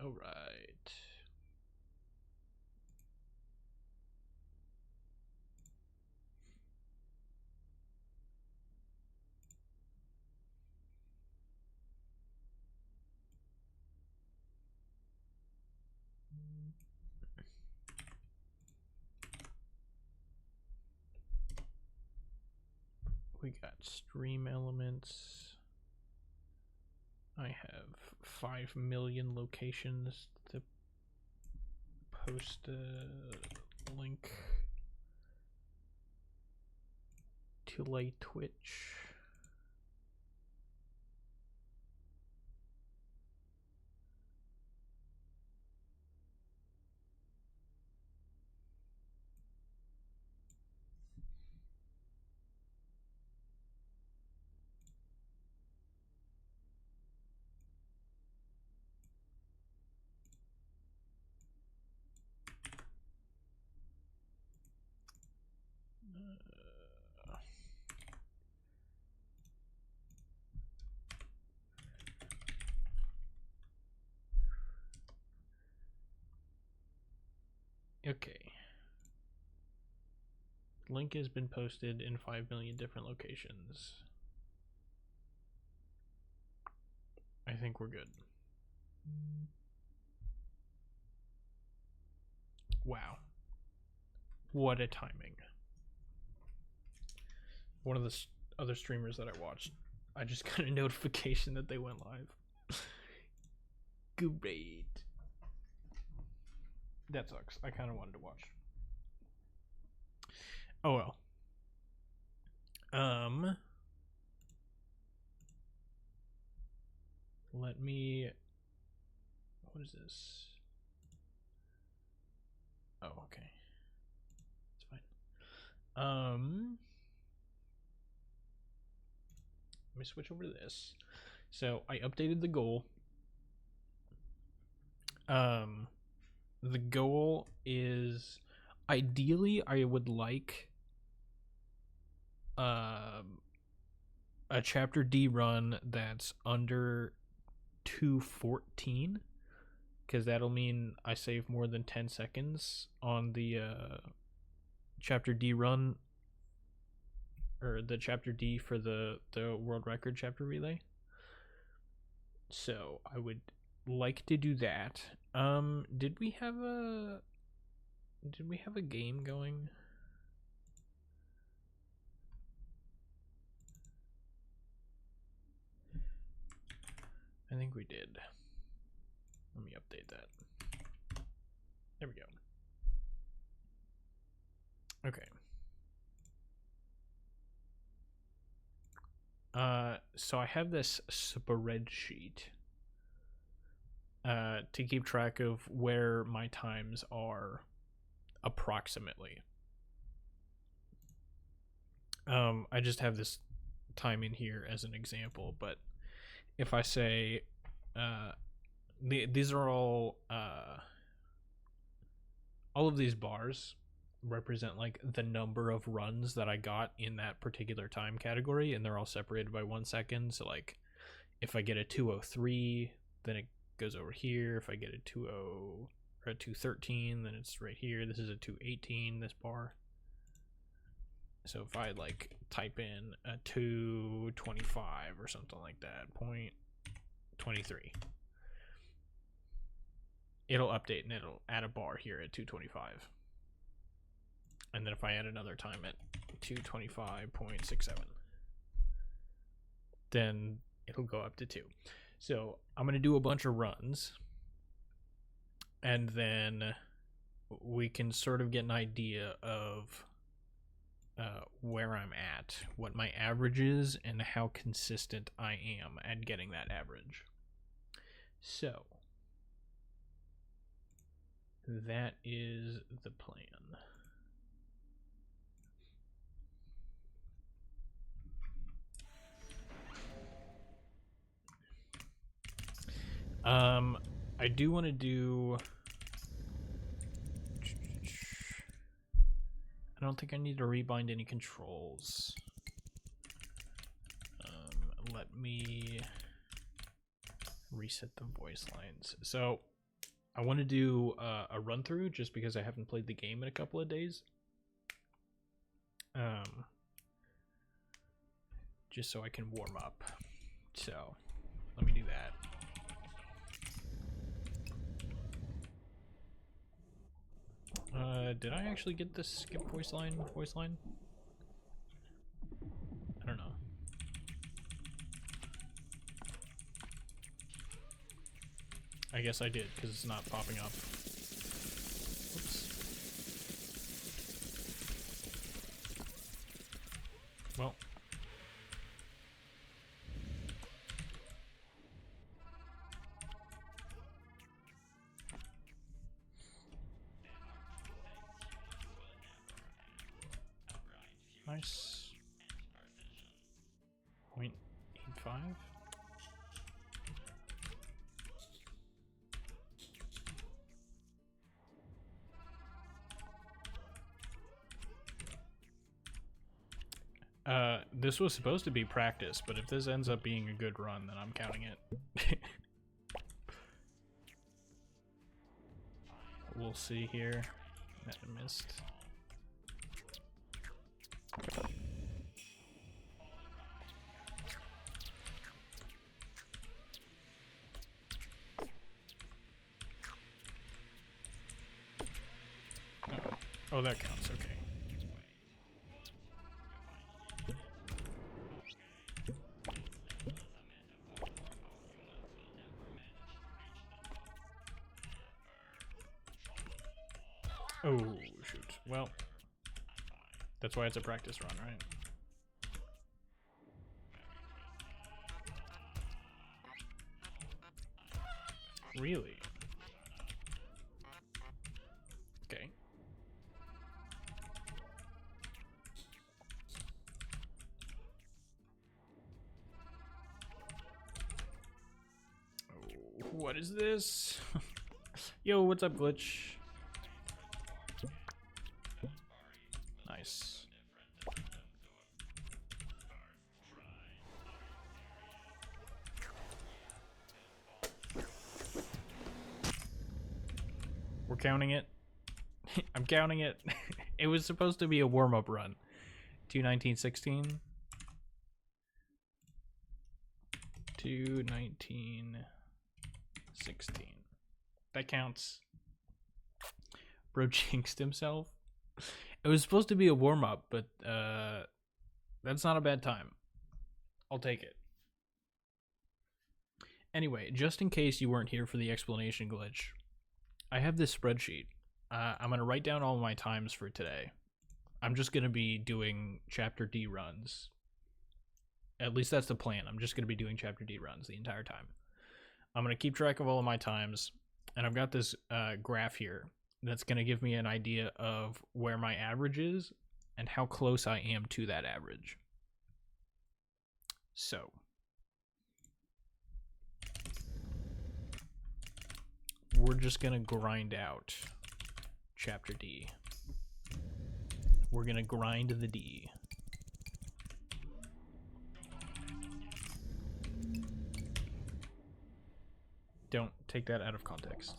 All right. We got stream elements. I have 5 million locations to post a link to lay Twitch. Okay. Link has been posted in 5 million different locations. I think we're good. Wow. What a timing. One of the other streamers that I watched, I just got a notification that they went live. Great. That sucks. I kind of wanted to watch. Oh well. Let me. What is this? Oh, okay. It's fine. Let me switch over to this. So I updated the goal. The goal is ideally I would like a chapter D run that's under 2:14, because that'll mean I save more than 10 seconds on the chapter D run, or the chapter D for the world record chapter relay. So I would like to do that. Did we have a game going? I think we did. Let me update that. There we go. Okay. So I have this spreadsheet to keep track of where my times are approximately. I just have this time in here as an example, but if I say these are all of these bars represent like the number of runs that I got in that particular time category, and they're all separated by 1 second. So like if I get a 2:03, then it goes over here. If I get a 2:0 or a 2:13, then it's right here. This is a 2:18, this bar. So if I like type in a 2:25 or something like that, 0.23, it'll update and it'll add a bar here at 2:25. And then if I add another time at 2:25.67, then it'll go up to 2. So I'm going to do a bunch of runs, and then we can sort of get an idea of where I'm at, what my average is, and how consistent I am at getting that average. So that is the plan. I do want to do. I don't think I need to rebind any controls. Let me reset the voice lines. So I want to do a run through just because I haven't played the game in a couple of days. Just so I can warm up. So let me do that. Did I actually get this skip voice line? I don't know. I guess I did, because it's not popping up. Oops. Well. Nice. 0.85. This was supposed to be practice, but if this ends up being a good run, then I'm counting it. We'll see here. That I missed. Oh, that counts, okay. Oh, shoot. Well, that's why it's a practice run, right? Really? Okay. Oh, what is this? Yo, what's up, Glitch? Nice. We're counting it. I'm counting it. It was supposed to be a warm-up run. 2:19:16. 2:19:16. That counts. Bro jinxed himself. It was supposed to be a warm-up, but that's not a bad time. I'll take it. Anyway, just in case you weren't here for the explanation, Glitch, I have this spreadsheet. I'm going to write down all my times for today. I'm just going to be doing Chapter D runs. At least that's the plan. I'm just going to be doing Chapter D runs the entire time. I'm going to keep track of all of my times, and I've got this graph here that's going to give me an idea of where my average is and how close I am to that average. So, we're just going to grind out Chapter D. We're going to grind the D. Don't take that out of context.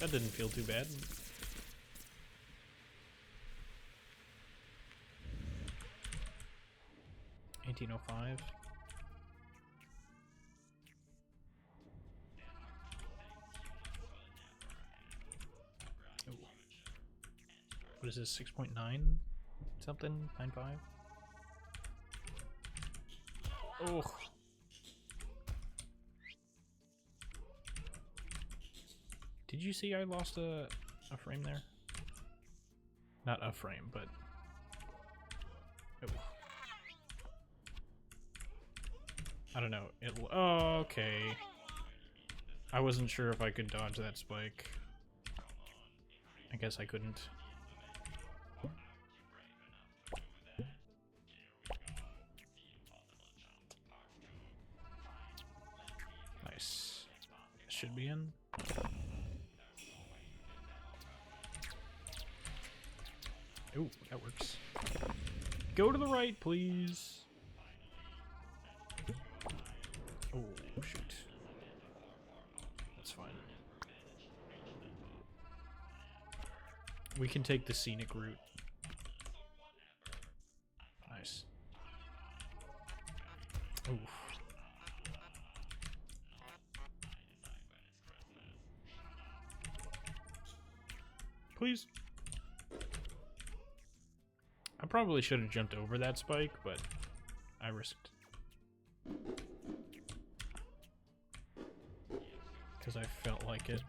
That didn't feel too bad. $18.05. Oh. What is this? 6.9 something? 9.5? Oh. Did you see I lost a frame there? Not a frame, but... Oh. I don't know. Oh, okay. I wasn't sure if I could dodge that spike. I guess I couldn't. Nice. Should be in. Ooh, that works. Go to the right, please. Oh, shoot. That's fine. We can take the scenic route. Nice. Oof. Please. I probably should have jumped over that spike, but I risked. Because I felt like it.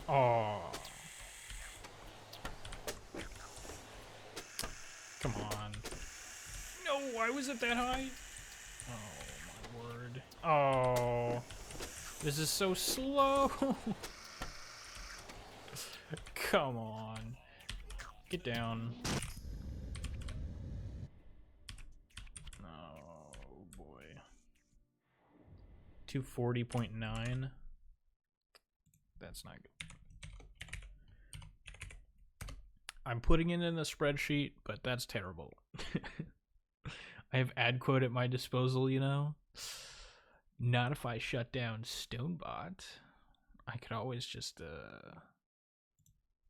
Oh. Come on. No, why was it that high? Oh, my word. Oh. This is so slow. Come on. Get down. Oh, boy. 240.9. That's not good. I'm putting it in the spreadsheet, but that's terrible. I have ad quote at my disposal, you know? Not if I shut down Stonebot. I could always just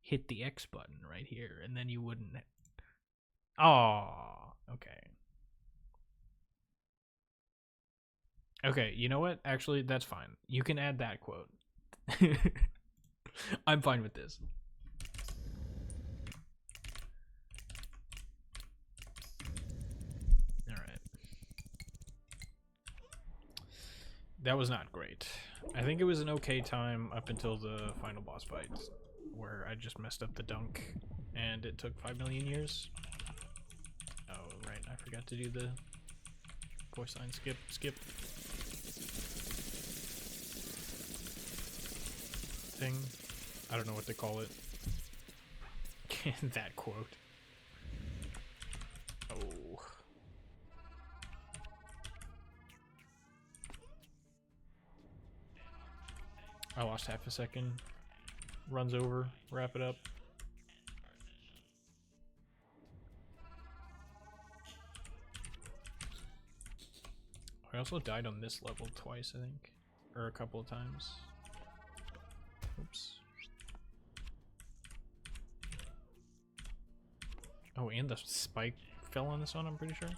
hit the X button right here, and then you wouldn't. Oh, okay. Okay, you know what? Actually, that's fine. You can add that quote. I'm fine with this. Alright. That was not great. I think it was an okay time up until the final boss fight, where I just messed up the dunk, and it took 5 million years. Oh, right, I forgot to do the voice line skip. Thing. I don't know what to call it. That quote. Oh. I lost half a second. Runs over. Wrap it up. I also died on this level twice, I think. Or a couple of times. Oops. Oh, and the spike fell on this one, I'm pretty sure.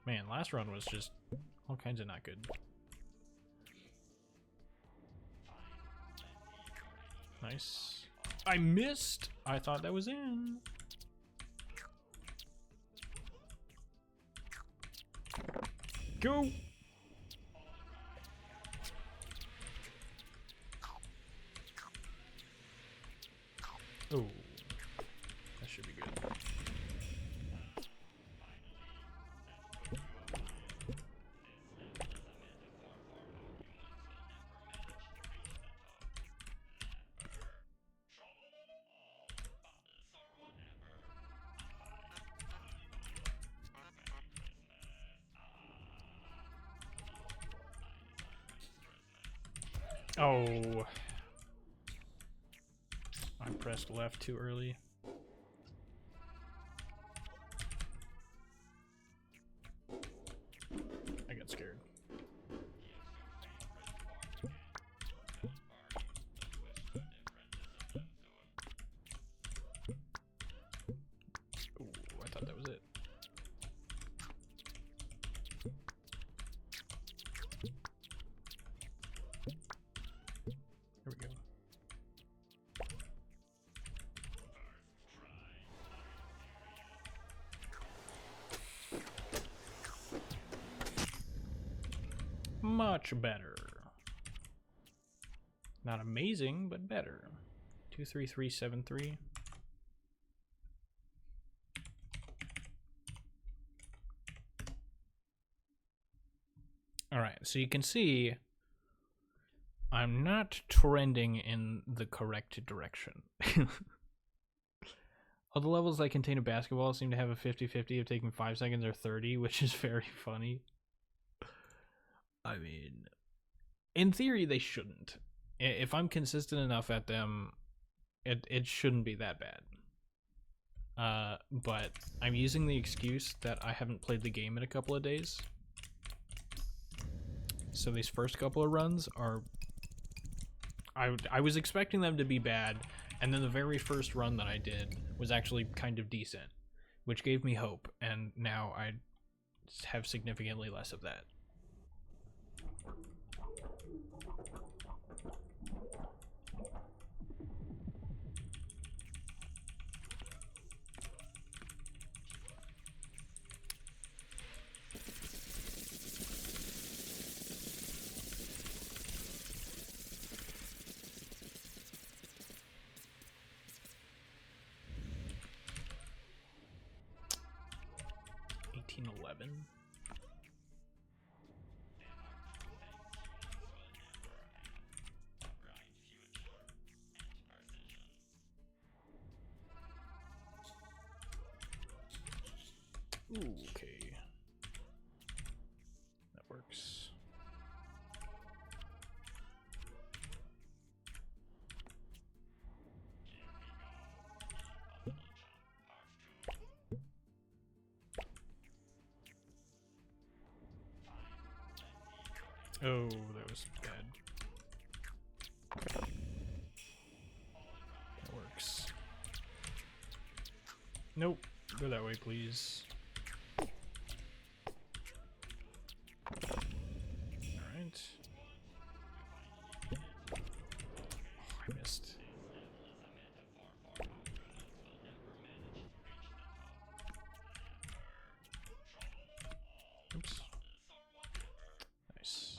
Man, last run was just all kinds of not good. Nice. I missed! I thought that was in. Go! Oh, that should be good. Oh. I pressed left too early. I got scared. Ooh, I thought that was it. There we go. Much better. Not amazing, but better. 23373. Alright, so you can see I'm not trending in the correct direction. All the levels that contain a basketball seem to have a 50-50 of taking 5 seconds or 30, which is very funny. I mean, in theory, they shouldn't. If I'm consistent enough at them, it shouldn't be that bad. But I'm using the excuse that I haven't played the game in a couple of days. So these first couple of runs are... I was expecting them to be bad, and then the very first run that I did was actually kind of decent, which gave me hope, and now I have significantly less of that. Ooh, okay. That works. Oh, that was bad. That works. Nope. Go that way, please. Alright. Oh, I missed. Oops. Nice.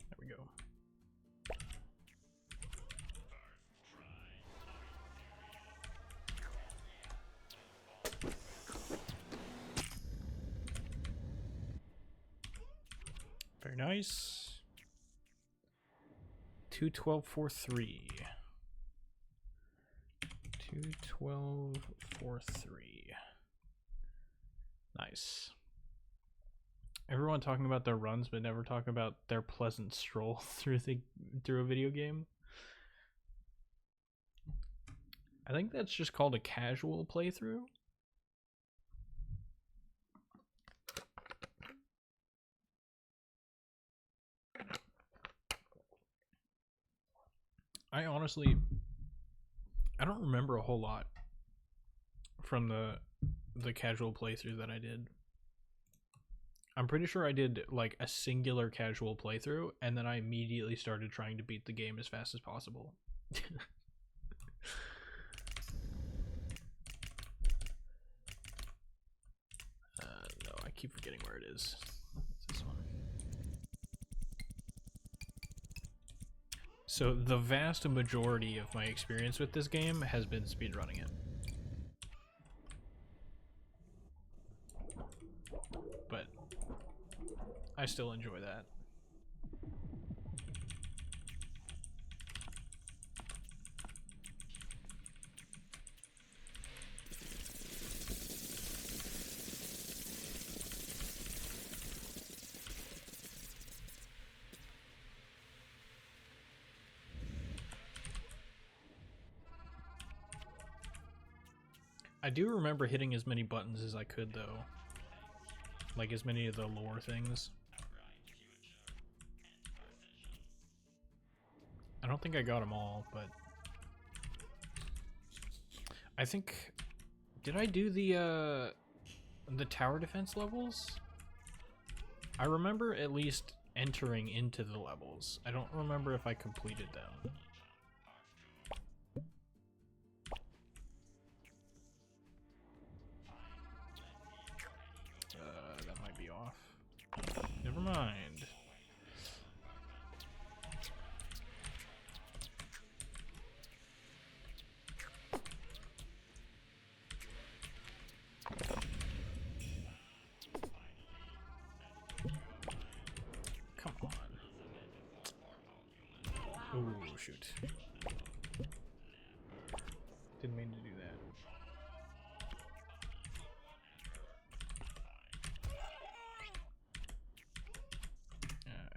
There we go. Very nice. 2-12-4-3. 2-12-4-3. Nice. Everyone talking about their runs, but never talking about their pleasant stroll through a video game. I think that's just called a casual playthrough. I honestly, I don't remember a whole lot from the casual playthrough that I did. I'm pretty sure I did like a singular casual playthrough, and then I immediately started trying to beat the game as fast as possible. No, I keep forgetting where it is. It's this one. So the vast majority of my experience with this game has been speedrunning it. But I still enjoy that. I do remember hitting as many buttons as I could, though. Like, as many of the lore things. I don't think I got them all, but... I think... Did I do the tower defense levels? I remember at least entering into the levels. I don't remember if I completed them. That might be off. Never mind. Come on. Oh, shoot. Didn't mean to do that.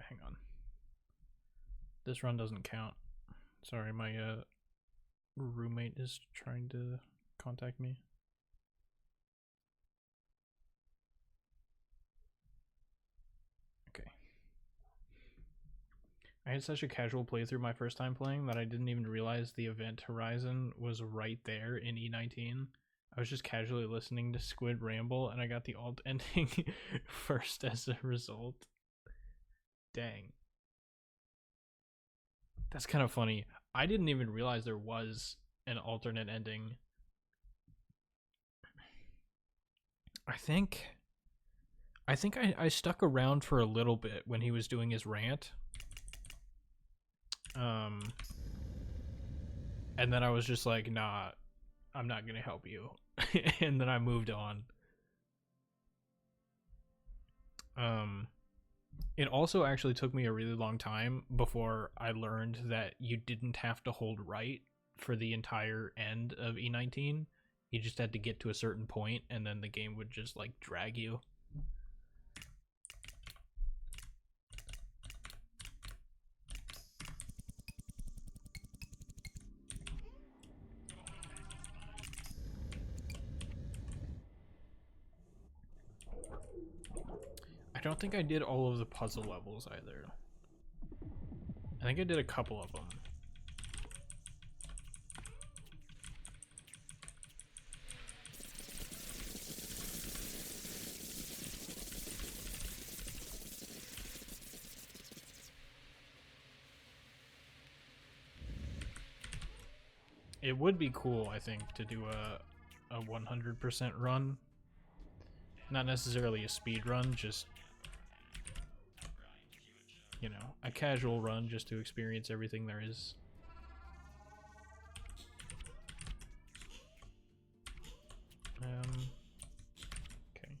Hang on. This run doesn't count. Sorry, my roommate is trying to contact me. Okay. I had such a casual playthrough my first time playing that I didn't even realize the event horizon was right there in E19. I was just casually listening to Squid ramble and I got the alt ending first as a result. Dang. That's kind of funny. I didn't even realize there was an alternate ending. I think I stuck around for a little bit when he was doing his rant. And then I was just like, nah, I'm not gonna help you. And then I moved on. It also actually took me a really long time before I learned that you didn't have to hold right for the entire end of E19. You just had to get to a certain point and then the game would just like drag you. I don't think I did all of the puzzle levels either. I think I did a couple of them. It would be cool, I think, to do a 100% run. Not necessarily a speed run, just, you know, a casual run just to experience everything there is. Okay.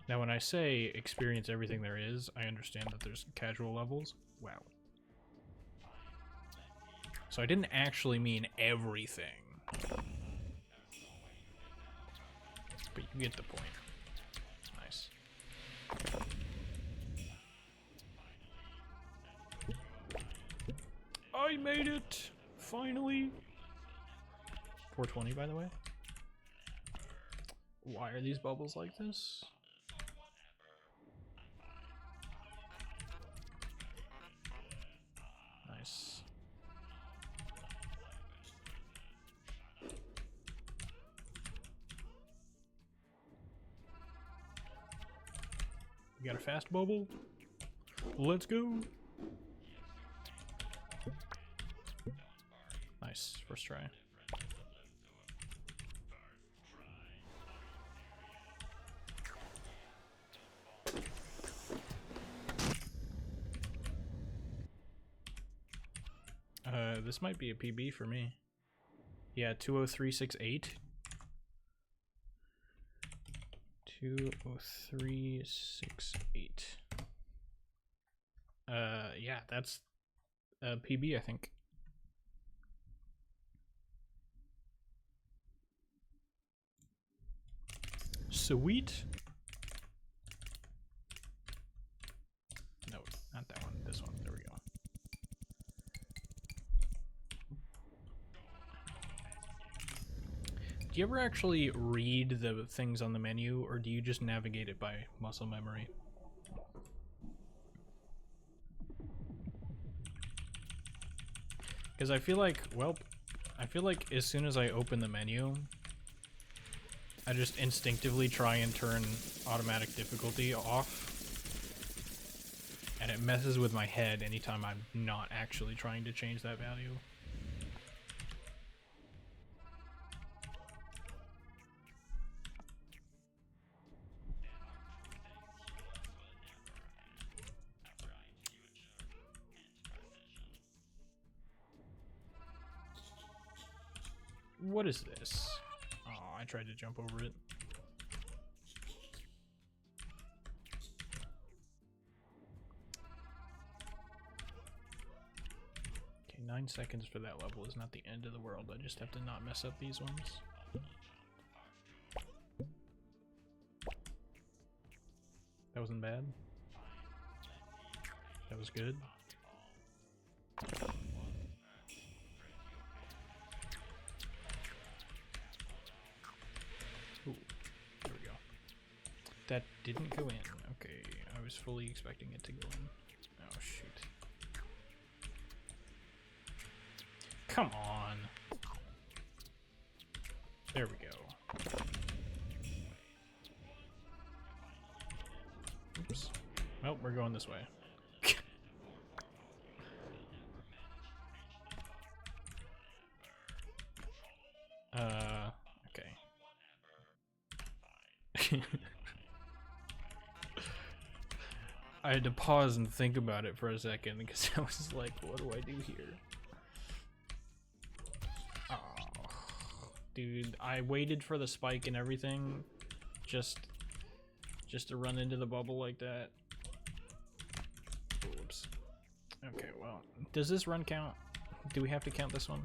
Now when I say experience everything there is, I understand that there's casual levels. Wow. So I didn't actually mean everything. But you get the point. Nice. I made it! Finally! 420, by the way. Why are these bubbles like this? Nice. You got a fast bubble? Let's go! Nice, first try. This might be a PB for me. Yeah, 20368. 20368. Yeah, that's a PB, I think. Sweet. No, not that one. This one. There we go. Do you ever actually read the things on the menu, or do you just navigate it by muscle memory? Because I feel like, well, I feel like as soon as I open the menu, I just instinctively try and turn automatic difficulty off. And it messes with my head anytime I'm not actually trying to change that value. What is this? Oh, I tried to jump over it. Okay, 9 seconds for that level is not the end of the world. I just have to not mess up these ones. That wasn't bad. That was good. Ooh, there we go. That didn't go in. Okay, I was fully expecting it to go in. Oh, shoot. Come on. There we go. Oops. Well, we're going this way. Okay. I had to pause and think about it for a second because I was like, what do I do here? Oh, dude, I waited for the spike and everything just to run into the bubble like that. Oops. Okay, well, does this run count? Do we have to count this one?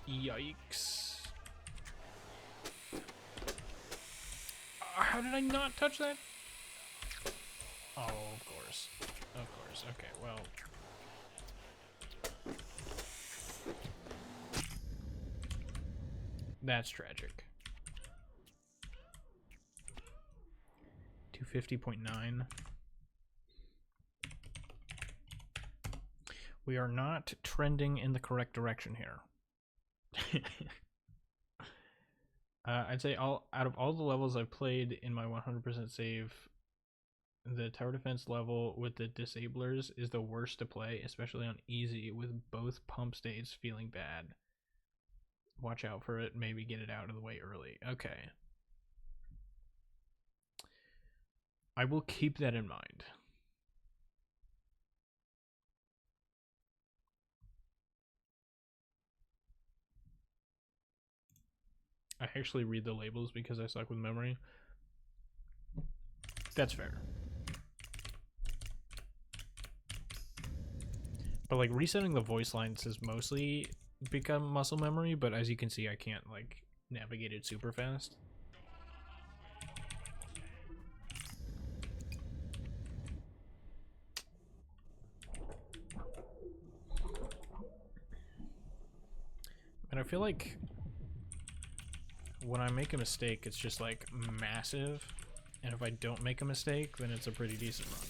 Yikes. How did I not touch that? Oh, of course. Of course. Okay, well. That's tragic. 250.9. We are not trending in the correct direction here. I'd say out of all the levels I've played in my 100% save, the tower defense level with the disablers is the worst to play, especially on easy with both pump states feeling bad. Watch out for it, maybe get it out of the way early. Okay. I will keep that in mind. I actually read the labels because I suck with memory. That's fair. But like resetting the voice lines has mostly become muscle memory, but as you can see, I can't like navigate it super fast. And I feel like when I make a mistake, it's just like massive, and if I don't make a mistake, then it's a pretty decent run.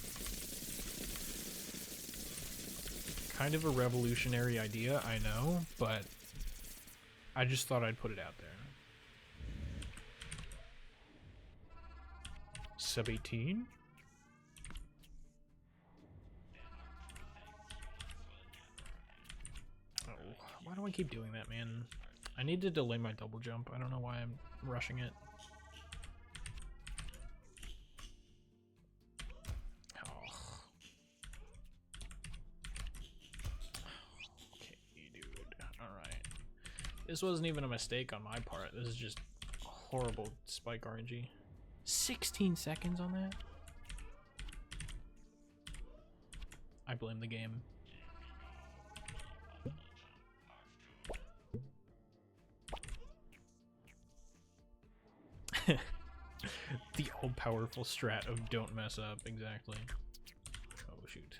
Kind of a revolutionary idea, I know, but I just thought I'd put it out there. Sub 18? Oh, why do I keep doing that, man? I need to delay my double jump. I don't know why I'm rushing it. Oh. Okay, dude. Alright. This wasn't even a mistake on my part. This is just horrible spike RNG. 16 seconds on that? I blame the game. The all-powerful strat of don't mess up, exactly. Oh, shoot.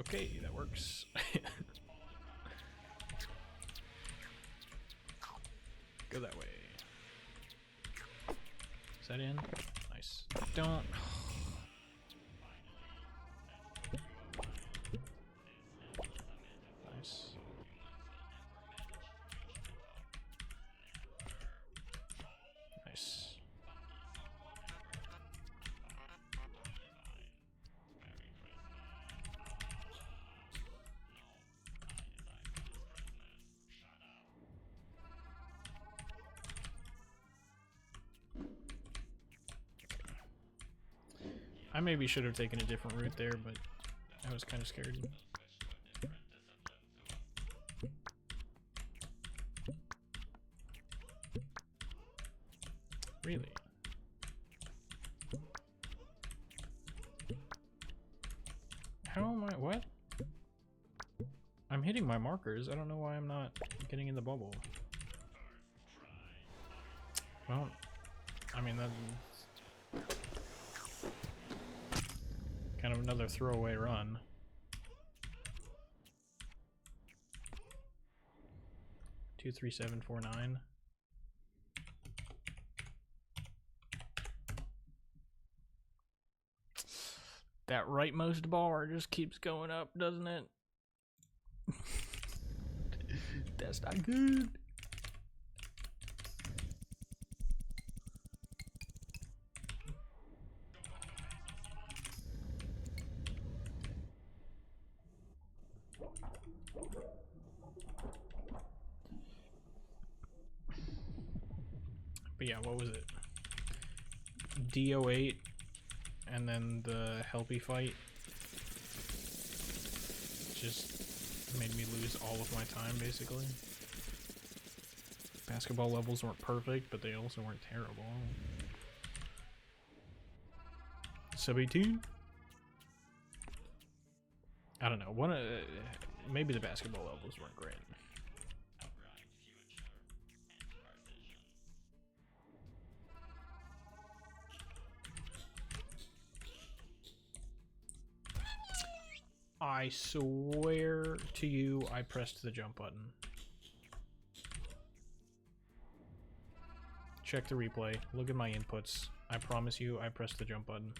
Okay, that works. Go that way. Is that in? Nice. Don't... Nice. Nice. I maybe should have taken a different route there, but I was kind of scared. Really? How am I? What? I'm hitting my markers. I don't know why I'm not getting in the bubble. Well, I mean, that's kind of another throwaway run. Two, 3, 7, 4, 9. That rightmost bar just keeps going up, doesn't it? That's not good. But yeah, what was it? D08 and then the Helpy fight just made me lose all of my time, basically. Basketball levels weren't perfect, but they also weren't terrible. Sub 18? I don't know. Maybe the basketball levels weren't great. I swear to you, I pressed the jump button. Check the replay. Look at my inputs. I promise you, I pressed the jump button.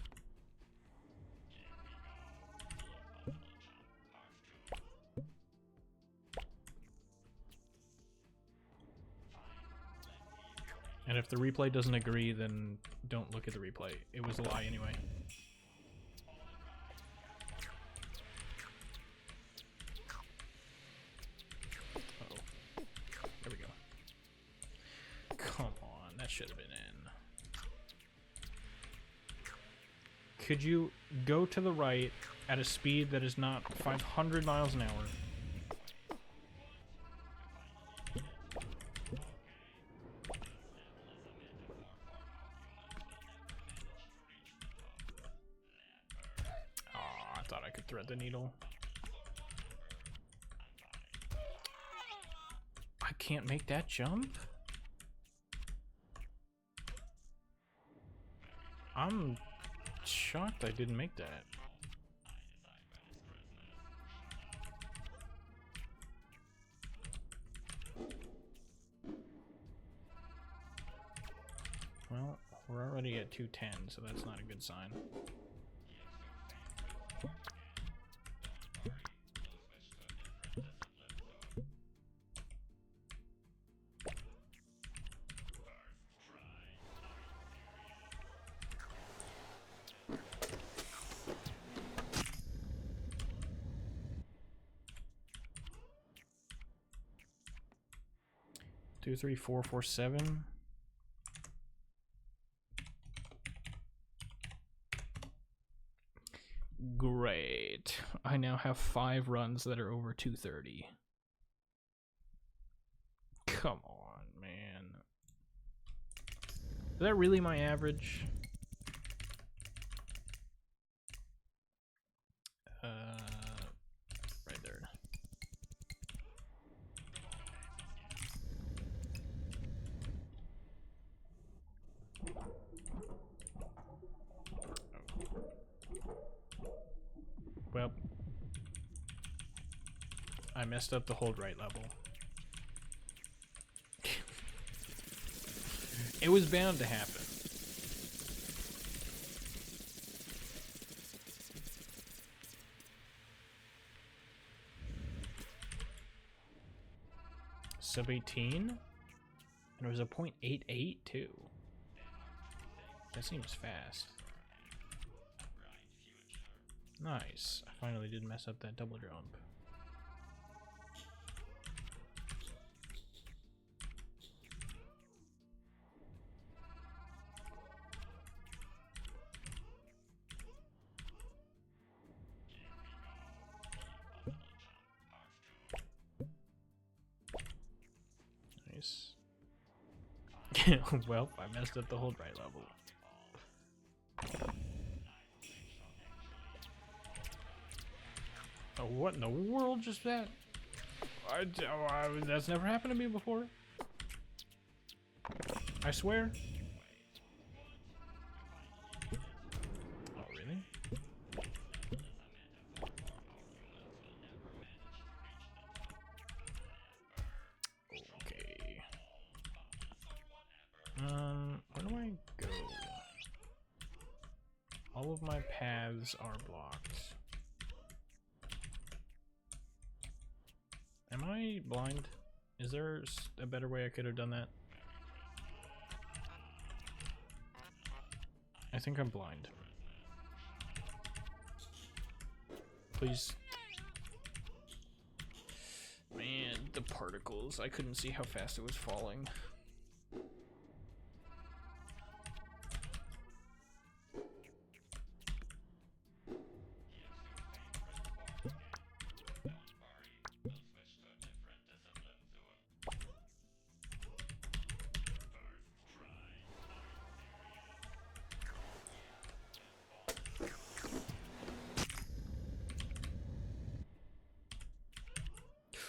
And if the replay doesn't agree, then don't look at the replay. It was a lie anyway. Uh-oh. There we go. Come on, that should have been in. Could you go to the right at a speed that is not 500 miles an hour? Thread the needle. I can't make that jump? I'm shocked I didn't make that. Well, we're already at 210, so that's not a good sign. Two, 3, 4, 4, 7. Great. I now have 5 runs that are over 230. Come on, man. Is that really my average? Right there. Well, I messed up the hold right level. It was bound to happen. Sub 18? And it was a .88 too. That seems fast. Nice. I finally didn't mess up that double jump. Well, I messed up the hold right level. Oh, what in the world just that? That's never happened to me before. I swear. Oh, really? Okay. Where do I go? All of my paths are blocked. Am I blind? Is there a better way I could have done that? I think I'm blind. Please. Man, the particles. I couldn't see how fast it was falling.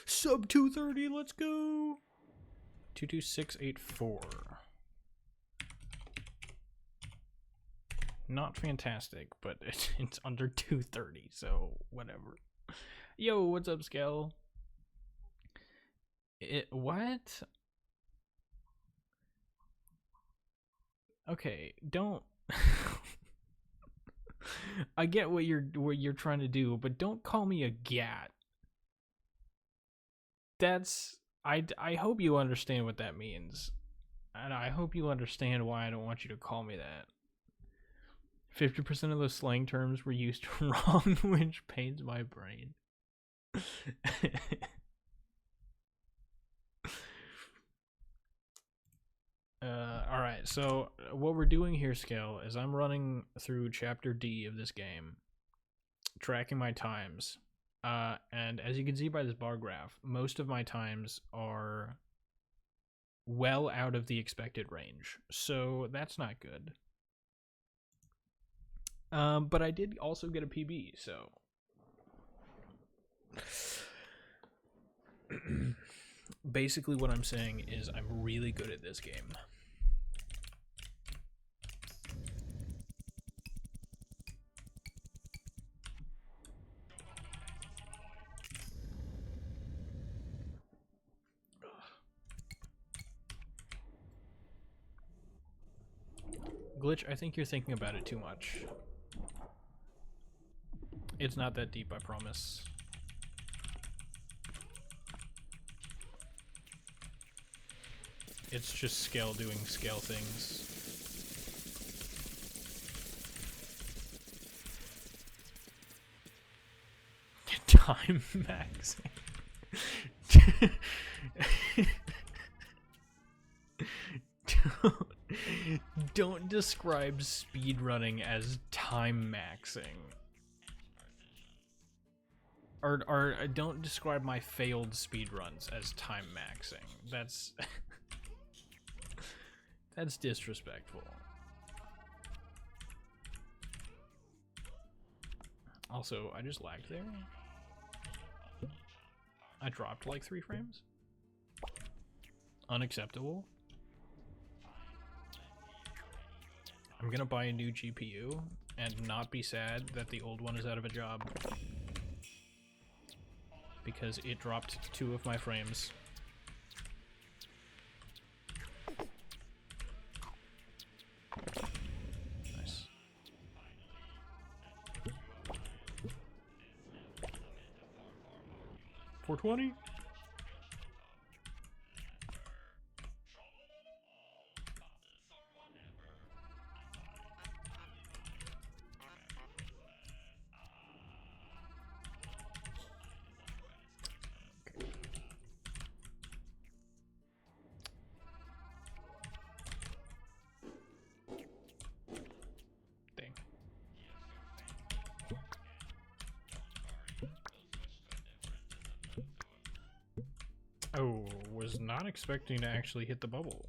Sub 230, let's go. 22684. Not fantastic, but it's under 230, so whatever. Yo, what's up, Skell? What? Okay, don't. I get what you're trying to do, but don't call me a gat. That's I hope you understand what that means. And I hope you understand why I don't want you to call me that. 50% of those slang terms were used wrong, which pains my brain. Alright, so what we're doing here, Scale, is I'm running through Chapter D of this game, tracking my times. And as you can see by this bar graph, most of my times are well out of the expected range. So that's not good. But I did also get a PB, so... Basically what I'm saying is I'm really good at this game. Glitch, I think you're thinking about it too much. It's not that deep, I promise. It's just Scale doing Scale things. Time maxing. Don't describe speedrunning as time maxing. Or don't describe my failed speedruns as time maxing. That's that's disrespectful. Also, I just lagged there. I dropped like 3 frames. Unacceptable. I'm gonna buy a new GPU and not be sad that the old one is out of a job. Because it dropped 2 of my frames. Nice. $420? Oh, was not expecting to actually hit the bubble.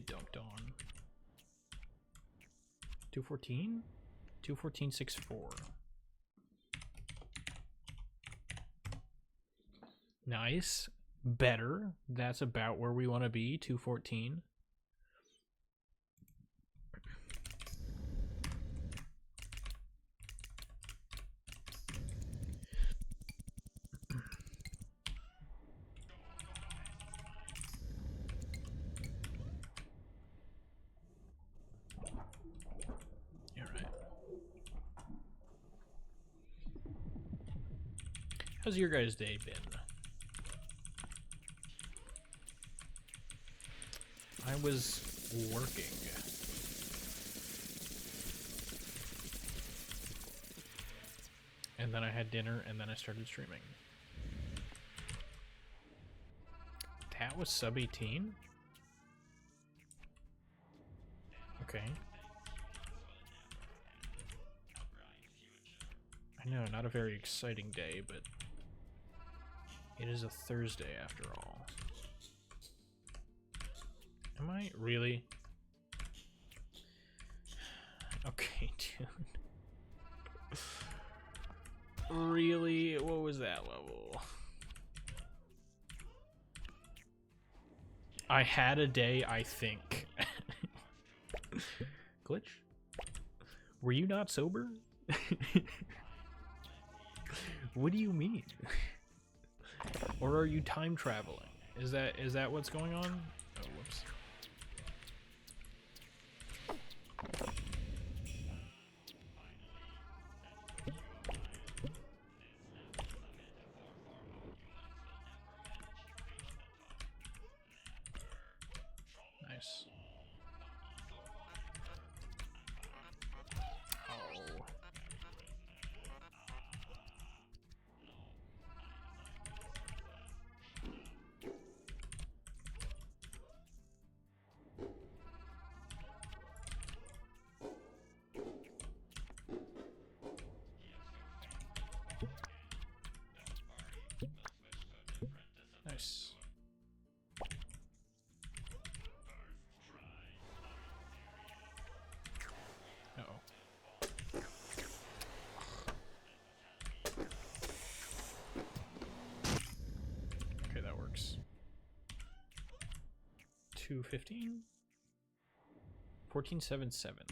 get dunked on. 214? 214.64. Nice. Better. That's about where we want to be. 214. How's your guys' day been? I was working. And then I had dinner, and then I started streaming. That was sub 18? Okay. I know, not a very exciting day, but it is a Thursday after all. Am I? Really? Okay, dude. Really? What was that level? I had a day, I think. Glitch? Were you not sober? What do you mean? Or are you time traveling? Is that what's going on? Oh, whoops. Nice. Oh. Nice. Uh-oh. Okay, that works. 215? 1477.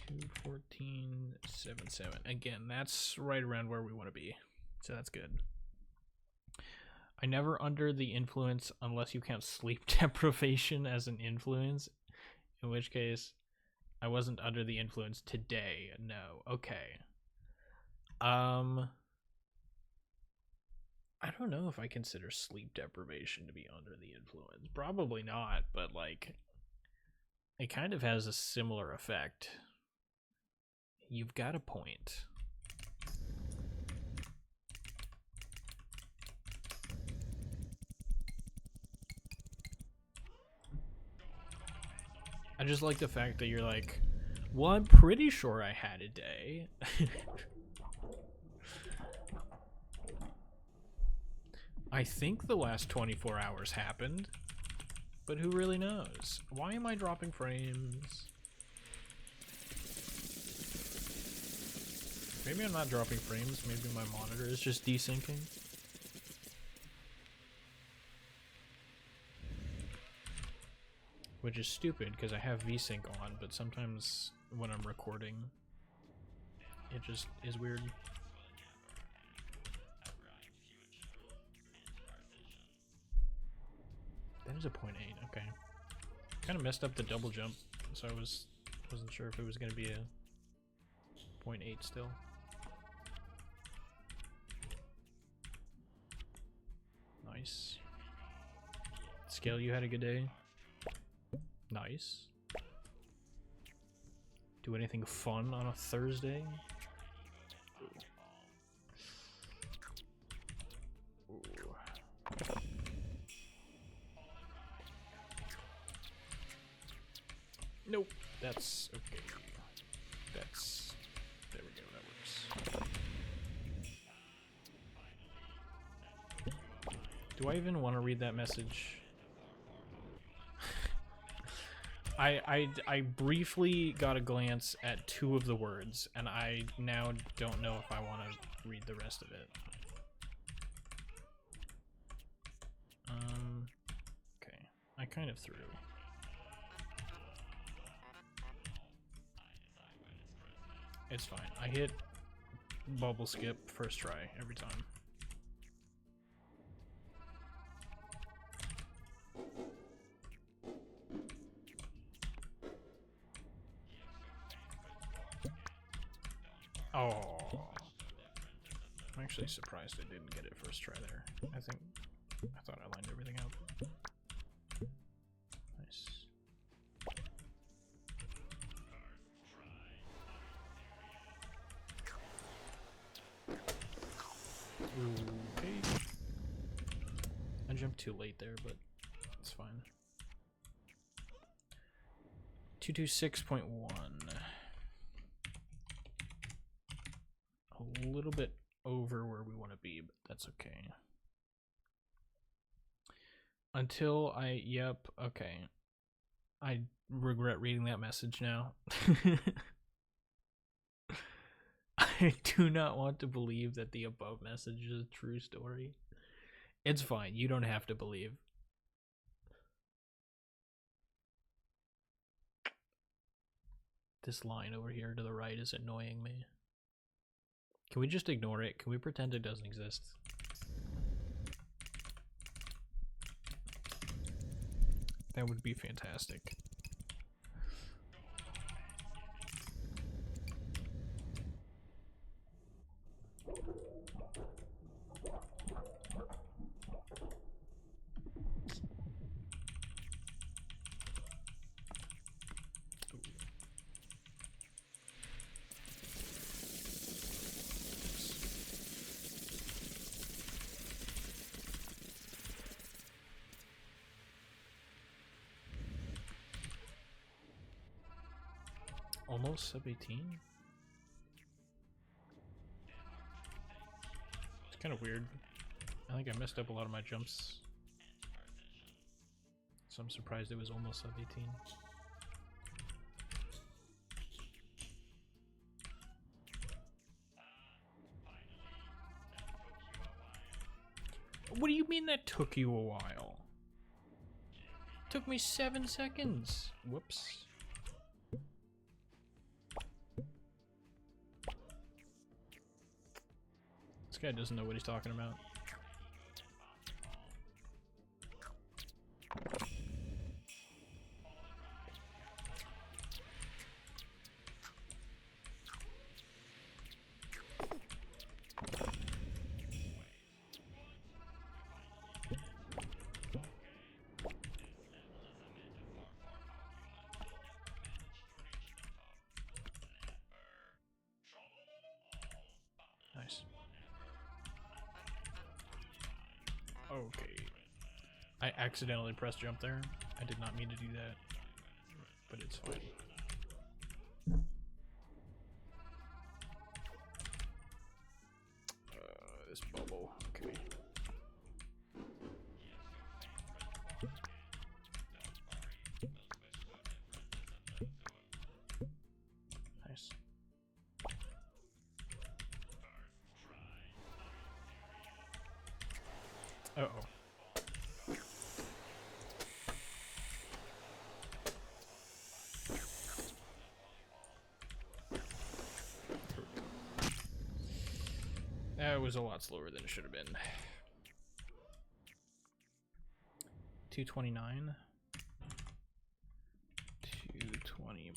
21477. Again, that's right around where we want to be. So that's good. I never under the influence unless you count sleep deprivation as an influence. In which case, I wasn't under the influence today. No. Okay. I don't know if I consider sleep deprivation to be under the influence. Probably not, but like it kind of has a similar effect. You've got a point. I just like the fact that you're like, well, I'm pretty sure I had a day. I think the last 24 hours happened, but who really knows? Why am I dropping frames? Maybe I'm not dropping frames, maybe my monitor is just desyncing. Which is stupid because I have VSync on, but sometimes when I'm recording, it just is weird. That is a 0.8, okay. Kind of messed up the double jump, so I wasn't sure if it was going to be a 0.8 still. Nice. Scale, you had a good day? Nice. Do anything fun on a Thursday? Ooh. Nope, that's okay. That's... there we go, that works. Do I even want to read that message? I briefly got a glance at 2 of the words, and I now don't know if I want to read the rest of it. Okay, I kind of threw. It's fine. I hit bubble skip first try every time. Oh, I'm actually surprised I didn't get it first try there. I thought I lined everything up. Nice. Okay. I jumped too late there, but it's fine. 226.1. A little bit over where we want to be, but that's okay. Until I, yep, okay. I regret reading that message now. I do not want to believe that the above message is a true story. It's fine, you don't have to believe. This line over here to the right is annoying me. Can we just ignore it? Can we pretend it doesn't exist? That would be fantastic. Almost sub 18? It's kind of weird. I think I messed up a lot of my jumps. So I'm surprised it was almost sub 18. What do you mean that took you a while? It took me 7 seconds. Whoops. This guy doesn't know what he's talking about. Nice. Okay. I accidentally pressed jump there. I did not mean to do that, but it's fine. This bubble. Okay. Nice. Uh-oh. That was a lot slower than it should have been. 229. 220.9.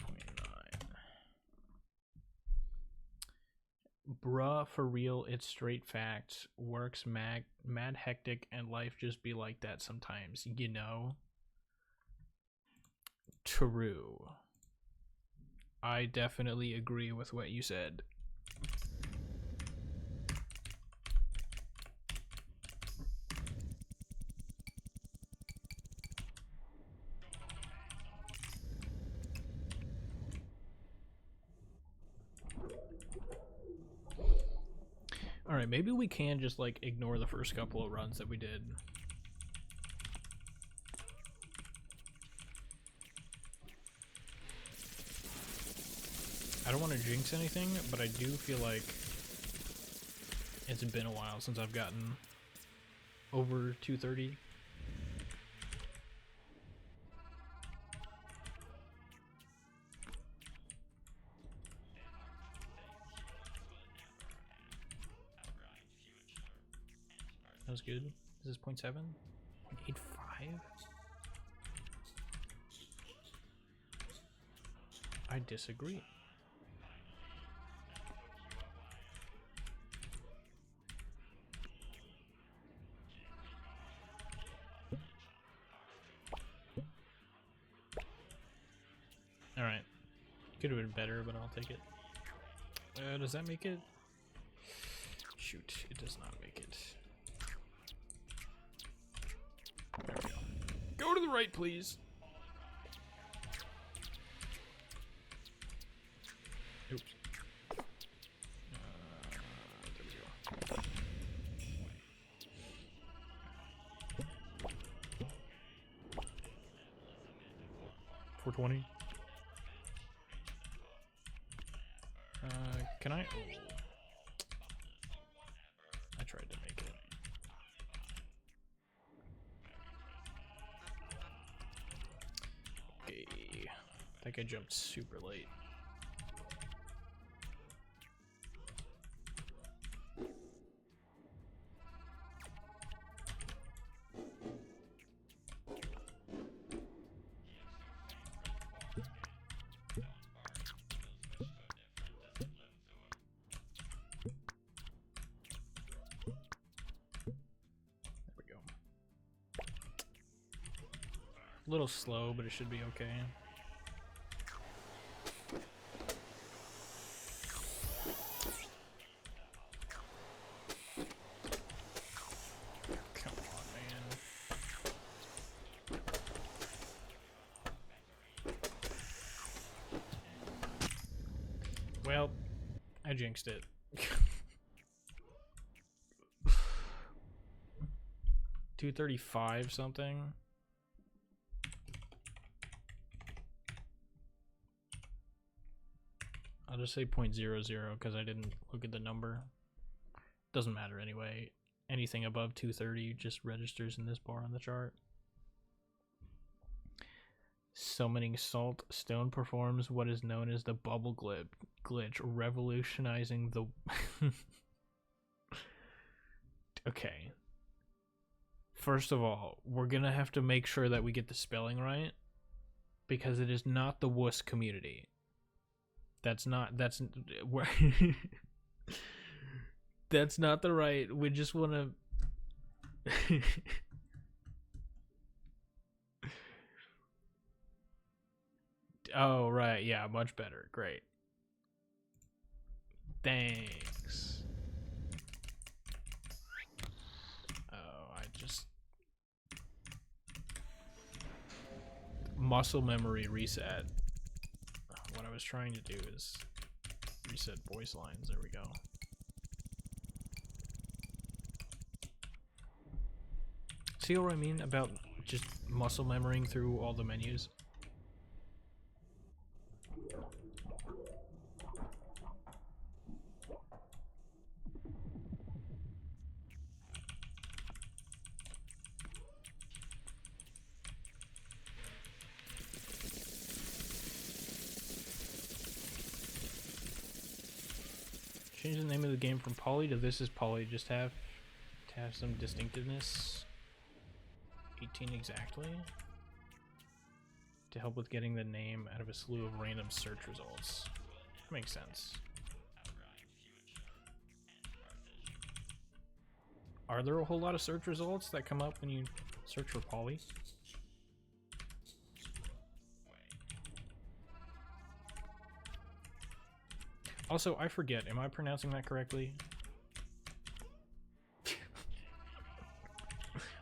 Bruh, for real, it's straight facts. Works mad hectic, and life just be like that sometimes, you know? True. I definitely agree with what you said. Alright, maybe we can just, like, ignore the first couple of runs that we did. don't want to jinx anything, but I do feel like it's been a while since I've gotten over 230. That was good. Is this 0.7? 0.85? I disagree. Alright. Could have been better, but I'll take it. Does that make it? Shoot, it does not make it. There we go. Go to the right, please. Oops. There we go. 420. Can I? Oh. I tried to make it. Okay. I think I jumped super late. A little slow, but it should be okay. Come on, man. Well, I jinxed it. 235 something. I'll just say 0.00 because I didn't look at the number. Doesn't matter anyway. Anything above 230 just registers in this bar on the chart. Summoning Salt Stone performs what is known as the bubble glitch, revolutionizing the... Okay. First of all, we're gonna have to make sure that we get the spelling right, because it is not the wuss community. That's not that's not the right. We just want to Oh, right. Yeah, much better. Great. Thanks. Oh, I just muscle memory reset. What I was trying to do is reset voice lines. There we go. See what I mean about just muscle memorying through all the menus? Change the name of the game from Poly to This Is Poly, just to have some distinctiveness. 18 exactly. To help with getting the name out of a slew of random search results. Makes sense. Are there a whole lot of search results that come up when you search for Poly? Also, I forget, am I pronouncing that correctly?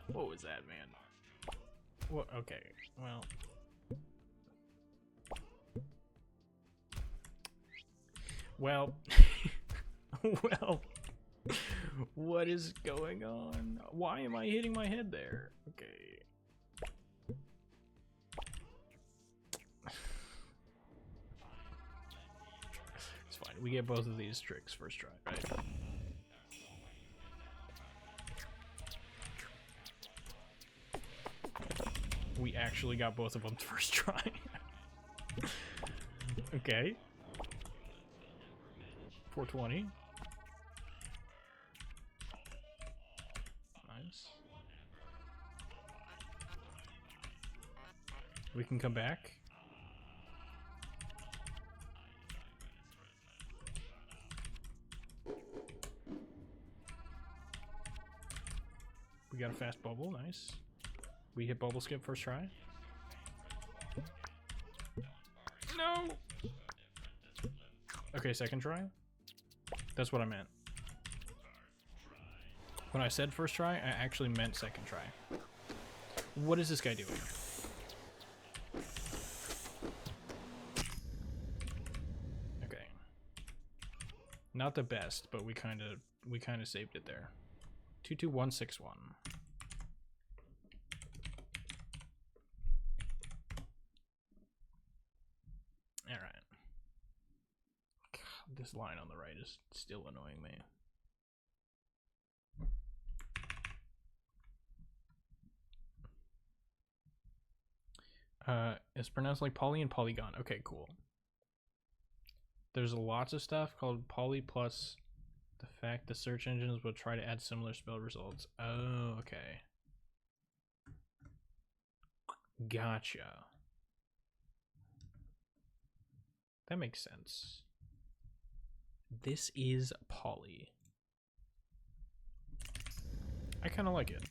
What was that, man? What? Okay, well. Well. Well. What is going on? Why am I hitting my head there? Okay. We get both of these tricks first try, right? We actually got both of them first try. Okay. 420. Nice. We can come back. We got a fast bubble, nice. We hit bubble skip first try. No! Okay, second try. That's what I meant. When I said first try, I actually meant second try. What is this guy doing? Okay. Not the best, but we kind of saved it there. 22161. All right. God, this line on the right is still annoying me. It's pronounced like poly and polygon. Okay, cool. There's lots of stuff called poly plus the fact the search engines will try to add similar spell results. Oh, okay. Gotcha. That makes sense. This is poly. I kind of like it.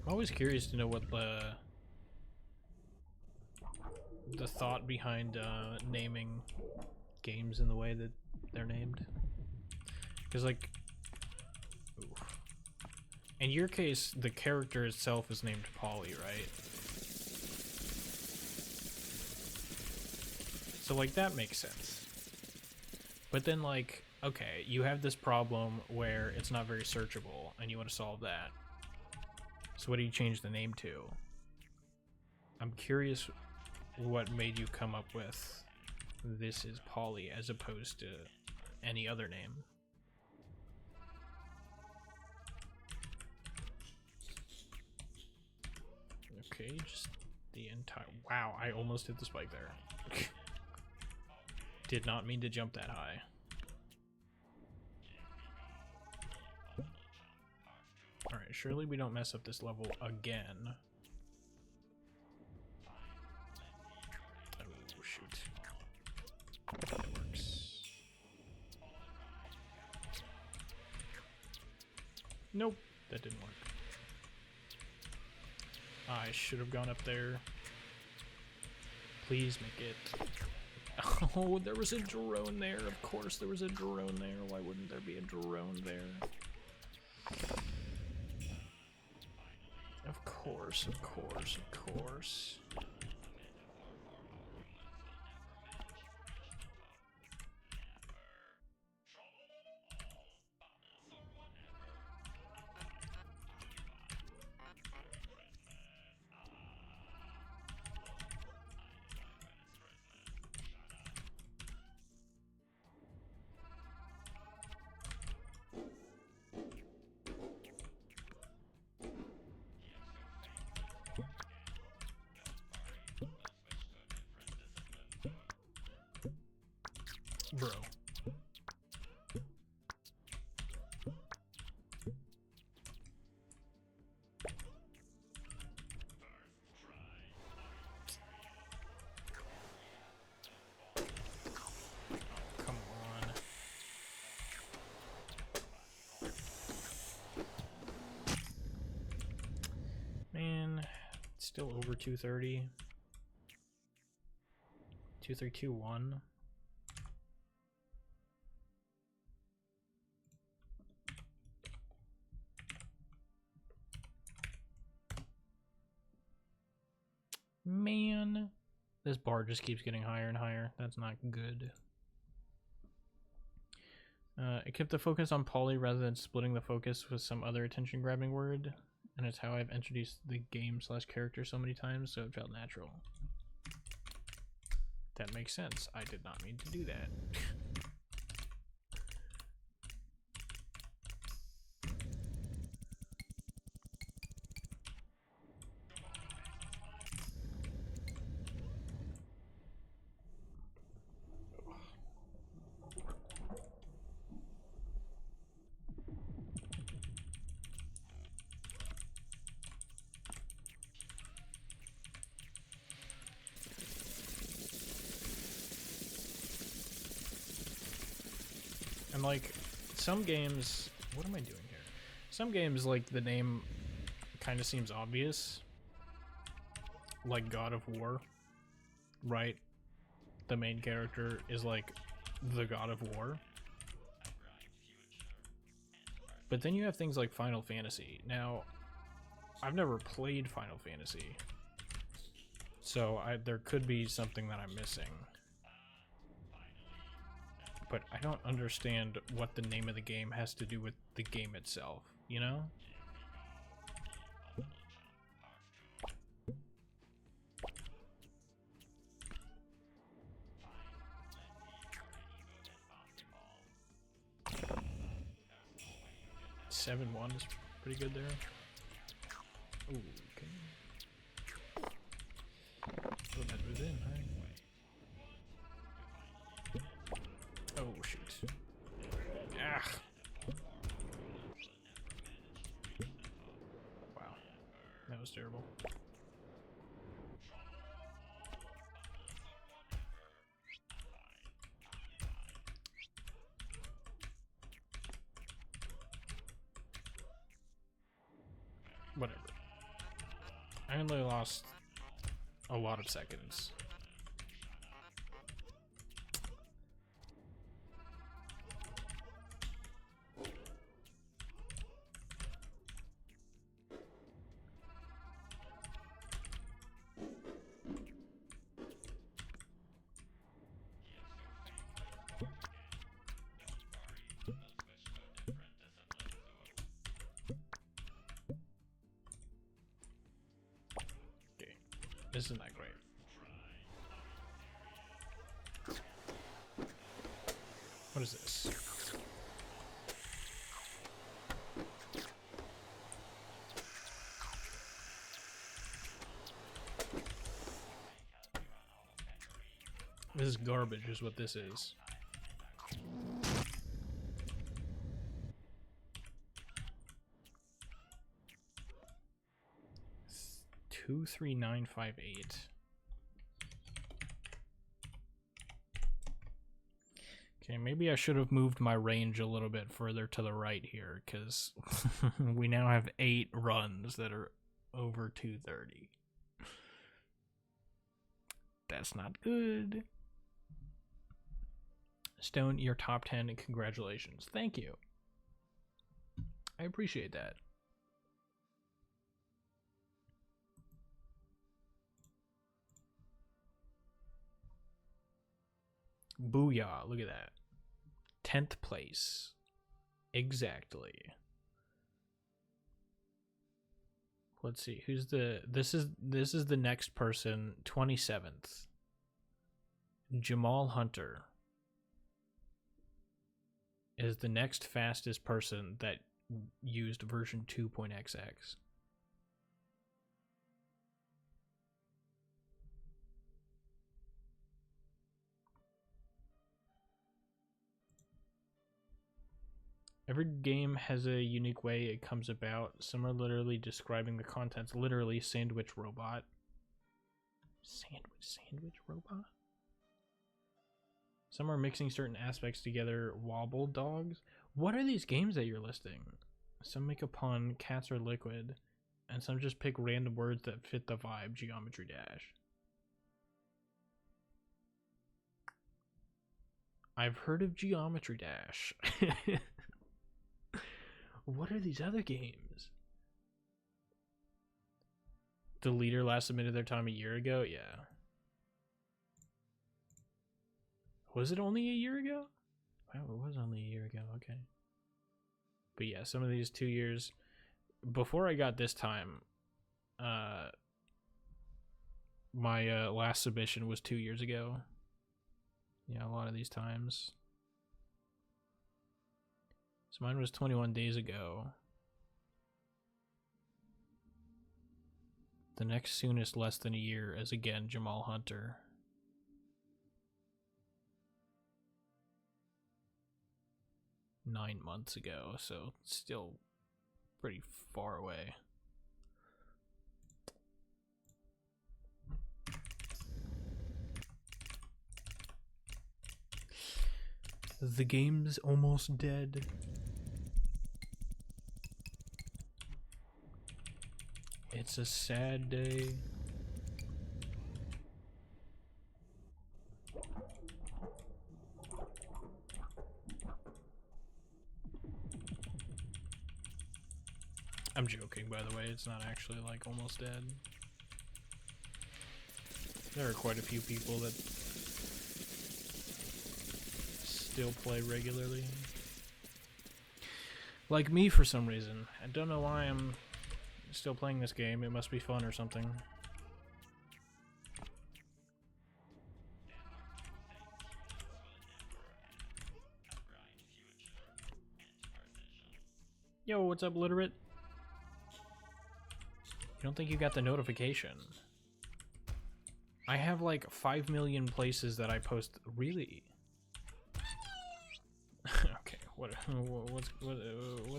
I'm always curious to know what the thought behind naming games in the way that they're named. Because, like, oof. In your case, the character itself is named Polly, right? So, like, that makes sense. But then, like, okay, you have this problem where it's not very searchable, and you want to solve that. So what do you change the name to? I'm curious what made you come up with this is Polly as opposed to any other name. Okay, just the entire... Wow, I almost hit the spike there. Did not mean to jump that high. Alright, surely we don't mess up this level again. Oh, shoot. That works. Nope, that didn't work. I should have gone up there. Please make it. Oh, there was a drone there. Of course there was a drone there. Why wouldn't there be a drone there? Of course, of course, of course. Bro. Come on. Man, it's still over 230. 2321. Man, this bar just keeps getting higher and higher. That's not good. It kept the focus on Polly rather than splitting the focus with some other attention-grabbing word. and it's how I've introduced the game slash character so many times, so it felt natural. That makes sense. I did not mean to do that. And like some games, what am I doing here? Some games, like the name kind of seems obvious, like God of War, right? The main character is like the God of War. But then you have things like Final Fantasy. Now, I've never played Final Fantasy, so there could be something that I'm missing. But I don't understand what the name of the game has to do with the game itself, you know? Seven one is pretty good there. Ooh, okay. Oh, that was in, huh? Oh, shoot. Ah! Wow. That was terrible. Whatever. I only lost a lot of seconds. This is not great. What is this? This is garbage, is what this is. It's 23958. Okay, maybe I should have moved my range a little bit further to the right here, because we now have 8 runs that are over 230. That's not good. Stone, you're top 10, and congratulations. Thank you. I appreciate that. Booyah, look at that. 10th place. Exactly. Let's see, who's the this is the next person, 27th. Jamal Hunter is the next fastest person that used version 2.xx. Every game has a unique way it comes about. Some are literally describing the contents. Literally, sandwich robot. Sandwich robot? Some are mixing certain aspects together. Wobble dogs? What are these games that you're listing? Some make a pun, cats are liquid, and some just pick random words that fit the vibe. Geometry Dash. I've heard of Geometry Dash. What are these other games? The leader last submitted their time a year ago? Yeah. Was it only a year ago? Wow, it was only a year ago. Okay. But yeah, some of these 2 years. before I got this time, my last submission was 2 years ago. Yeah, a lot of these times. So mine was 21 days ago. The next soonest less than a year is again Jamal Hunter. $9 months ago, so still pretty far away. The game's almost dead. It's a sad day. I'm joking, by the way. It's not actually like almost dead. There are quite a few people that still play regularly. Like me for some reason. I don't know why I'm still playing this game. It must be fun or something. Yo, what's up, Literate? You don't think you got the notification? I have like 5 million places that I post. Really? Okay, what's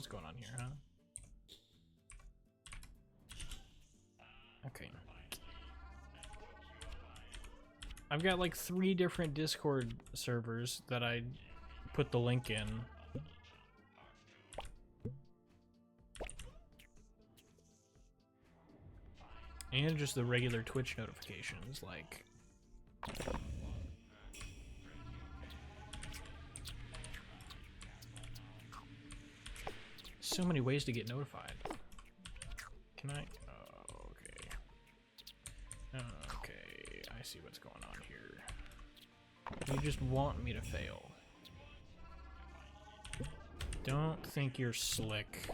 going on here, huh? Okay. I've got like 3 different Discord servers that I put the link in. And just the regular Twitch notifications, like... So many ways to get notified. Can I... Oh, okay. Okay, I see what's going on here. You just want me to fail. Don't think you're slick.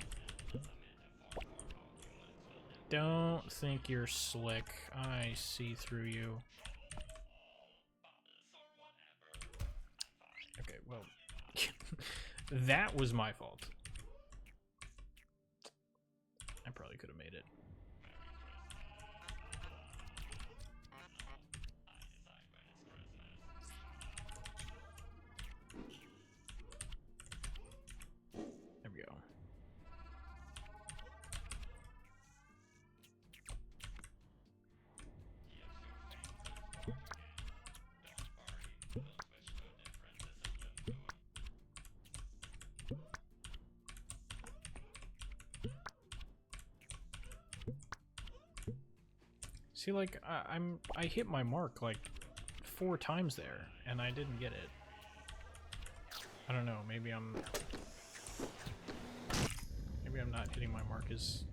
Don't think you're slick. I see through you. Okay, well... that was my fault. I probably could have made it. There we go. See, like, I hit my mark like 4 times there, and I didn't get it. I don't know, maybe I'm not hitting my mark as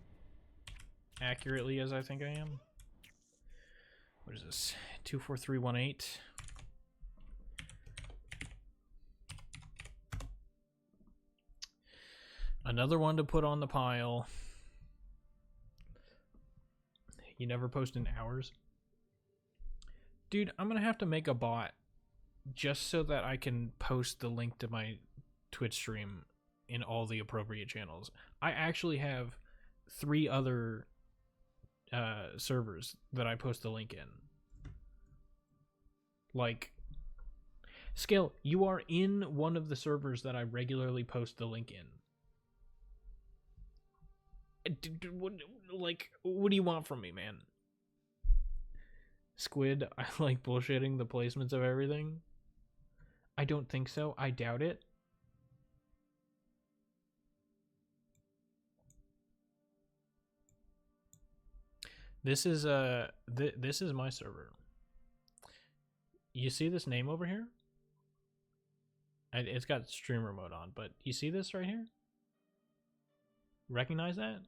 accurately as I think I am. What is this? 24318. Another one to put on the pile. You never post in hours? Dude, I'm gonna have to make a bot just so that I can post the link to my Twitch stream in all the appropriate channels. I actually have 3 other servers that I post the link in. Like, Scale, you are in one of the servers that I regularly post the link in. What do you want from me, man? Squid, I like bullshitting the placements of everything. I don't think so. I doubt it. This is this is my server. You see this name over here? It's got streamer mode on, but you see this right here? Recognize that?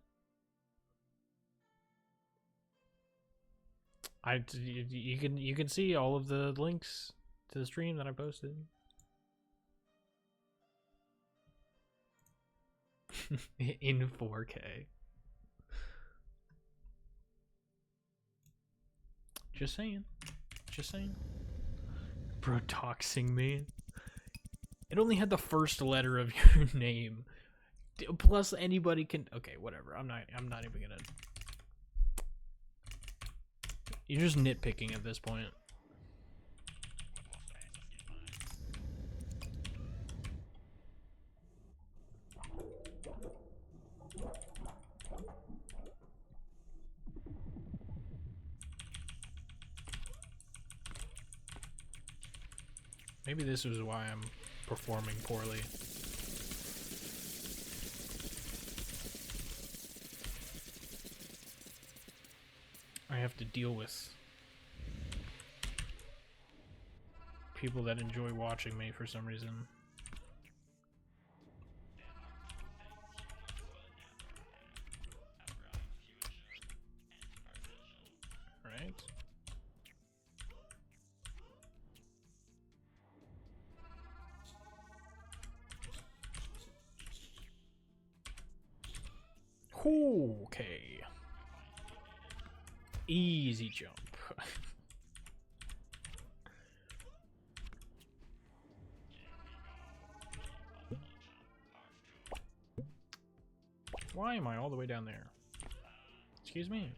You can see all of the links to the stream that I posted. In 4K. Just saying. Just saying. Bro, doxing me. It only had the first letter of your name. Plus anybody can. Okay, whatever. I'm not even gonna. You're just nitpicking at this point. Maybe this is why I'm performing poorly. I have to deal with people that enjoy watching me for some reason. Right? Okay. Easy jump. Why am I all the way down there? Excuse me.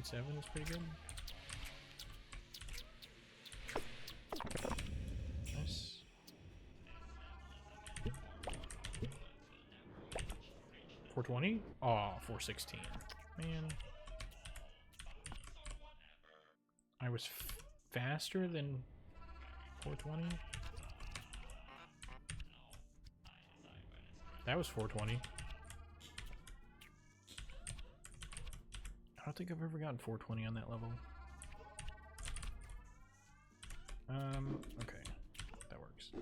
.7 is pretty good. Nice. .420? Oh, 416. Man. I was faster than 420? That was 420. I don't think I've ever gotten 420 on that level. Okay. That works.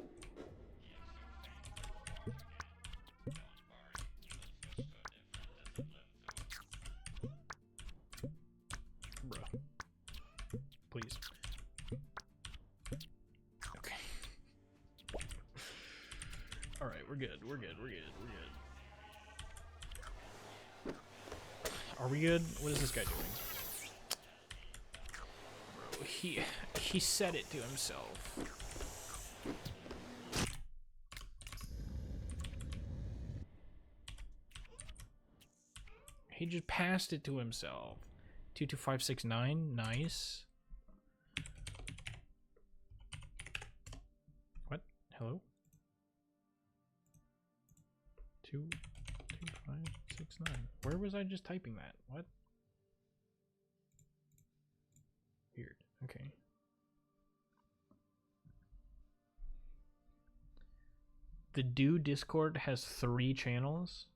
Bruh. Please. Okay. Alright, we're good. We're good. We're good. We're good. Are we good? What is this guy doing? Bro, he said it to himself. He just passed it to himself. 22569, nice. What? Hello? 22569. Where was I just typing that? What? Weird. Okay. The Do Discord has 3 channels.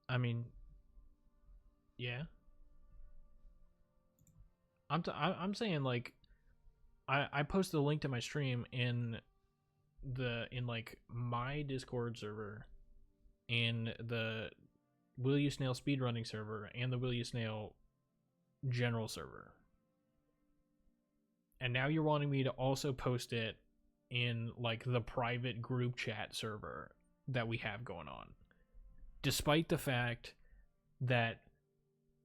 I mean, yeah. I'm saying, like, I posted a link to my stream in like my Discord server, in the Will You Snail speedrunning server, and the Will You Snail general server. And now you're wanting me to also post it in like the private group chat server that we have going on, despite the fact that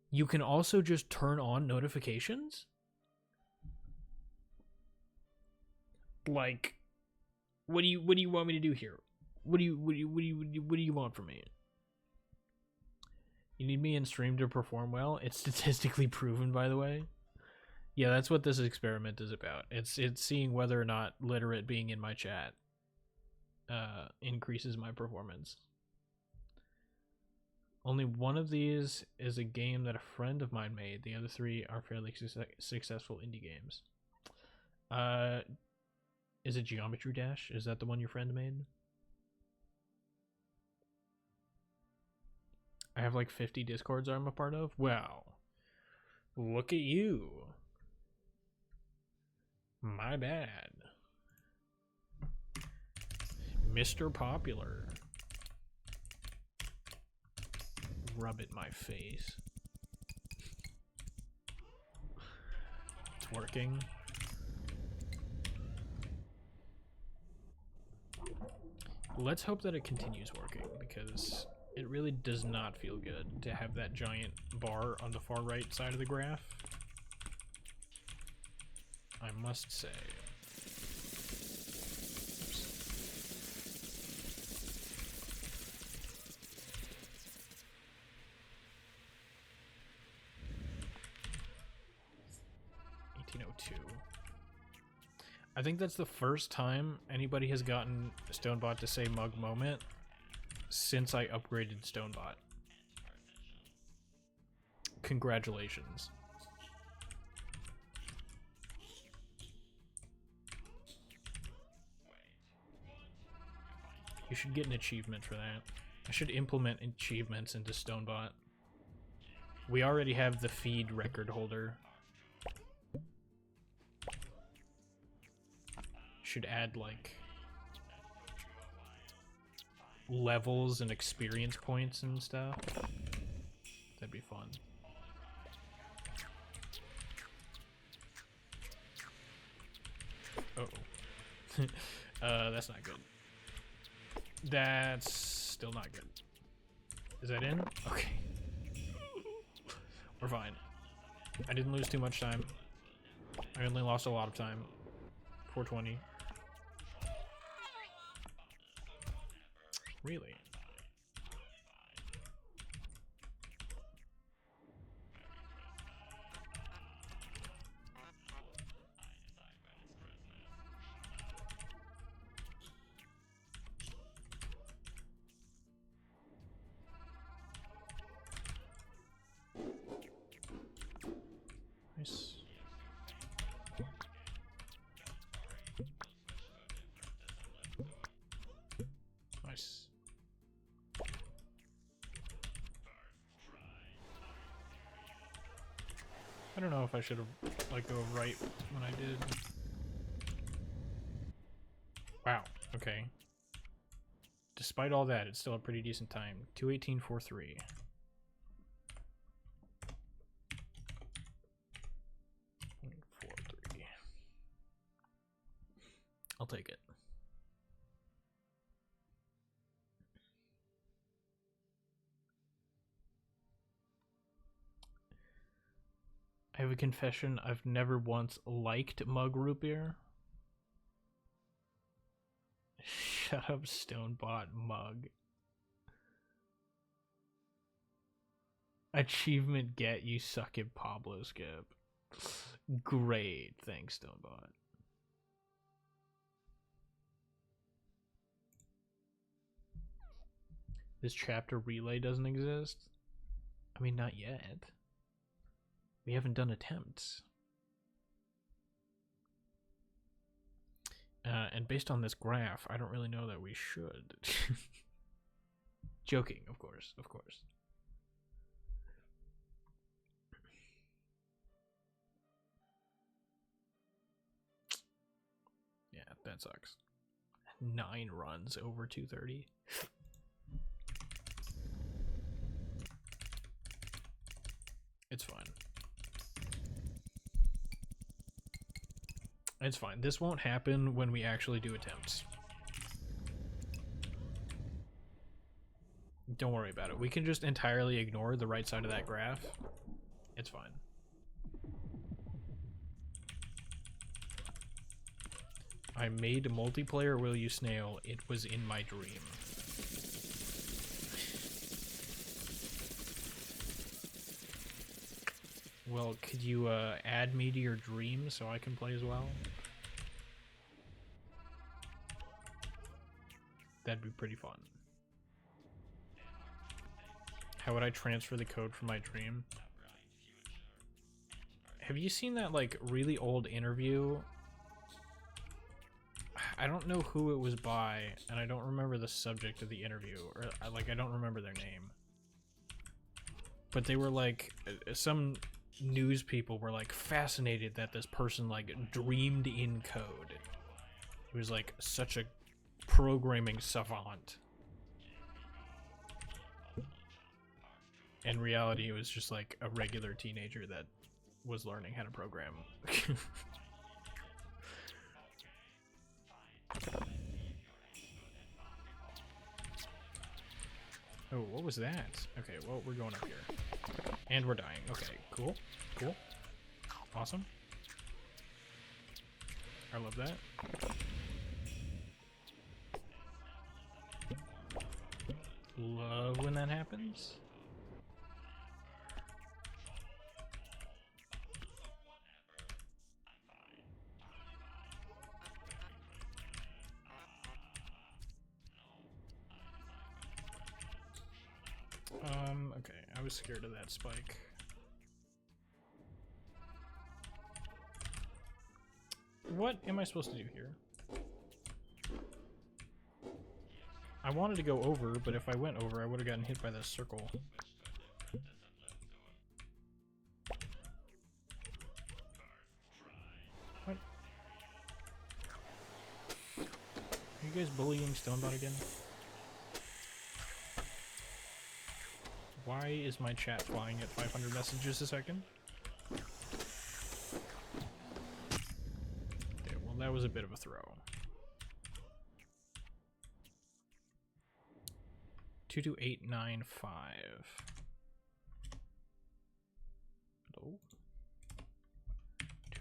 you can also just turn on notifications. Like, what do you want me to do here? What do you want from me? You need me in stream to perform well? It's statistically proven, by the way. Yeah, that's what this experiment is about. It's seeing whether or not literate being in my chat increases my performance. Only one of these is a game that a friend of mine made. The other 3 are fairly successful indie games. Is it Geometry Dash? Is that the one your friend made? I have like 50 Discords I'm a part of? Wow. Look at you. My bad. Mr. Popular. Rub it in my face. It's working. Let's hope that it continues working, because it really does not feel good to have that giant bar on the far right side of the graph. I must say. I think that's the first time anybody has gotten Stonebot to say mug moment since I upgraded Stonebot. Congratulations. You should get an achievement for that. I should implement achievements into Stonebot. We already have the feed record holder. Should add like levels and experience points and stuff. That'd be fun. That's not good. That's still not good. Is that in? Okay. We're fine. I didn't lose too much time. I only lost a lot of time. 420. Really? Nice. Nice. I don't know if I should have let go of right when I did. Wow, okay. Despite all that, it's still a pretty decent time. 2:18.43. I'll take it. I have a confession. I've never once liked mug root beer. Shut up, Stonebot mug. Achievement get, you suck at Pablo Skip. Great, thanks, Stonebot. This chapter relay doesn't exist? I mean, not yet. We haven't done attempts. And based on this graph, I don't really know that we should. Joking, of course, of course. Yeah, that sucks. 9 runs over 230. It's fine. It's fine. This won't happen when we actually do attempts. Don't worry about it. We can just entirely ignore the right side of that graph. It's fine. I made multiplayer Will You Snail. It was in my dream. Well, could you add me to your dream so I can play as well? That'd be pretty fun. How would I transfer the code from my dream? Have you seen that like really old interview? I don't know who it was by, and I don't remember the subject of the interview, or like I don't remember their name. But they were like some news people were like fascinated that this person like dreamed in code. He was like such a programming savant. In reality, it was just like a regular teenager that was learning how to program. Oh, what was that? Okay, well, we're going up here. And we're dying. Okay, cool. Cool. Awesome. I love that. Love when that happens. Okay, I was scared of that spike. What am I supposed to do here? I wanted to go over, but if I went over, I would have gotten hit by this circle. What? Are you guys bullying Stonebot again? Why is my chat flying at 500 messages a second? Okay, well that was a bit of a throw. 22895. Hello?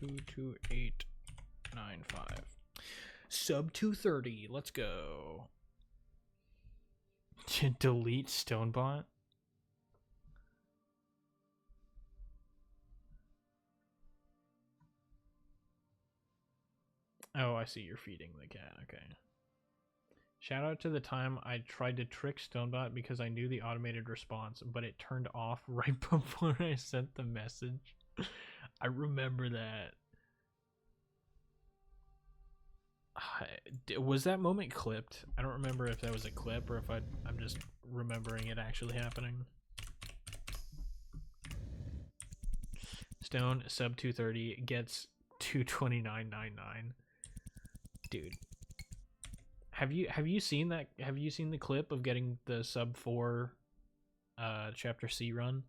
22895. Sub 230. Let's go. Delete Stonebot. Oh, I see. You're feeding the cat. Okay. Shout out to the time I tried to trick Stonebot because I knew the automated response, but it turned off right before I sent the message. I remember that. Was that moment clipped? I don't remember if that was a clip or if I'm just remembering it actually happening. Stone sub 230 gets 229.99. Dude. Have you seen that? Have you seen the clip of getting the sub 4 chapter C run?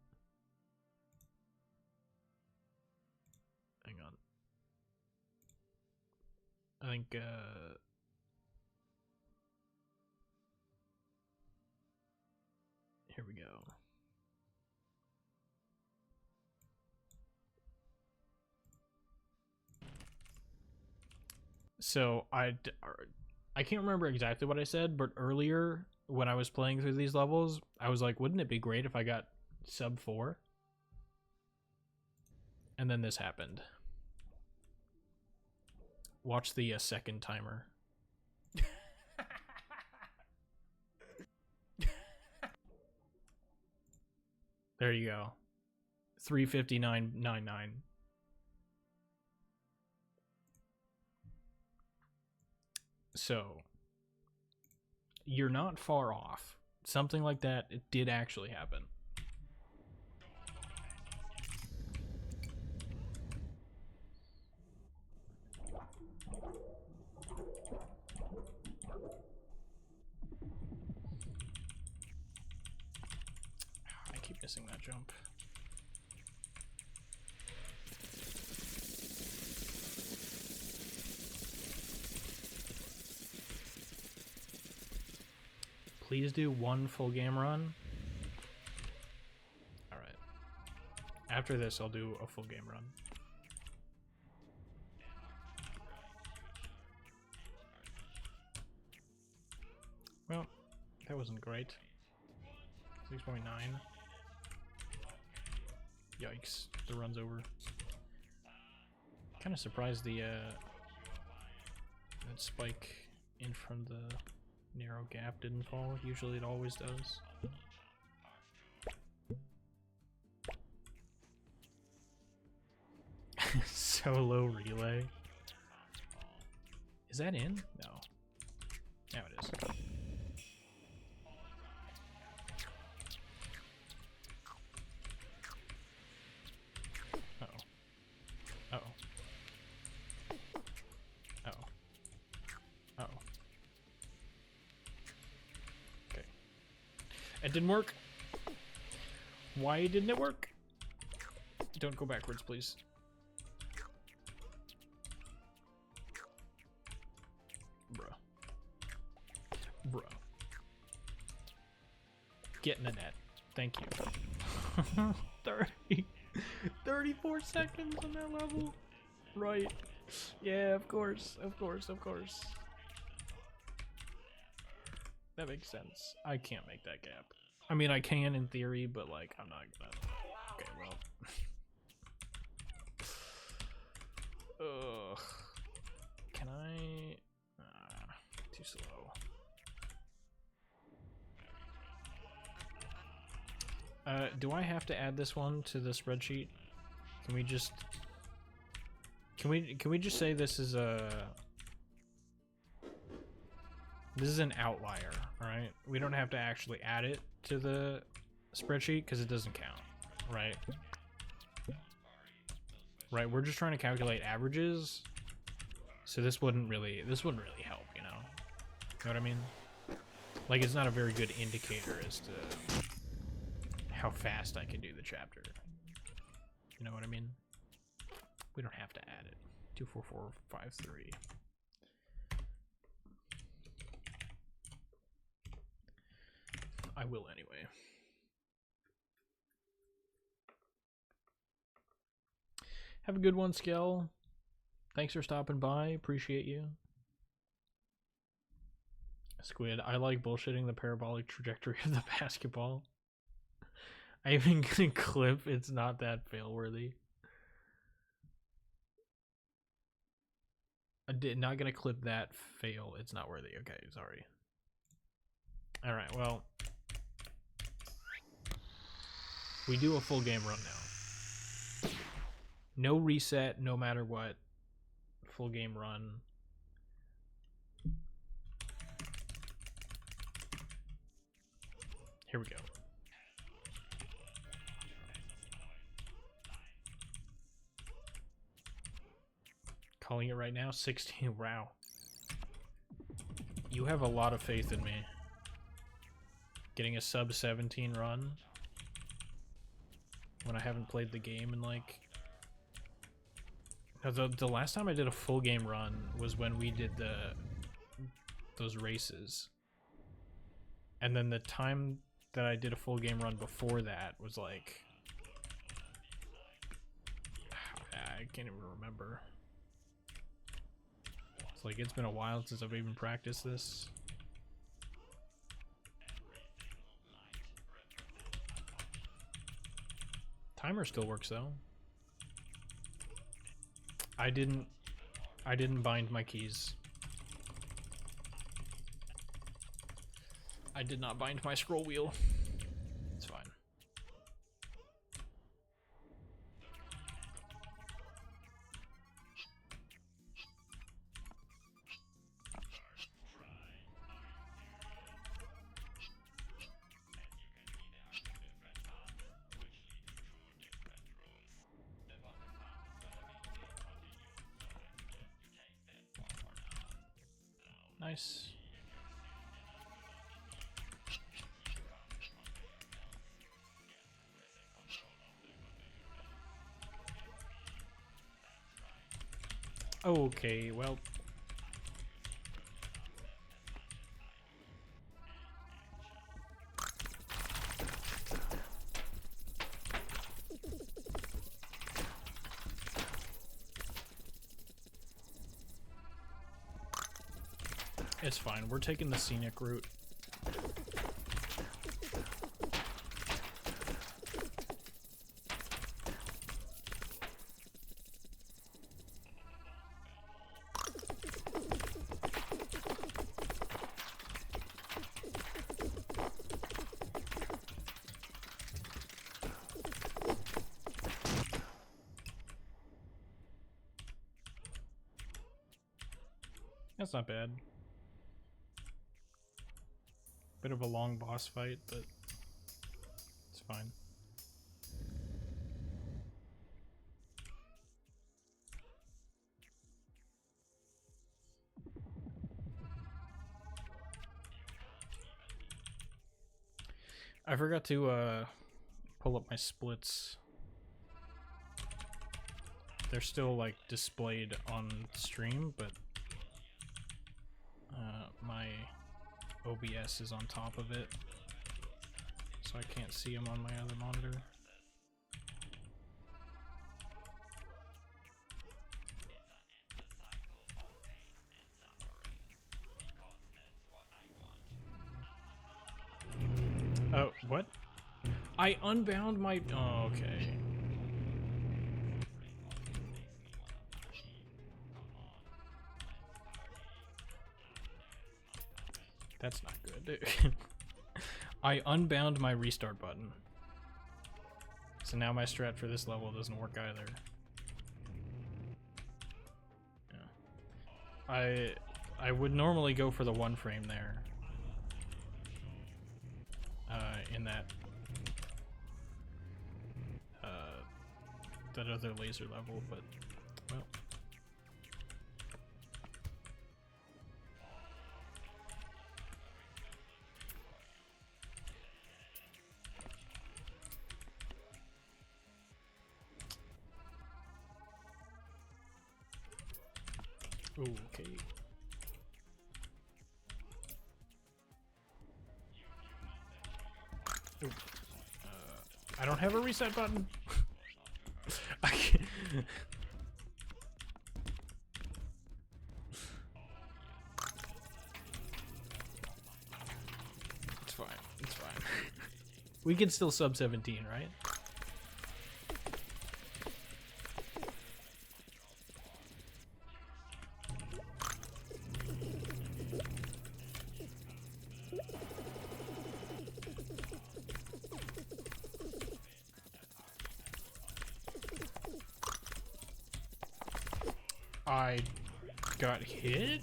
Hang on. I think here we go. So I can't remember exactly what I said, but earlier when I was playing through these levels, I was like, wouldn't it be great if I got sub 4? And then this happened. Watch the second timer. There you go. 359.99. So, you're not far off. Something like that, it did actually happen. I keep missing that jump. Please do one full game run. Alright. After this, I'll do a full game run. Well, that wasn't great. 6.9. Yikes, the run's over. Kind of surprised the that spike in front of the narrow gap didn't fall. Usually it always does. Solo relay. Is that in? No. Now it is. Uh-oh. Uh-oh. Uh-oh. Uh-oh. Okay. It didn't work. Why didn't it work? Don't go backwards, please. Bruh. Get in the net. Thank you. 34 seconds on that level. Right. Yeah, of course. That makes sense. I can't make that gap. I mean, I can in theory, but like, I'm not gonna. Okay, well. Ugh. Can I? Too slow. Do I have to add this one to the spreadsheet? Can we just? Can we just say this is a? This is an outlier, alright? We don't have to actually add it to the spreadsheet because it doesn't count, right? Right, we're just trying to calculate averages. So this wouldn't really help, you know? You know what I mean? Like, it's not a very good indicator as to how fast I can do the chapter. You know what I mean? We don't have to add it. 24453. I will anyway. Have a good one, Skell. Thanks for stopping by. Appreciate you. Squid, I like bullshitting the parabolic trajectory of the basketball. I even gonna clip. It's not that fail worthy. Not gonna clip that fail. It's not worthy. Okay, sorry. All right. Well. We do a full game run now. No reset, no matter what. Full game run. Here we go. Calling it right now, 16. Wow. You have a lot of faith in me. Getting a sub 17 run. When I haven't played the game in like... The last time I did a full game run was when we did those races. And then the time that I did a full game run before that was like... I can't even remember. It's like, it's been a while since I've even practiced this. Timer still works though. I didn't bind my keys. I did not bind my scroll wheel. It's fine. Nice. Okay, well. It's fine. We're taking the scenic route. That's not bad. Bit of a long boss fight, but it's fine. I forgot to pull up my splits. They're still like displayed on stream, but my OBS is on top of it, so I can't see them on my other monitor. Oh, what? I unbound my... Oh, okay. That's not good. I unbound my restart button. So now my strat for this level doesn't work either. Yeah. I would normally go for the 1 frame there. In that that other laser level, but well. Ooh, okay. Ooh. I don't have a reset button. I can't. It's fine. It's fine. We can still sub 17, right? I got hit?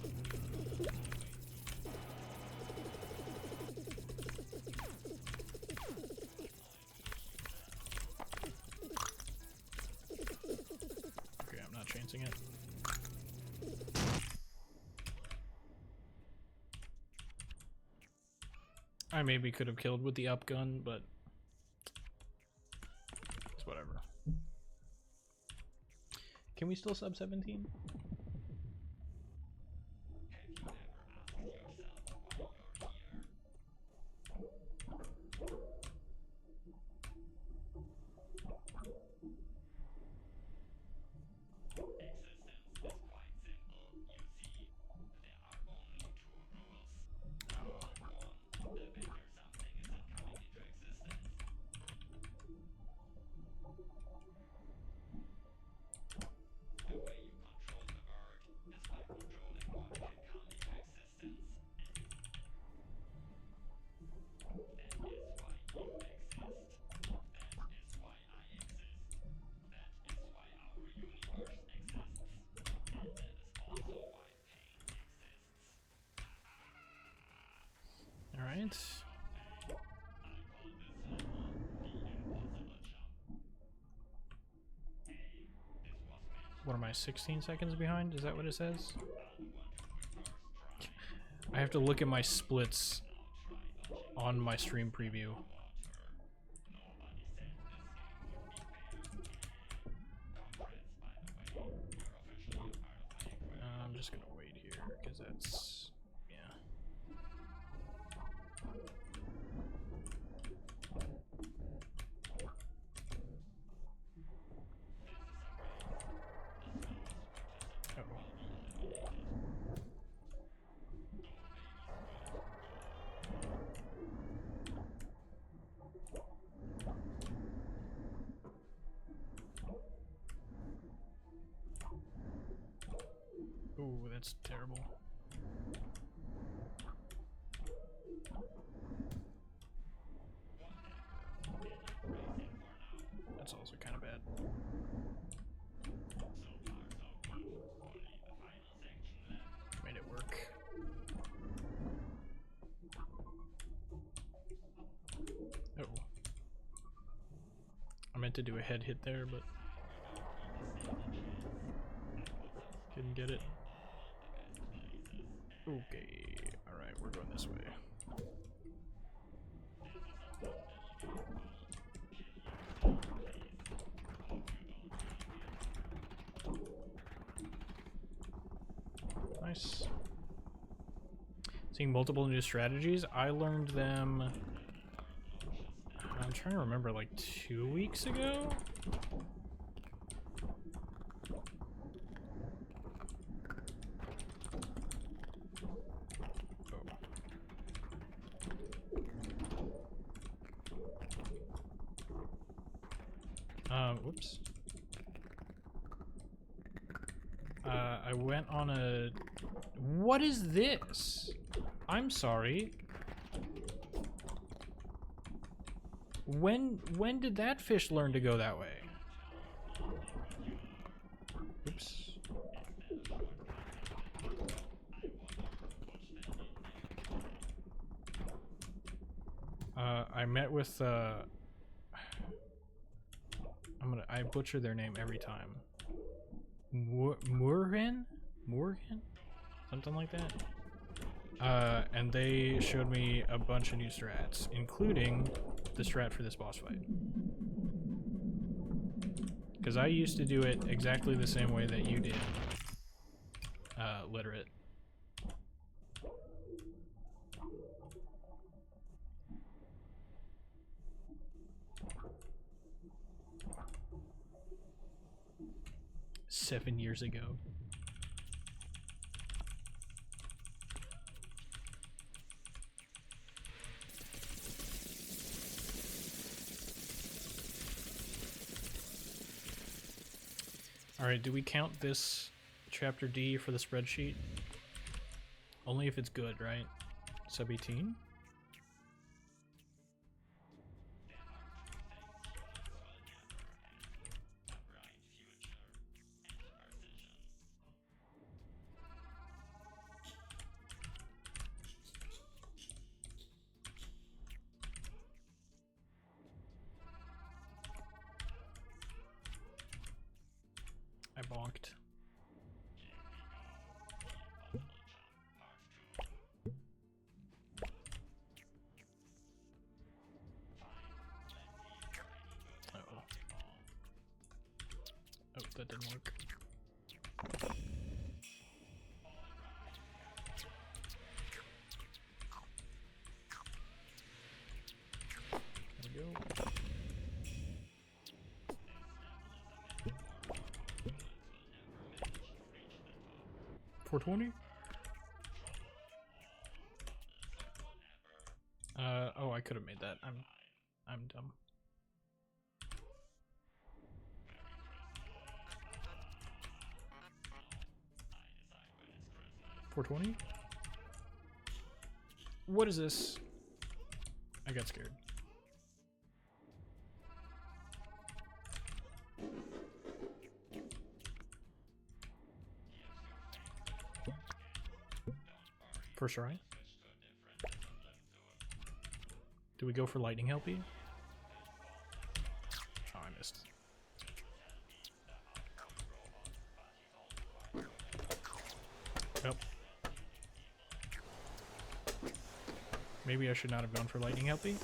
Okay, I'm not chancing it. I maybe could have killed with the up gun, but it's whatever. Can we still sub 17? Alright. What am I, 16 seconds behind? Is that what it says? I have to look at my splits on my stream preview. I'm just gonna wait here, because that's... yeah. Ooh, that's terrible. That's also kind of bad. Made it work. Oh. I meant to do a head hit there, but didn't get it. Okay, alright, we're going this way. Nice. Seeing multiple new strategies, I learned them... trying to remember, like 2 weeks ago? Whoops. I went on a... What is this? I'm sorry. When did that fish learn to go that way? Oops. I met with, I butcher their name every time. Morgan? Something like that. And they showed me a bunch of new strats, including the strat for this boss fight. Because I used to do it exactly the same way that you did, Literate. Seven years ago. Alright, do we count this chapter D for the spreadsheet? Only if it's good, right? Sub 18? I bonked. Uh-oh. Oh, that didn't work. There we go. 420? Oh, I could have made that. I'm dumb. $420? What is this? I got scared. First try. Do we go for lightning helpy? Oh, I missed. Nope. Maybe I should not have gone for lightning helpy.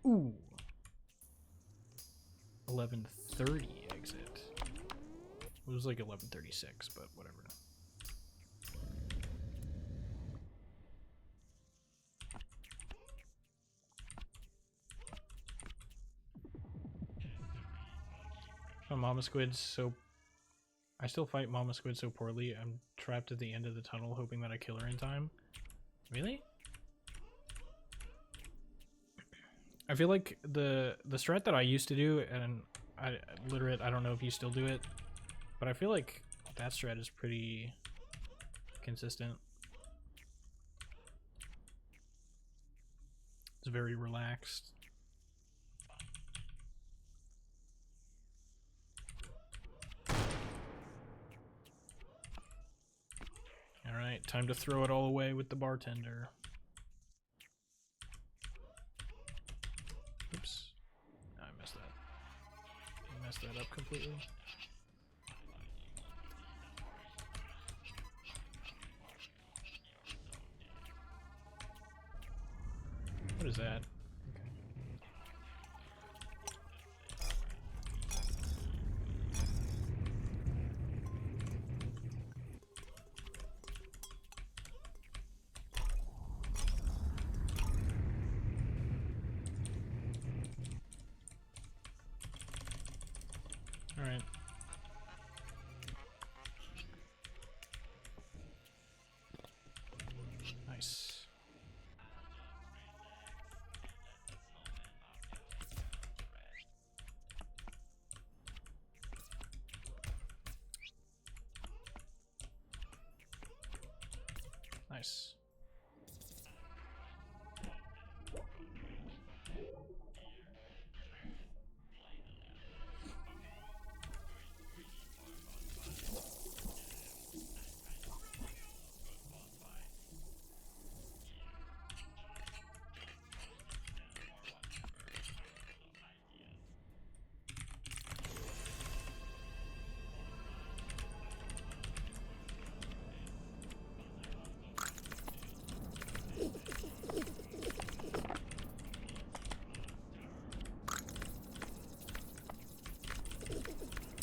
Ooh. 11:30 exit. It was like 11:36, but whatever. Oh, Mama Squid's so... I still fight Mama Squid so poorly. I'm trapped at the end of the tunnel hoping that I kill her in time. Really? I feel like the strat that I used to do, and Literate, I don't know if you still do it, but I feel like that strat is pretty consistent. It's very relaxed. Alright, time to throw it all away with the bartender. Oops. I messed that. I messed that up completely. What is that? Okay. Alright. Nice. Nice.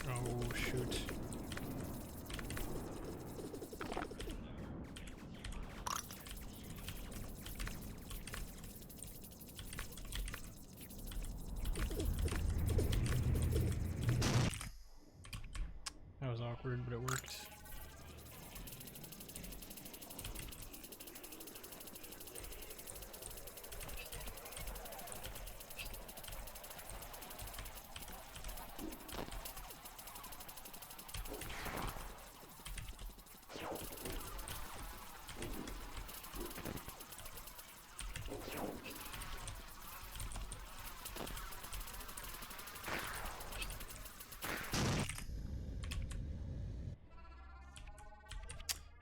Oh, shoot. That was awkward, but it worked.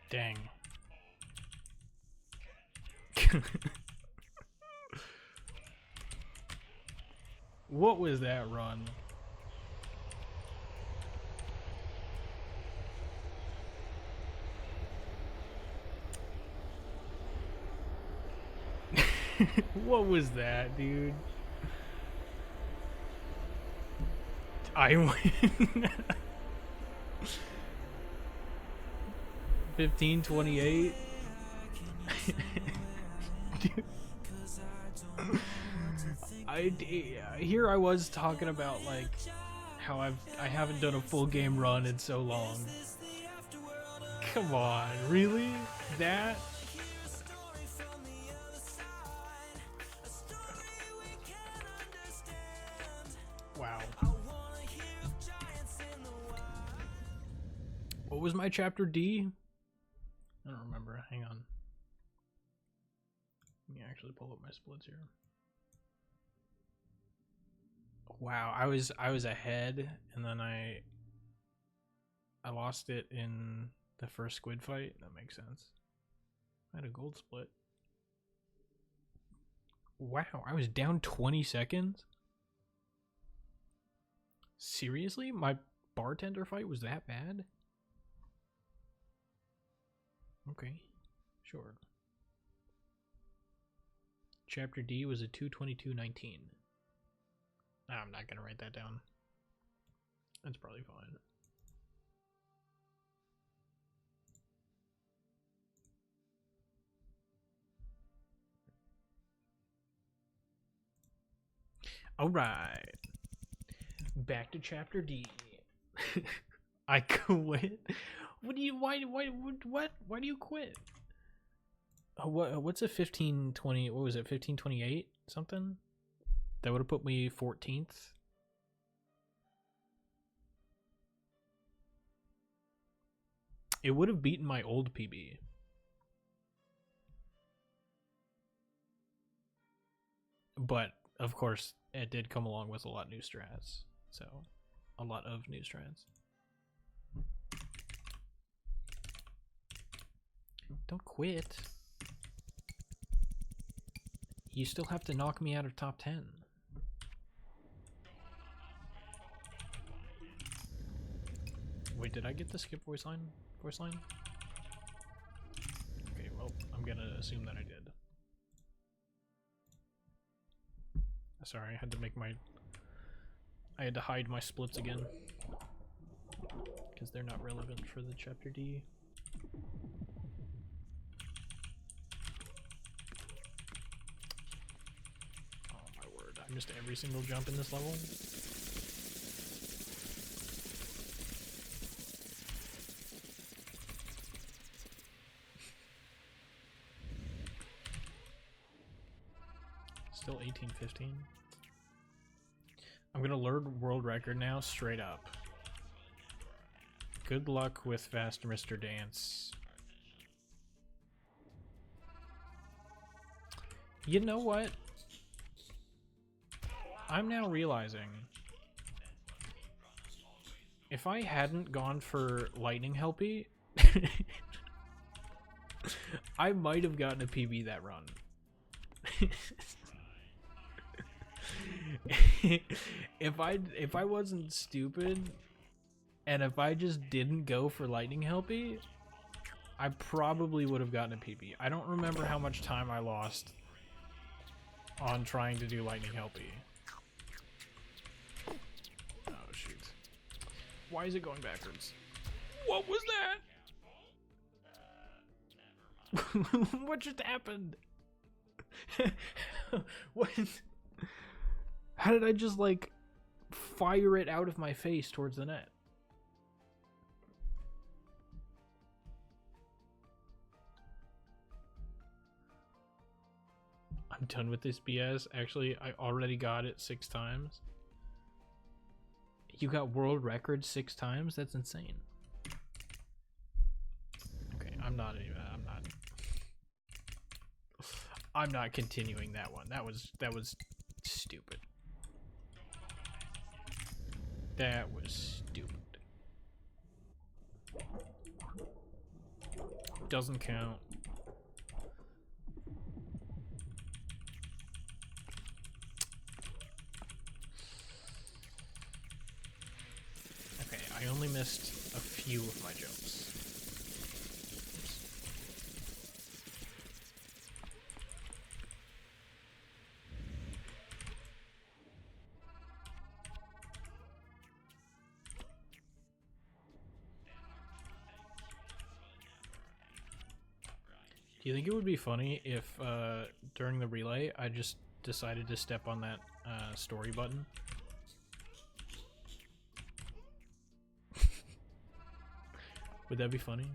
Dang. What was that run? What was that, dude? I win. 15-28. Here I was talking about like how I haven't done a full game run in so long. Come on, really? That? Wow. What was my chapter D? I don't remember. Hang on. Let me actually pull up my splits here. Wow, I was ahead, and then I lost it in the first squid fight. That makes sense. I had a gold split. Wow, I was down 20 seconds? Seriously? My bartender fight was that bad? Okay, sure. Chapter D was a 2:22:19. I'm not gonna write that down. That's probably fine. All right, back to chapter D. I quit. What do you? Why do you quit? What's a 15-20? What was it? 15-28 something? That would have put me 14th. It would have beaten my old PB. But of course, it did come along with a lot of new strats. So, a lot of new strats. Don't quit. You still have to knock me out of top 10. Wait, did I get the skip voice line? Okay, well, I'm gonna assume that I did. Sorry, I had to hide my splits again. Because they're not relevant for the chapter D. Oh my word, I missed every single jump in this level. Still 18:15. I'm gonna learn world record now, straight up. Good luck with Faster Mr. Dance. You know what? I'm now realizing if I hadn't gone for Lightning Helpy, I might have gotten a PB that run. if I wasn't stupid and if I just didn't go for Lightning Helpy, I probably would have gotten a PB. I don't remember how much time I lost on trying to do Lightning Helpy. Oh shoot. Why is it going backwards? What was that? What just happened? What? How did I just like fire it out of my face towards the net? I'm done with this BS. Actually, I already got it 6 times. You got world record 6 times? That's insane. Okay, I'm not continuing that one. That was stupid. That was stupid. Doesn't count. Okay, I only missed a few of my jumps. Do you think it would be funny if during the relay I just decided to step on that story button? Would that be funny?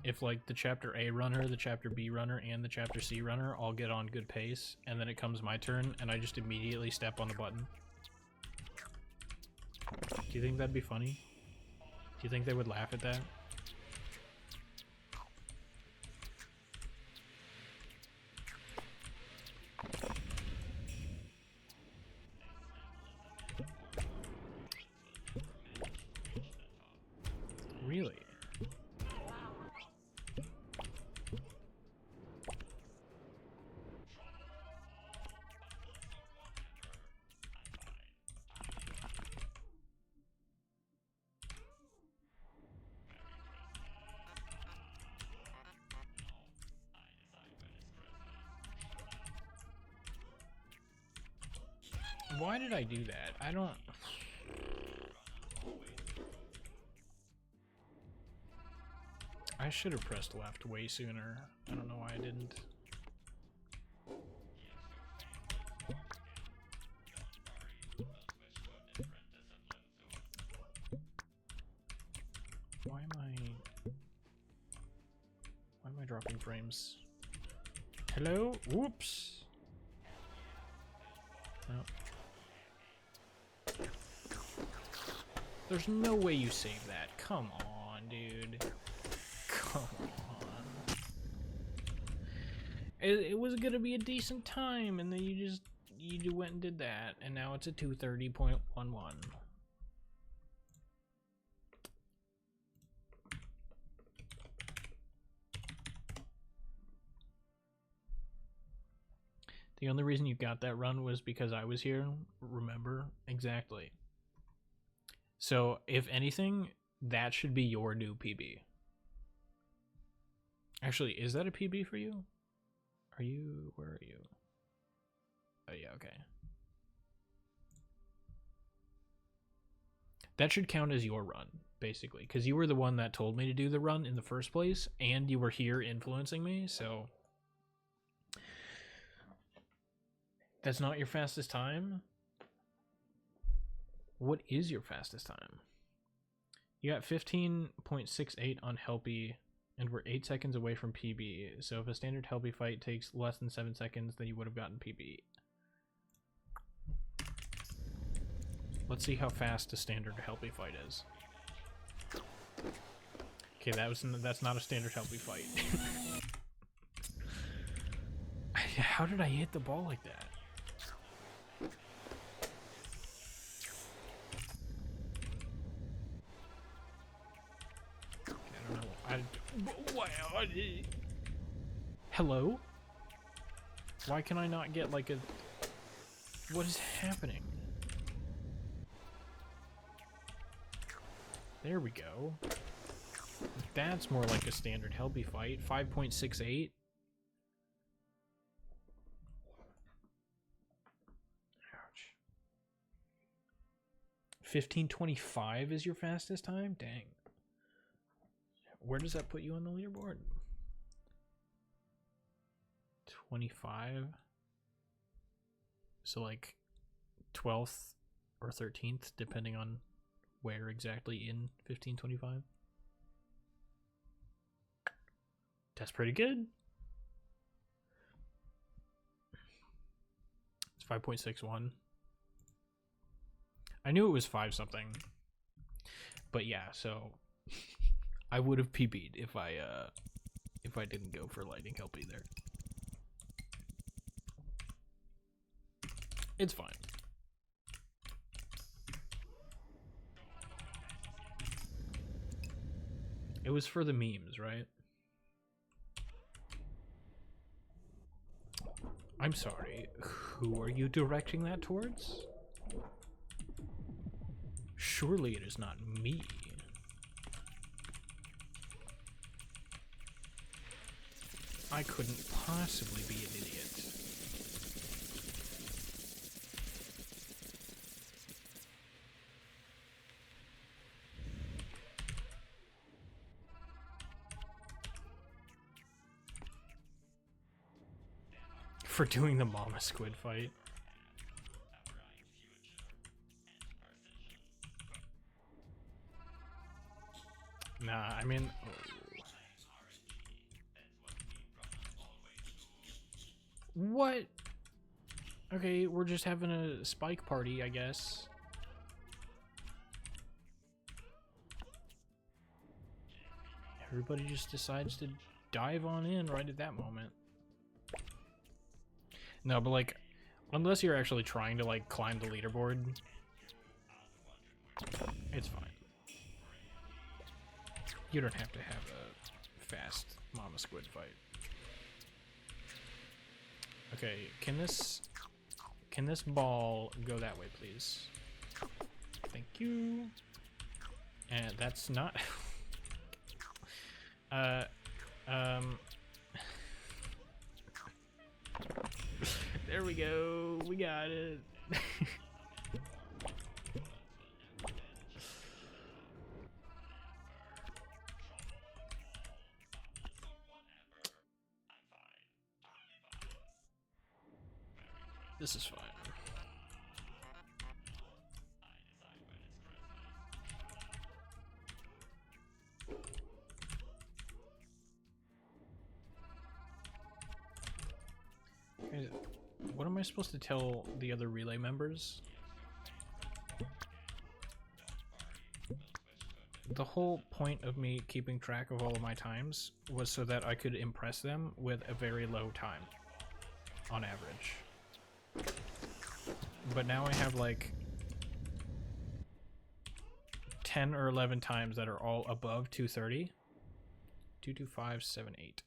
If like the chapter A runner, the chapter B runner, and the chapter C runner all get on good pace, and then it comes my turn and I just immediately step on the button. Do you think that'd be funny? Do you think they would laugh at that? Really? Why did I do that? I don't... I should have pressed left way sooner. I don't know why I didn't. Why am I dropping frames? Hello? Whoops. No. There's no way you saved that. Come on, dude. Come on. It was gonna be a decent time, and then you went and did that, and now it's a 230.11. The only reason you got that run was because I was here. Remember? Exactly. So, if anything, that should be your new PB. Actually, is that a PB for you? Where are you? Oh yeah, okay. That should count as your run, basically, because you were the one that told me to do the run in the first place, and you were here influencing me, so... That's not your fastest time? What is your fastest time? You got 15.68 on Helpy And we're 8 seconds away from PB. So if a standard Helby fight takes less than 7 seconds, then you would have gotten PB. Let's see how fast a standard Helby fight is. Okay, that's not a standard Helby fight. How did I hit the ball like that? I don't know. Hello? Why can I not get like a... What is happening? There we go. That's more like a standard Helby fight. 5.68. Ouch. 15:25 is your fastest time? Dang. Where does that put you on the leaderboard? 25. So like 12th or 13th, depending on where exactly in 15:25. That's pretty good. It's 5.61. I knew it was 5 something. But yeah, so I would have PB'd if I didn't go for Lightning Helpy there. It's fine. It was for the memes, right? I'm sorry, who are you directing that towards? Surely it is not me. I couldn't possibly be an idiot. For doing the Mama Squid fight. Nah, I mean... What? Okay, we're just having a spike party, I guess. Everybody just decides to dive on in right at that moment. No, but like, unless you're actually trying to like climb the leaderboard, it's fine. You don't have to have a fast Mama Squid fight. Okay, can this ball go that way, please? Thank you. And that's not there we go. We got it. This is fine. Okay, what am I supposed to tell the other relay members? The whole point of me keeping track of all of my times was so that I could impress them with a very low time on average. But now I have like 10 or 11 times that are all above 2:30. 2:25.78.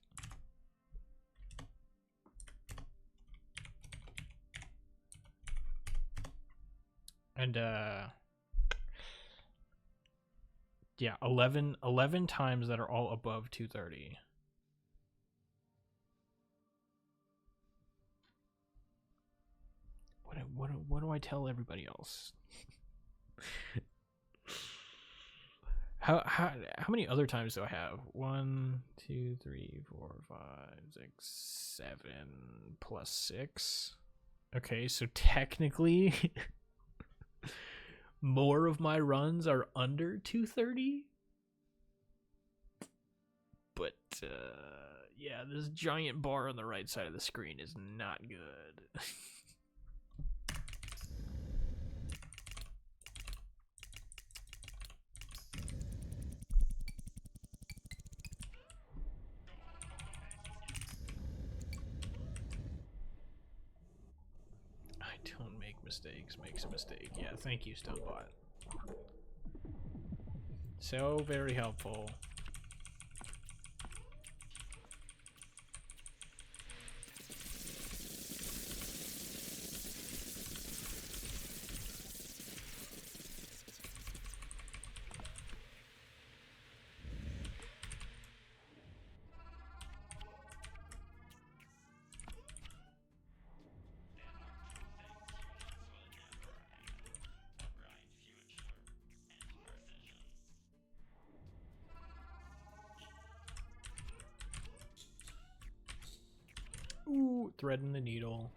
And yeah, 11 times that are all above 2:30. What do I tell everybody else? How many other times do I have? 1, 2, 3, 4, 5, 6, 7 plus 6. Okay, so technically more of my runs are under 2:30. But, yeah, this giant bar on the right side of the screen is not good. I don't make mistakes, makes a mistake. Yeah, thank you, Stonebot. So very helpful. Ooh, threading the needle.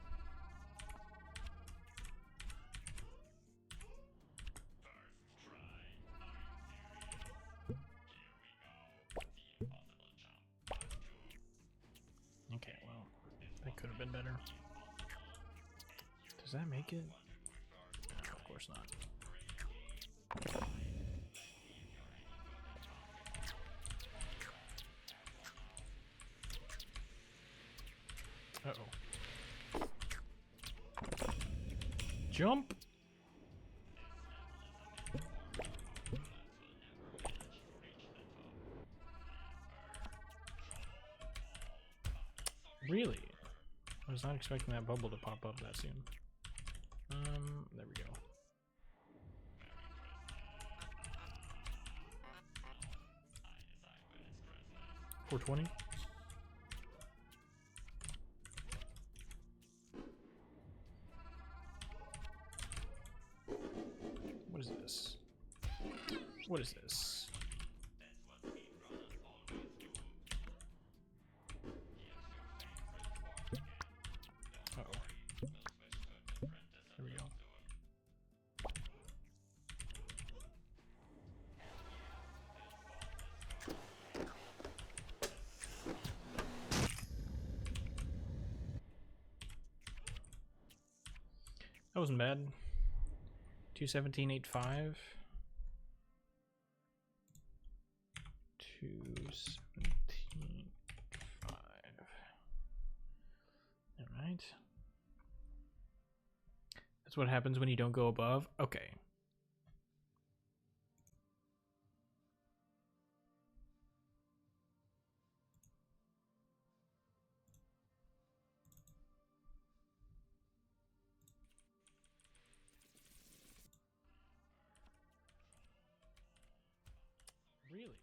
Okay, well, that could have been better. Does that make it? No, of course not. Uh-oh. Jump! Really? I was not expecting that bubble to pop up that soon. There we go. $420? What is this? What is this? Uh-oh. There we go. That wasn't bad. 217.85. 217.5. All right. That's what happens when you don't go above. Okay. Really?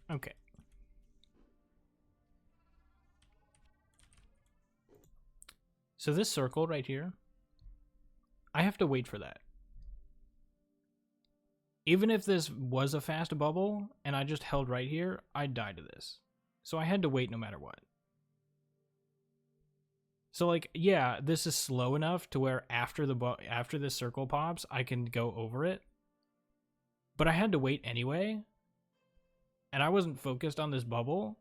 Okay. So this circle right here, I have to wait for that. Even if this was a fast bubble and I just held right here, I'd die to this. So I had to wait no matter what. So like, yeah, this is slow enough to where after this circle pops, I can go over it. But I had to wait anyway. And I wasn't focused on this bubble.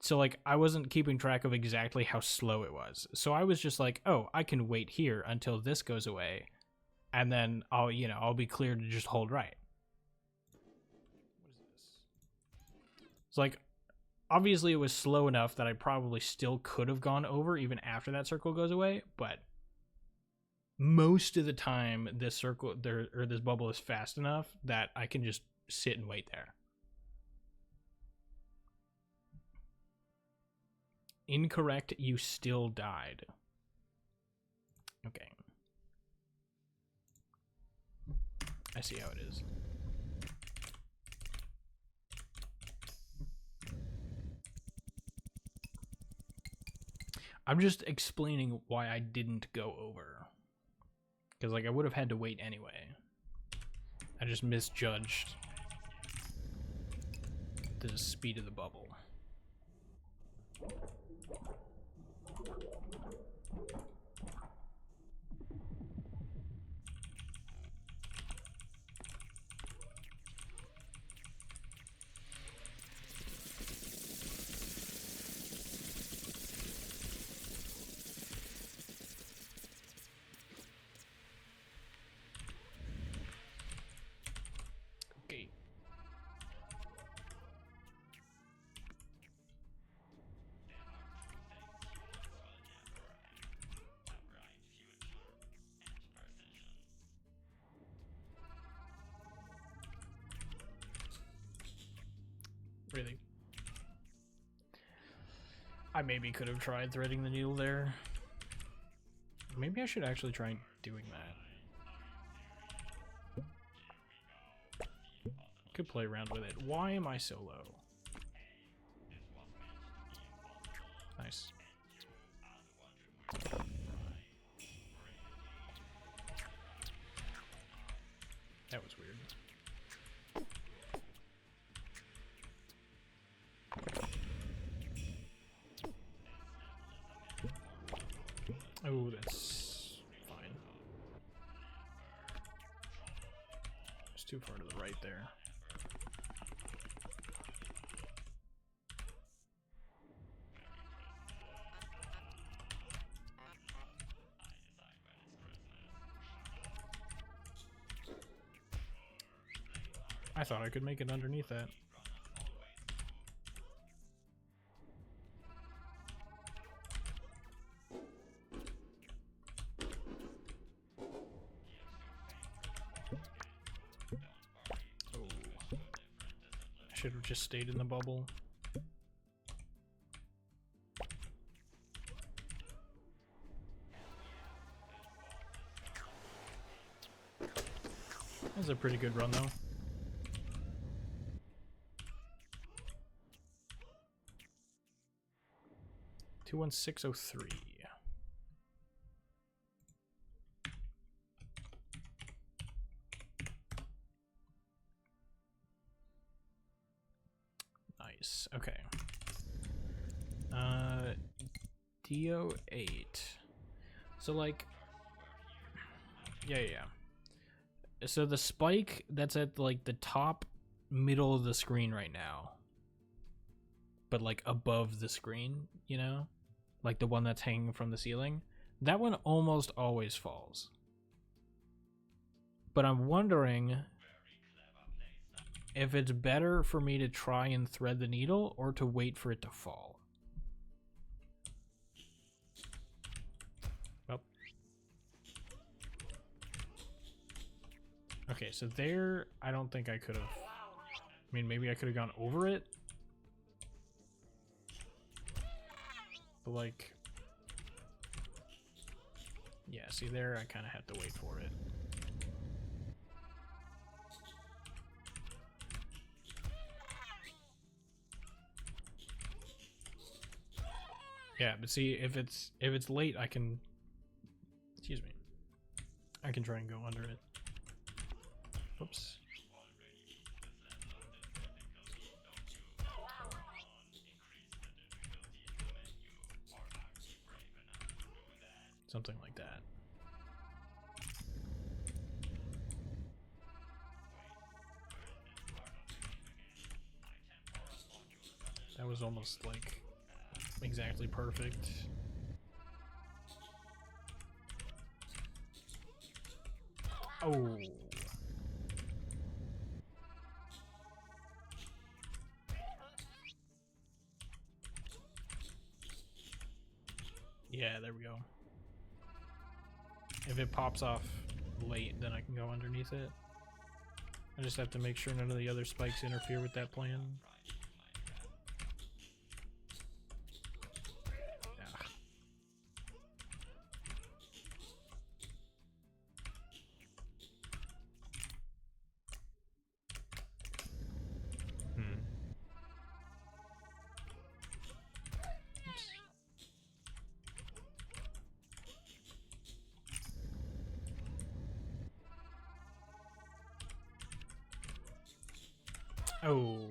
So like, I wasn't keeping track of exactly how slow it was. So I was just like, oh, I can wait here until this goes away. And then I'll be clear to just hold right. What is this? It's like, obviously it was slow enough that I probably still could have gone over even after that circle goes away, but most of the time this this bubble is fast enough that I can just sit and wait there. Incorrect, you still died. Okay. I see how it is. I'm just explaining why I didn't go over. Because like I would have had to wait anyway. I just misjudged the speed of the bubble. I maybe could have tried threading the needle there. Maybe I should actually try doing that. Could play around with it. Why am I so low? Nice. That was weird. Oh, that's fine. It's too far to the right there. I thought I could make it underneath that. Oh. I should have just stayed in the bubble. That was a pretty good run though. 21603. Nice. Okay. DO8. So like, yeah. So the spike that's at like the top middle of the screen right now, but like above the screen, you know, like the one that's hanging from the ceiling, that one almost always falls. But I'm wondering if it's better for me to try and thread the needle or to wait for it to fall. Oh. Okay, so there, I don't think I could have. I mean, maybe I could have gone over it. But like, yeah, see there, I kind of had to wait for it. Yeah, but see, if it's late, I can, excuse me, I can try and go under it. Oops. Something like that. That was almost like exactly perfect. Oh. Yeah, there we go. If it pops off late, then I can go underneath it. I just have to make sure none of the other spikes interfere with that plan. Ah. Oops. Oh,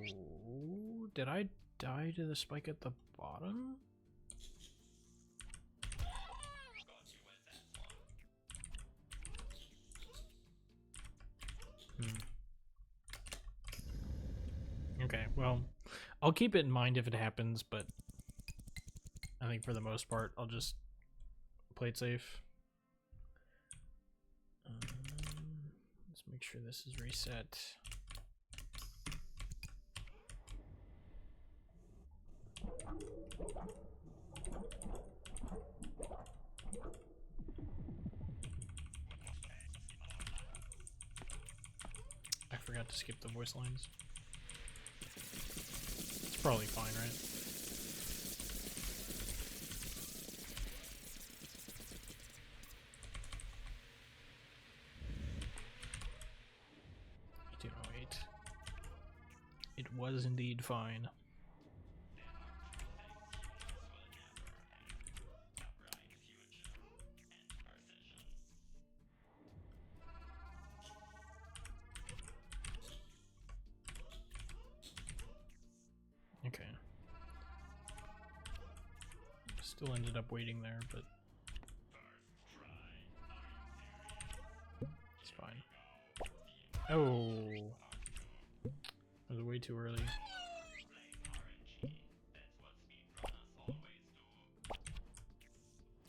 did I die to the spike at the bottom? Okay, well, I'll keep it in mind if it happens, but I think for the most part, I'll just play it safe. Let's make sure this is reset. I forgot to skip the voice lines. It's probably fine, right? was indeed fine. Okay. Still ended up waiting there, but it's fine. Oh, that was way too early.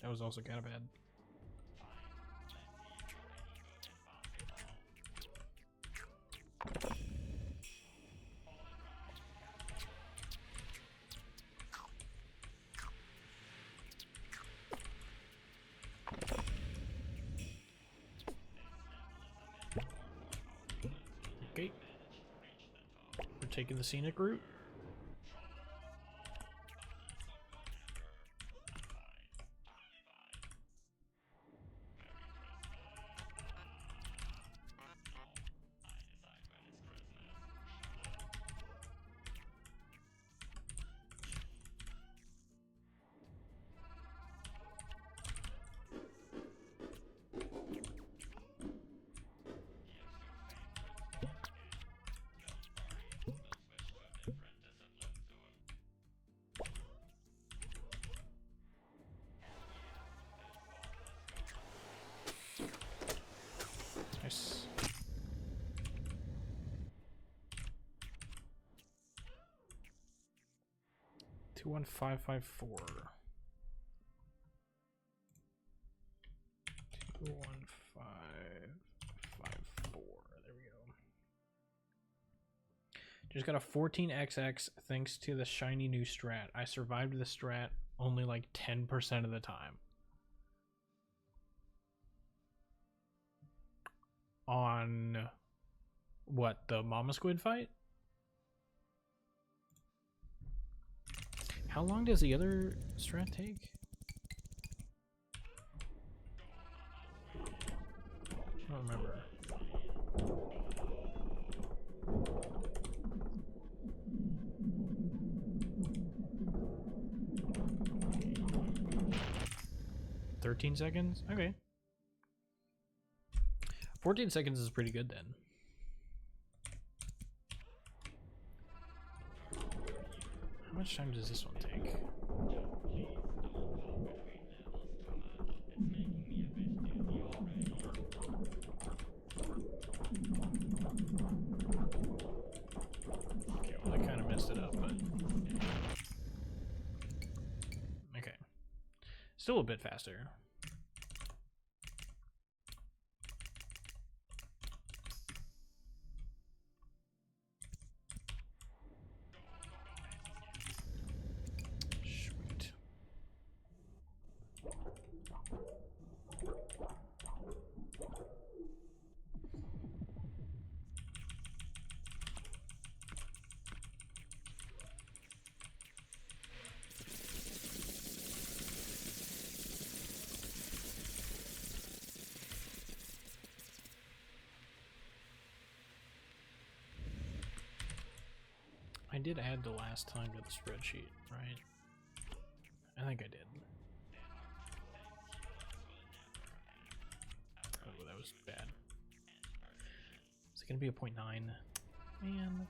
That was also kind of bad. Okay. We're taking the scenic route. Nice. Two 1554. 21554. There we go. Just got a 14XX thanks to the shiny new strat. I survived the strat only like 10% of the time. On what, the Mama Squid fight? How long does the other strat take? I don't remember. $13 seconds? Okay. 14 seconds is pretty good then. How much time does this one take? Okay, well, I kind of messed it up, but... Okay. Still a bit faster. Sweet. I did add the last time to the spreadsheet, right? I think I did. Oh, that was bad. Is it gonna be a 0.9? Man.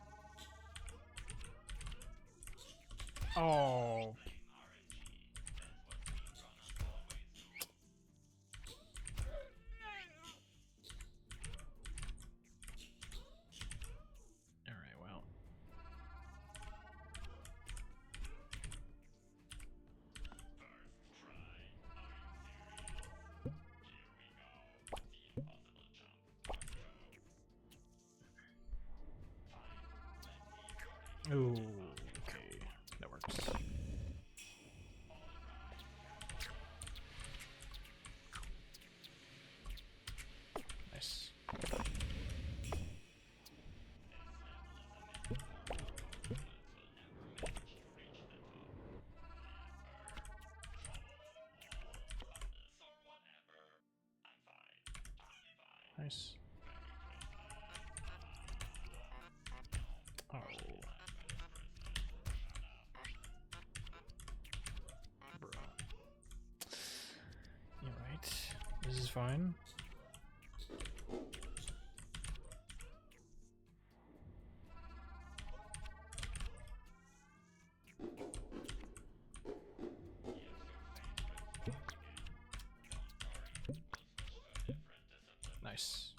Oh. Alright, well. Ooh, okay, that works. Nice. Nice. Oh. This is fine. Nice.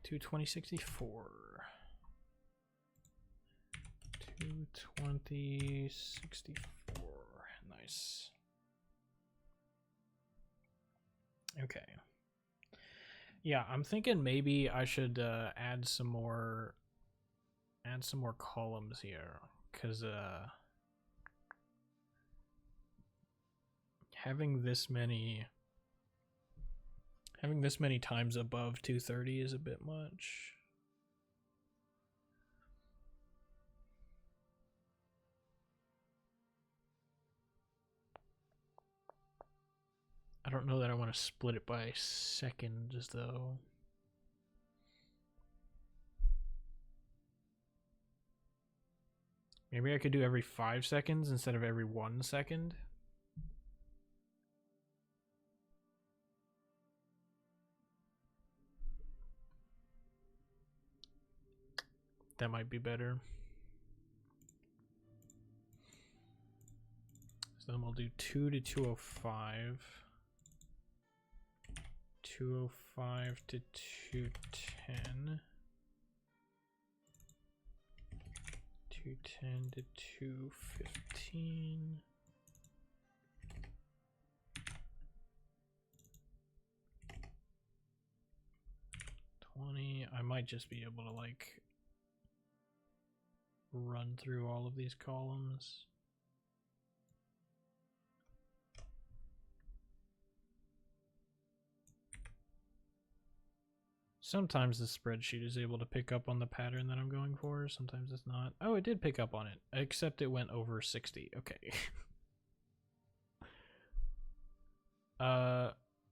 Two 2064. 22064. Nice. Okay. Yeah, I'm thinking maybe I should add some more columns here, because having this many times above 230 is a bit much. I don't know that I want to split it by seconds, though. Maybe I could do every 5 seconds instead of every 1 second. That might be better. So then we'll do 2 to 205. 205 to 210. 210 to 215. 20. I might just be able to like run through all of these columns. Sometimes the spreadsheet is able to pick up on the pattern that I'm going for, sometimes it's not. Oh, it did pick up on it, except it went over 60. Okay.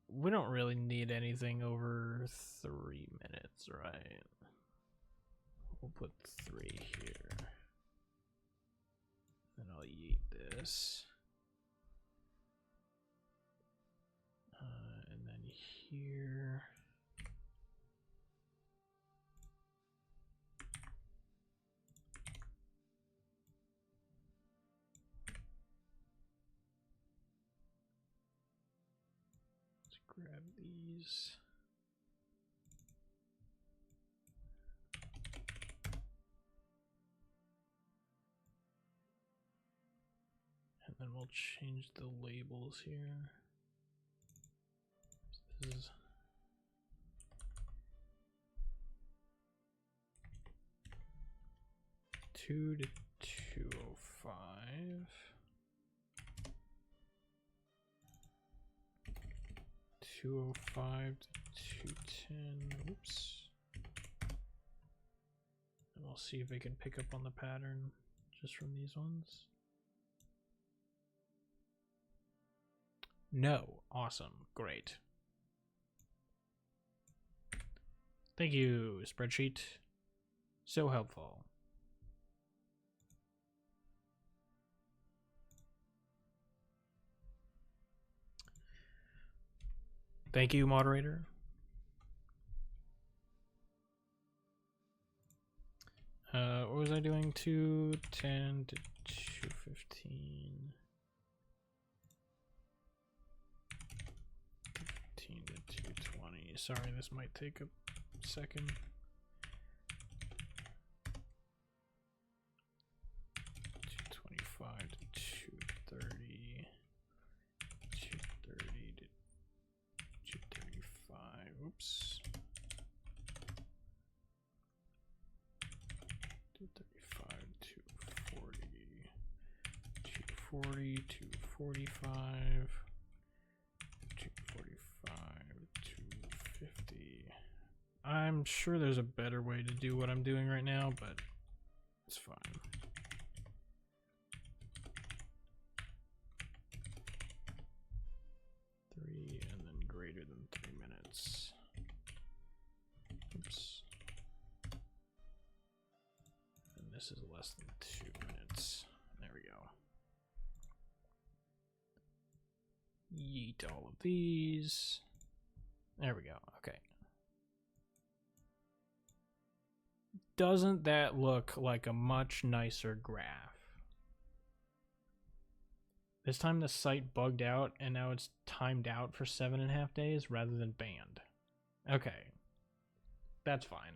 We don't really need anything over 3 minutes, right? We'll put 3 here. Then I'll yeet this. And then here. Grab these. And then we'll change the labels here. This is two to 205. 205 to 210. Oops. And we'll see if we can pick up on the pattern just from these ones. No. Awesome. Great. Thank you, spreadsheet. So helpful. Thank you, moderator. What was I doing? 210 to 215. 15 to 220. Sorry, this might take a second. 225 to 230. 230 to 235. Oops. 235, 240, 240, 245, 245, 250. I'm sure there's a better way to do what I'm doing right now, but it's fine. greater than 3 minutes. Oops. And this is less than 2 minutes. There we go. Yeet all of these. There we go. Okay. Doesn't that look like a much nicer graph? This time the site bugged out and now it's timed out for 7.5 days rather than banned. Okay. That's fine.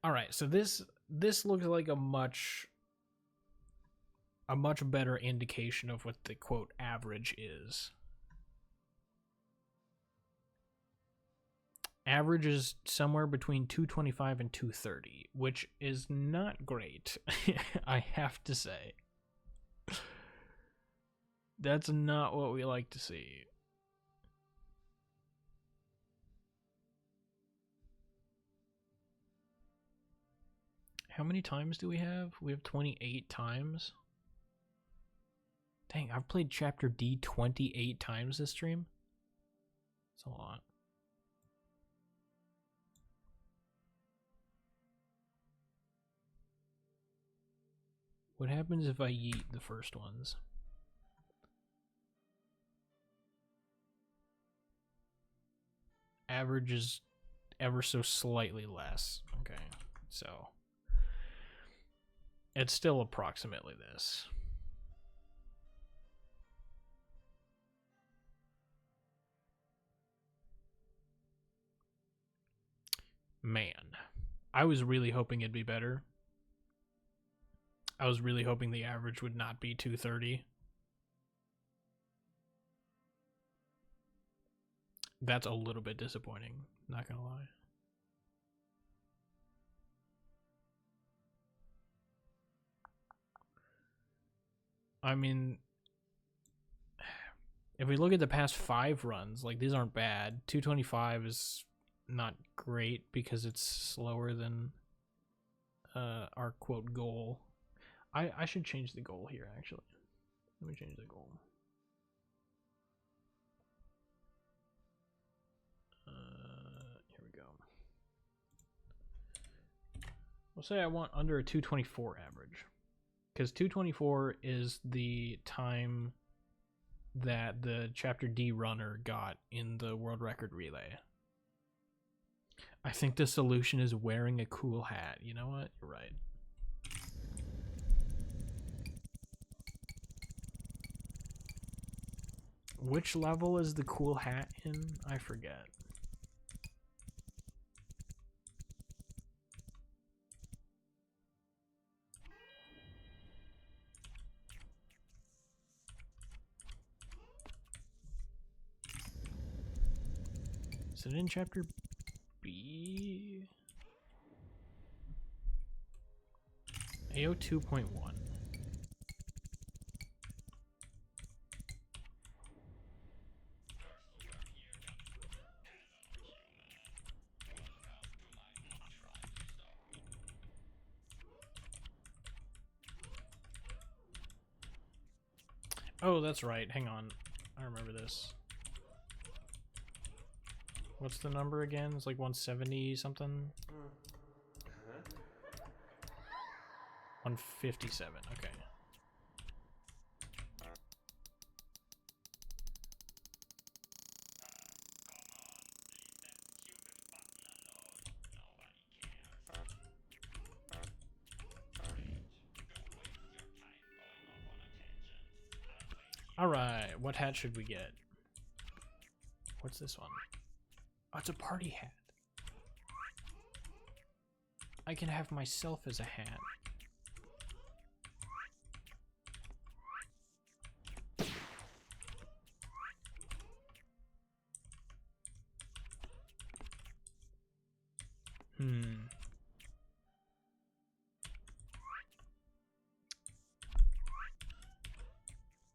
Alright, so this looks like a much better indication of what the quote average is. Average is somewhere between 225 and 230, which is not great, I have to say. That's not what we like to see. How many times do we have? We have 28 times. Dang, I've played Chapter D 28 times this stream. That's a lot. What happens if I yeet the first ones? Average is ever so slightly less. Okay, so it's still approximately this. Man, I was really hoping it'd be better. I was really hoping the average would not be 230. That's a little bit disappointing, not gonna lie. I mean, if we look at the past 5 runs, like, these aren't bad. 225 is not great because it's slower than our quote goal. I should change the goal here, actually. Let me change the goal. Here we go. We'll say I want under a 224 average, because 224 is the time that the Chapter D runner got in the world record relay. I think the solution is wearing a cool hat. You know what? You're right. Which level is the cool hat in? I forget. Is it in Chapter B? AO 2.1. Oh, that's right. Hang on. I remember this. What's the number again? It's like 170 something? 157. Okay. Alright, what hat should we get? What's this one? Oh, it's a party hat. I can have myself as a hat.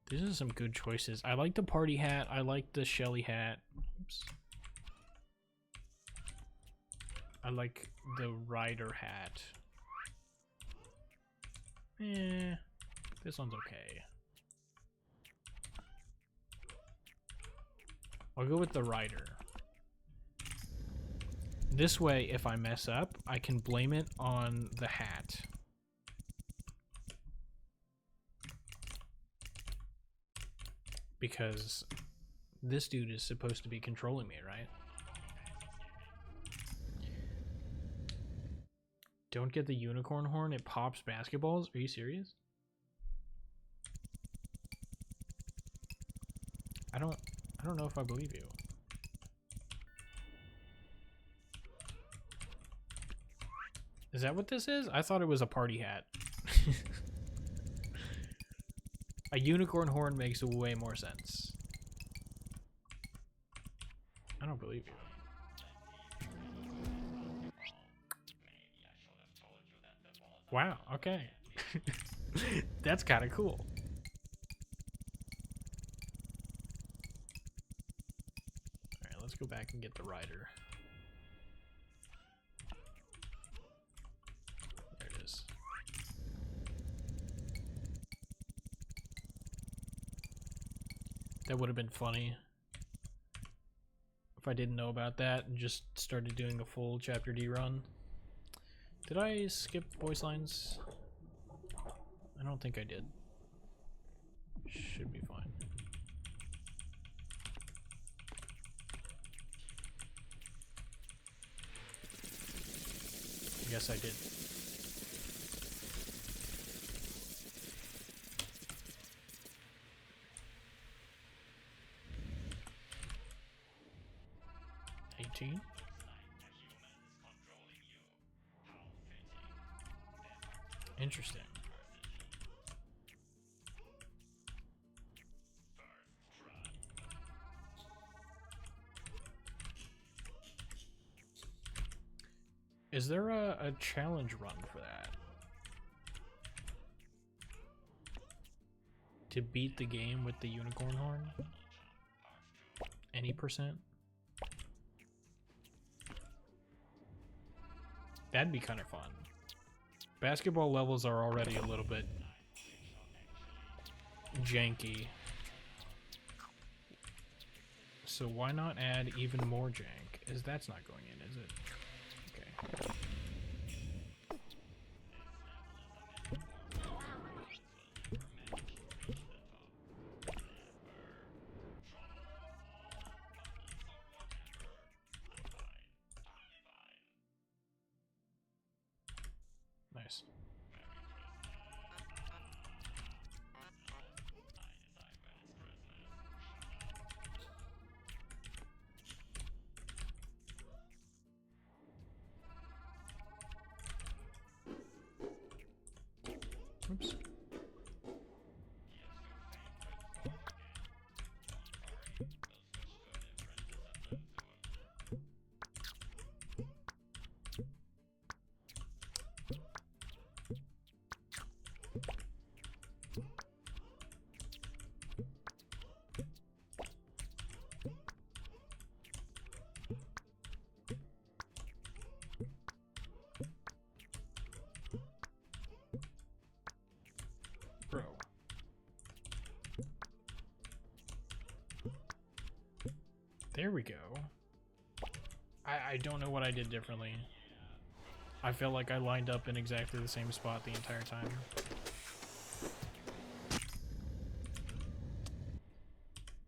These are some good choices. I like the party hat. I like the Shelly hat. Oops. I like the rider hat. This one's okay. I'll go with the rider. This way, if I mess up, I can blame it on the hat. Because this dude is supposed to be controlling me, right? Don't get the unicorn horn, it pops basketballs? Are you serious? I don't know if I believe you. Is that what this is? I thought it was a party hat. A unicorn horn makes way more sense. I don't believe you. Wow, okay. That's kind of cool. Alright, let's go back and get the rider. There it is. That would have been funny if I didn't know about that and just started doing a full Chapter D run. Did I skip voice lines? I don't think I did. Should be fine. I guess I did. Interesting. Is there a challenge run for that? To beat the game with the unicorn horn? Any percent? That'd be kind of fun. Basketball levels are already a little bit janky. So why not add even more jank? That's not going in, is it? Okay. Nice. Oops. Bro. There we go. I don't know what I did differently. I feel like I lined up in exactly the same spot the entire time.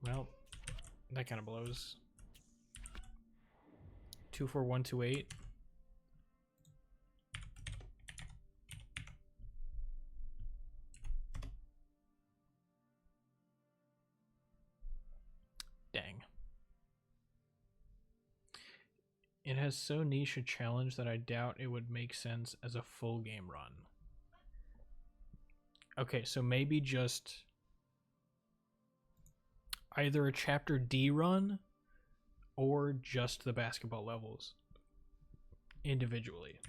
Well, that kind of blows. 24128. Dang. It has so niche a challenge that I doubt it would make sense as a full game run. Okay, so maybe just either a Chapter D run or just the basketball levels individually.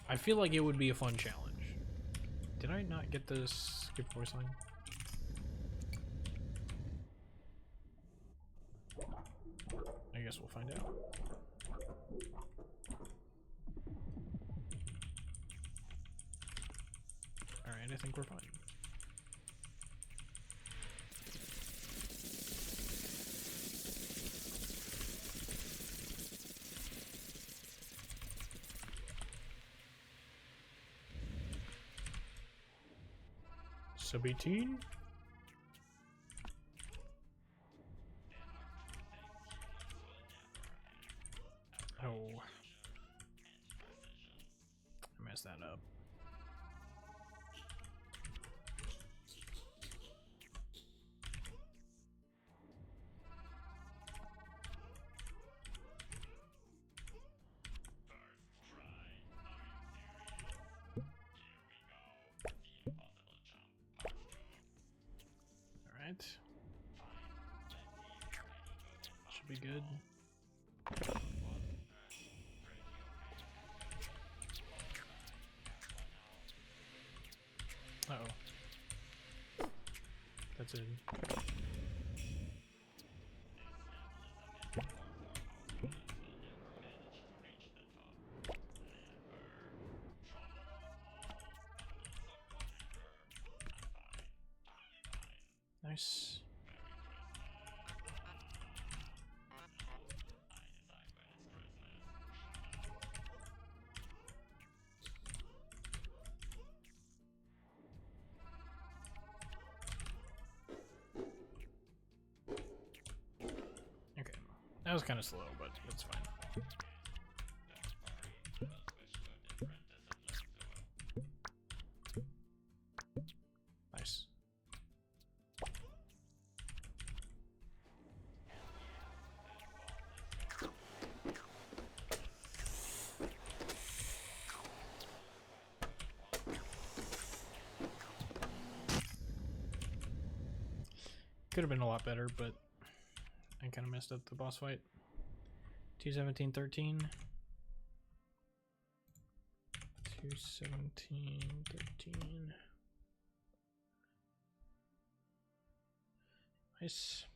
I feel like it would be a fun challenge. Did I not get the skip voice line? I guess we'll find out. I think we're fine. Sub 18. Oh. I messed that up. Alright. Should be good. Uh-oh. That's it. Nice. Okay. That was kind of slow, but it's fine. Nice. Could have been a lot better, but I kind of messed up the boss fight. 217-13. 217-13. Nice.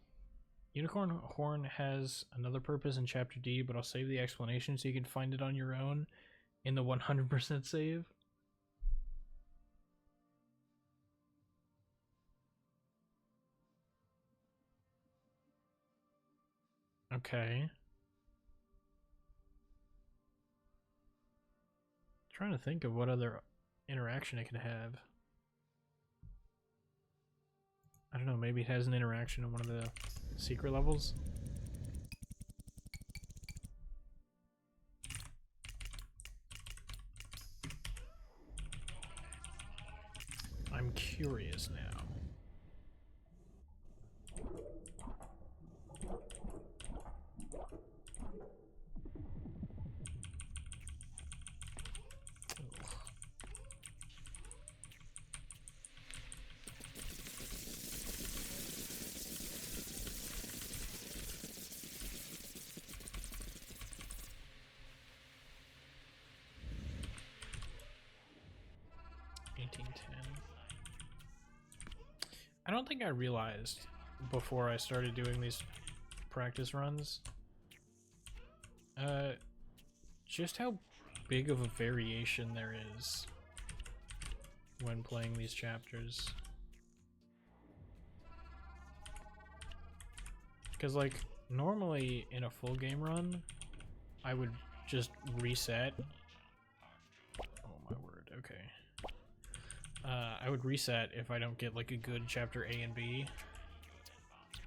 Unicorn Horn has another purpose in Chapter D, but I'll save the explanation so you can find it on your own in the 100% save. Okay. Trying to think of what other interaction it could have. I don't know, maybe it has an interaction in one of the secret levels. I'm curious now. I don't think I realized before I started doing these practice runs just how big of a variation there is when playing these chapters. Because like normally in a full game run I would just reset. Oh my word, okay. I would reset if I don't get like a good chapter A and B.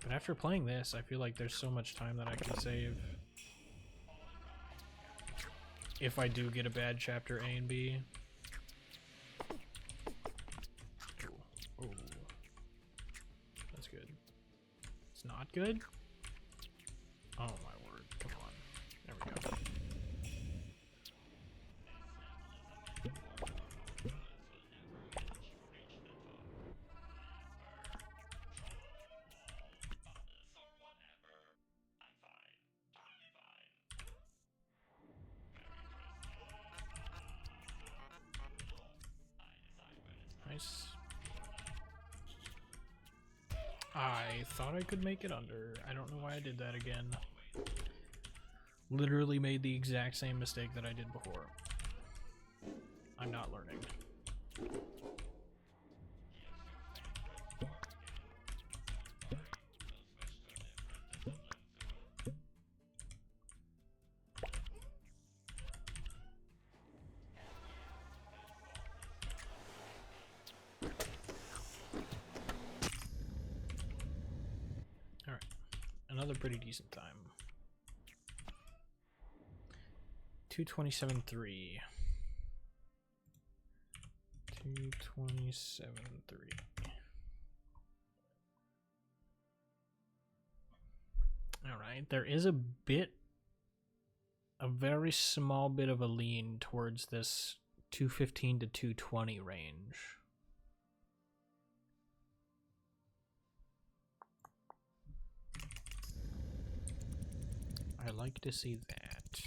But after playing this, I feel like there's so much time that I can save if I do get a bad chapter A and B. Oh, that's good. It's not good? Oh my word, come on. There we go. Nice. I thought I could make it under. I don't know why I did that again. Literally made the exact same mistake that I did before. I'm not learning. another pretty decent time. 2:27.3. 2:27.3. Alright, there is a very small bit of a lean towards this 215 to 220 range. I like to see that.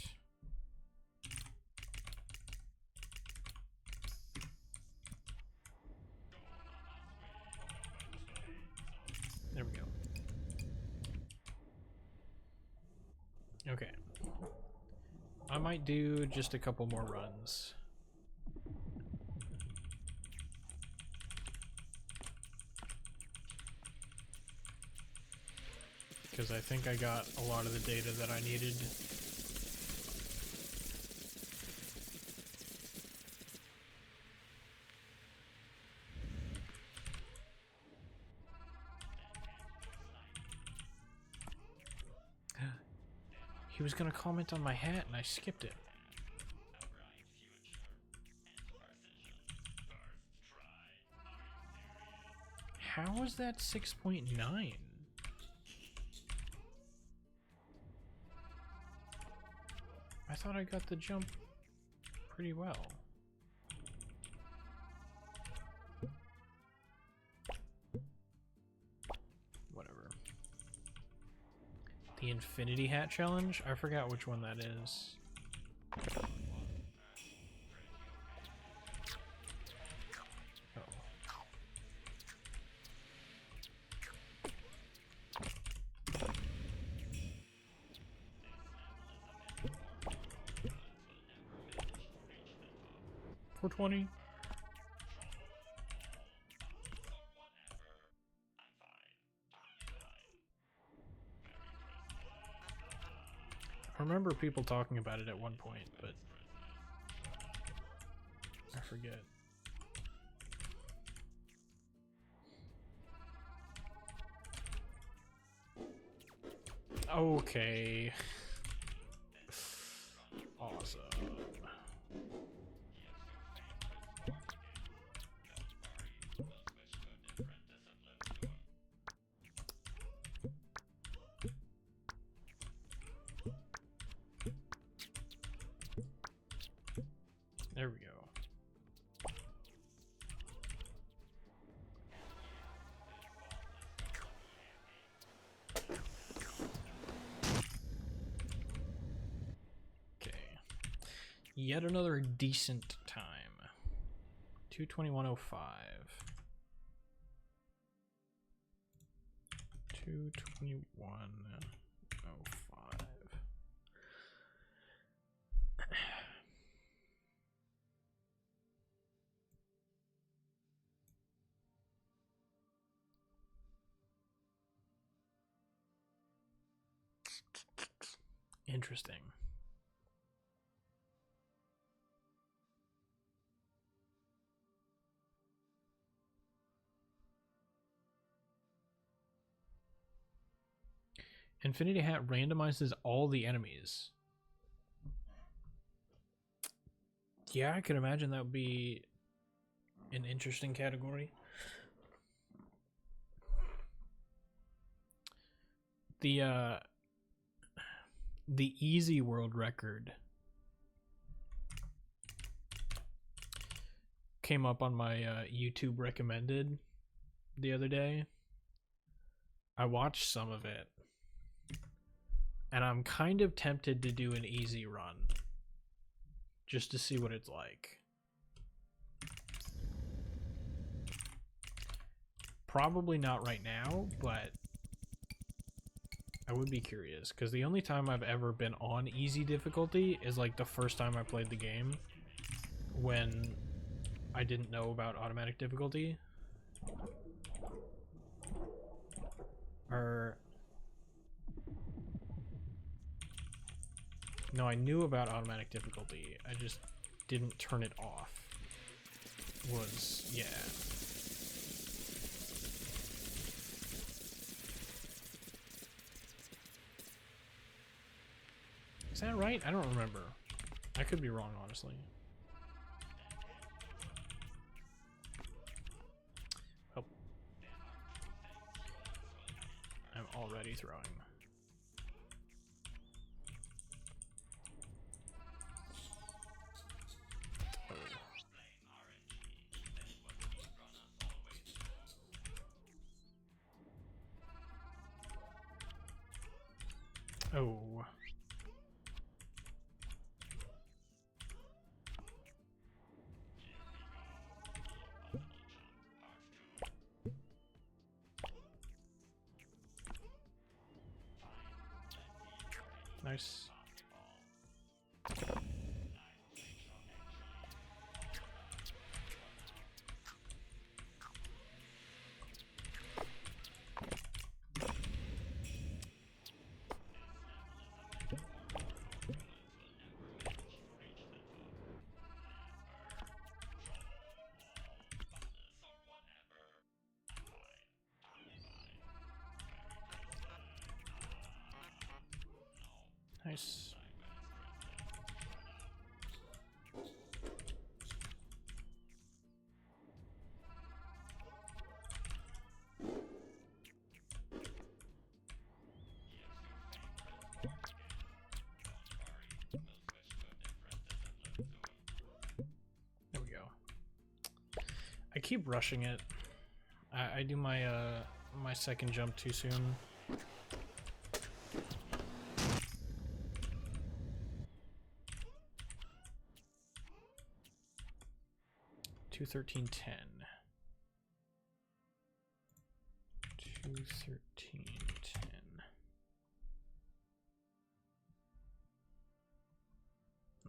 There we go. Okay. I might do just a couple more runs. Because I think I got a lot of the data that I needed. He was gonna comment on my hat and I skipped it. How was that 6.9? I thought I got the jump pretty well. Whatever. The Infinity Hat Challenge? I forgot which one that is. Oh. 420. I remember people talking about it at one point, but I forget. Okay. Awesome. There we go. Okay. Yet another decent time. 2:21.05. 2:21.05. Interesting. Infinity Hat randomizes all the enemies. Yeah, I could imagine that would be an interesting category. The easy world record came up on my YouTube recommended the other day. I watched some of it, and I'm kind of tempted to do an easy run just to see what it's like. Probably not right now, but I would be curious, because the only time I've ever been on easy difficulty is like the first time I played the game, when I didn't know about automatic difficulty. No, I knew about automatic difficulty, I just didn't turn it off. Yeah. that right? I don't remember. I could be wrong, honestly. Oh. I'm already throwing. Oh. Nice. Nice. There we go. I keep rushing it. I do my my second jump too soon. Two 13 10. 2 13 10.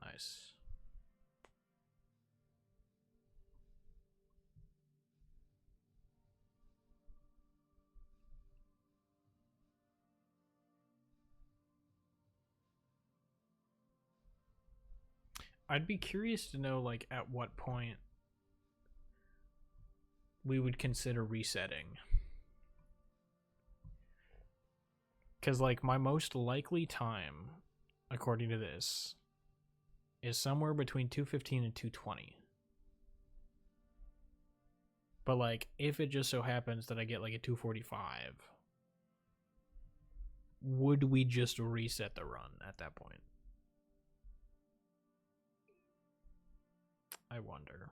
Nice. I'd be curious to know, like, at what point we would consider resetting. Because, like, my most likely time, according to this, is somewhere between 2:15 and 2:20. But, like, if it just so happens that I get, like, a 2:45, would we just reset the run at that point? I wonder.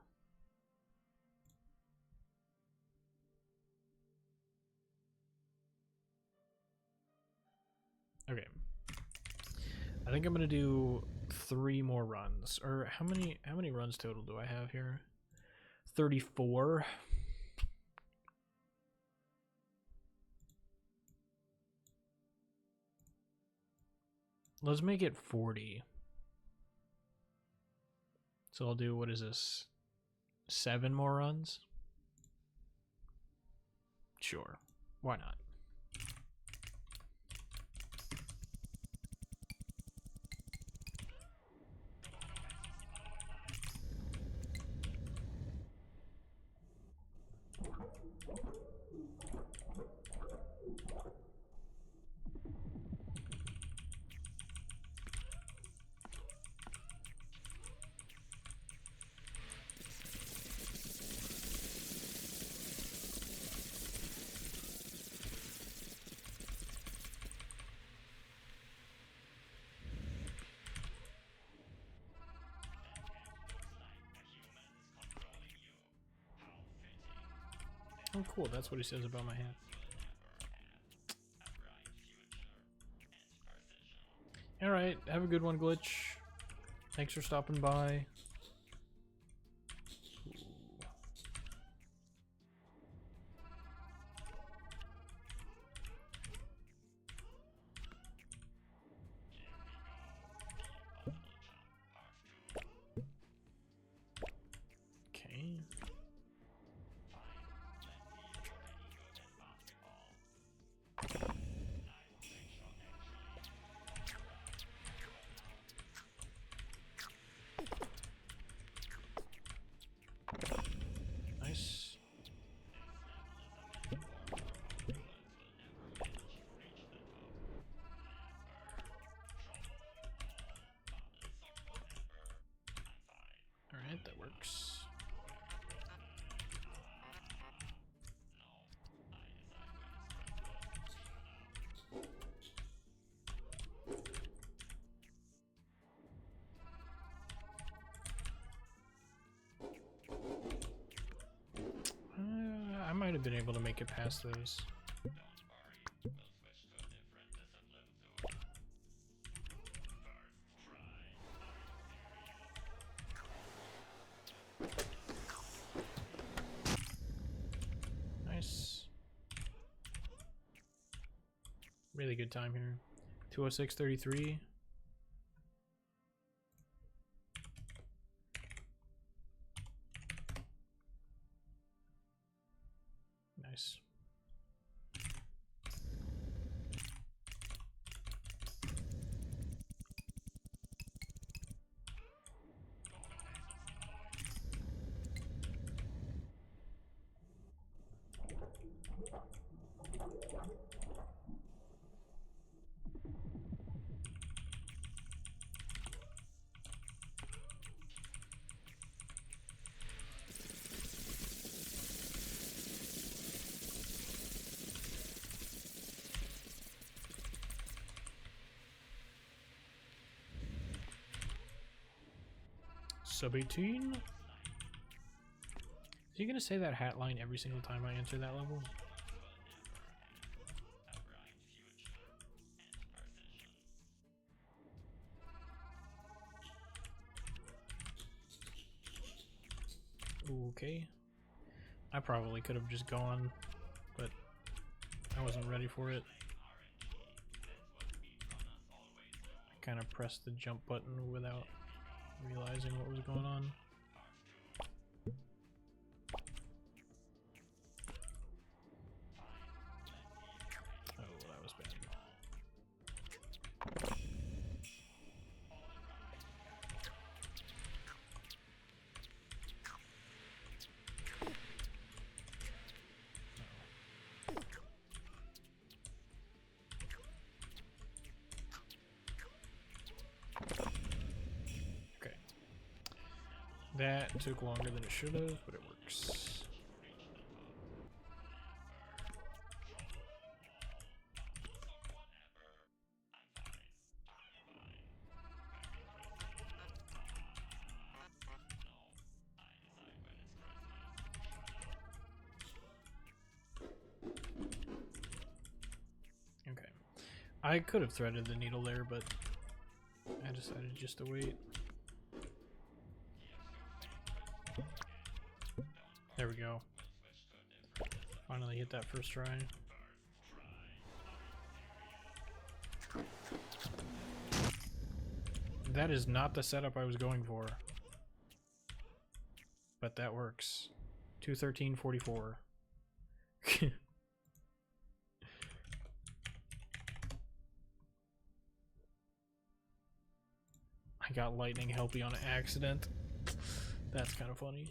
Okay. I think I'm gonna do 3 more runs. Or how many runs total do I have here? 34. Let's make it 40. So I'll do, what is this? 7 more runs? Sure. Why not? Oh, cool. That's what he says about my hat. Alright, have a good one, Glitch. Thanks for stopping by. Okay. but that works. I might have been able to make it past those. Nice. Really good time here. 206.33. Nice. Sub 18. Is he gonna say that hat line every single time I enter that level? Okay. I probably could have just gone, but I wasn't ready for it. I kind of pressed the jump button without realizing what was going on. Oh, that was bad. That took longer than it should have, but it works. Okay. I could have threaded the needle there, but I decided just to wait. There we go. Finally hit that first try. That is not the setup I was going for. But that works. 213.44. I got lightning helpy on accident. That's kind of funny.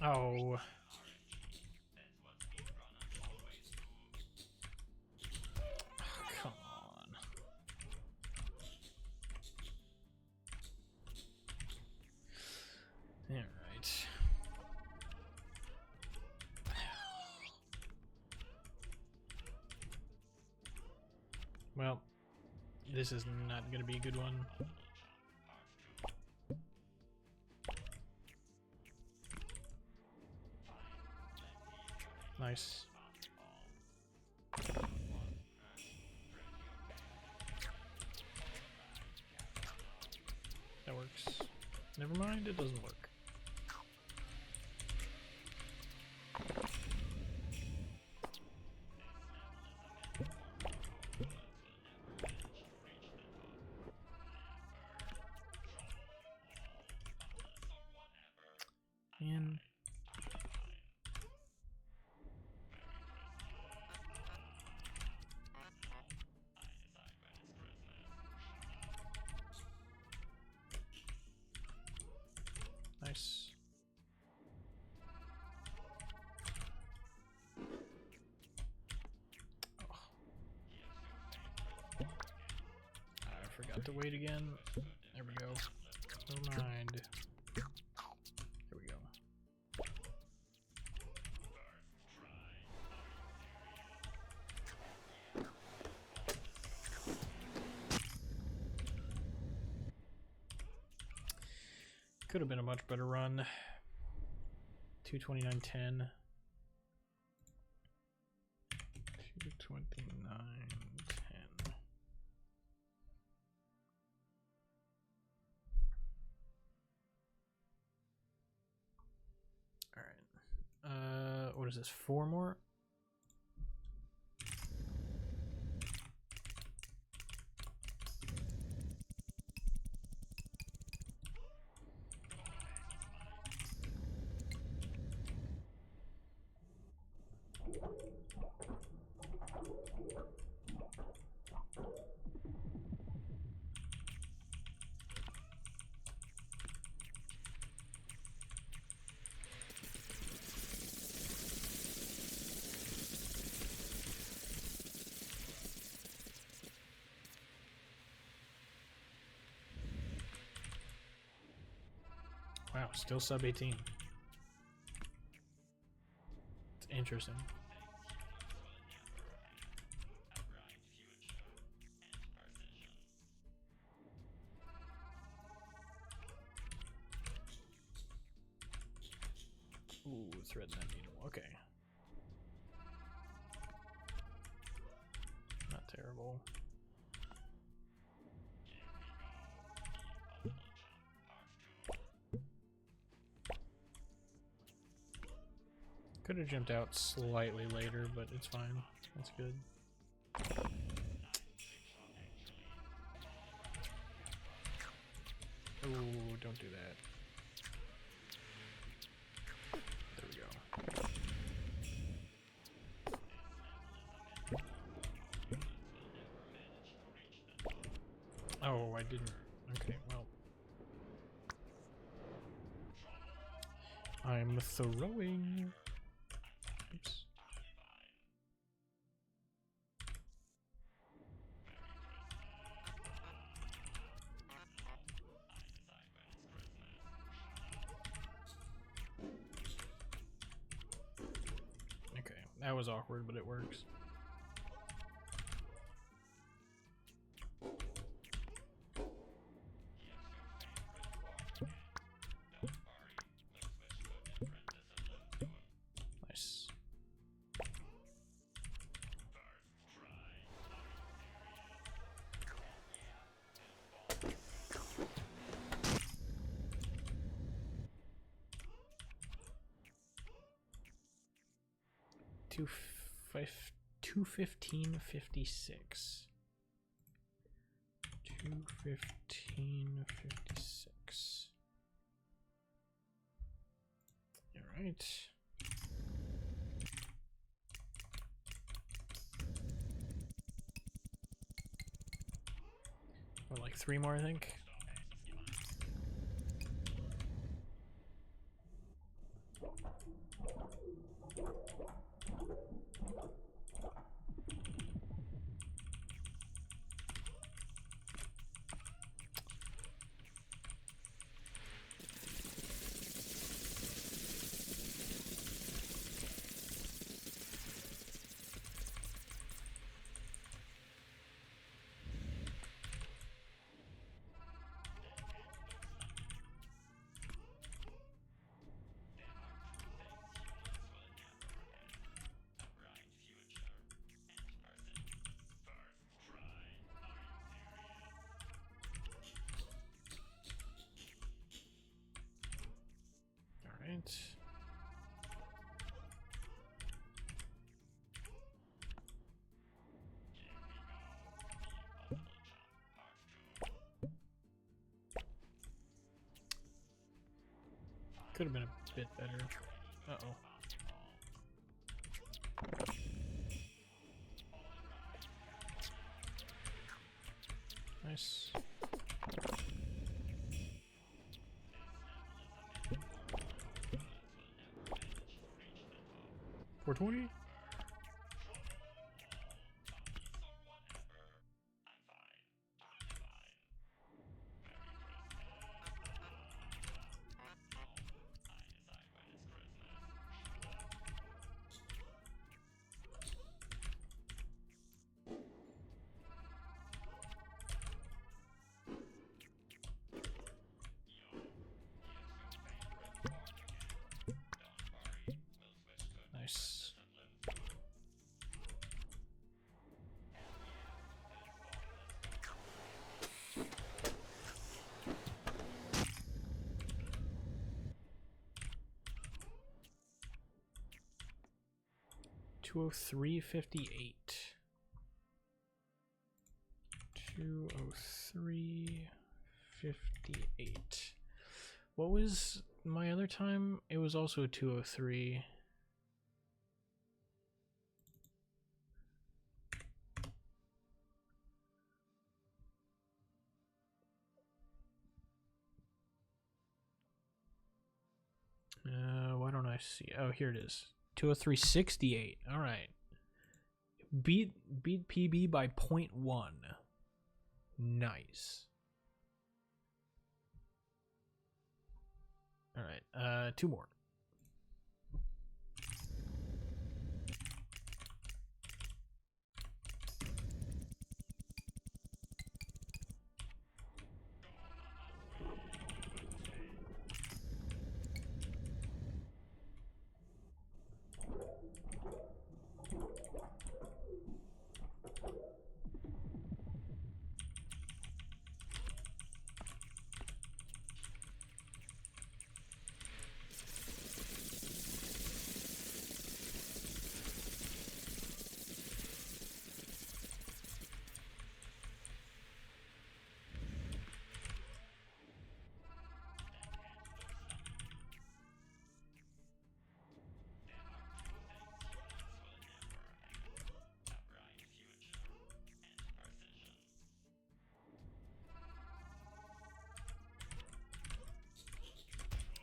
Oh. Come on. All right. Well, this is not going to be a good one. Nice. Never mind, it doesn't work. And nice. Oh. I forgot to wait again. There we go. Never mind. There we go. Could have been a much better run. 229.10. 229.10. All right. What is this? 4 more? Wow, still sub 18. It's interesting. Ooh, thread that needle. Okay. Not terrible. Could have jumped out slightly later, but it's fine. That's good. Oh, don't do that. There we go. Oh, I didn't. Okay, well. I'm throwing. Oops. Okay, that was awkward, but it works. Nice. Two 215.56. 215.56. All right. Or like 3 more, I think. Could have been a bit better. Uh-oh. Nice. $420? Nice. $203.58. 203.58. What was my other time? It was also 203. Why don't I see? Oh, here it is. 203.68. All right. Beat PB by 0.1. Nice. All right. Two more.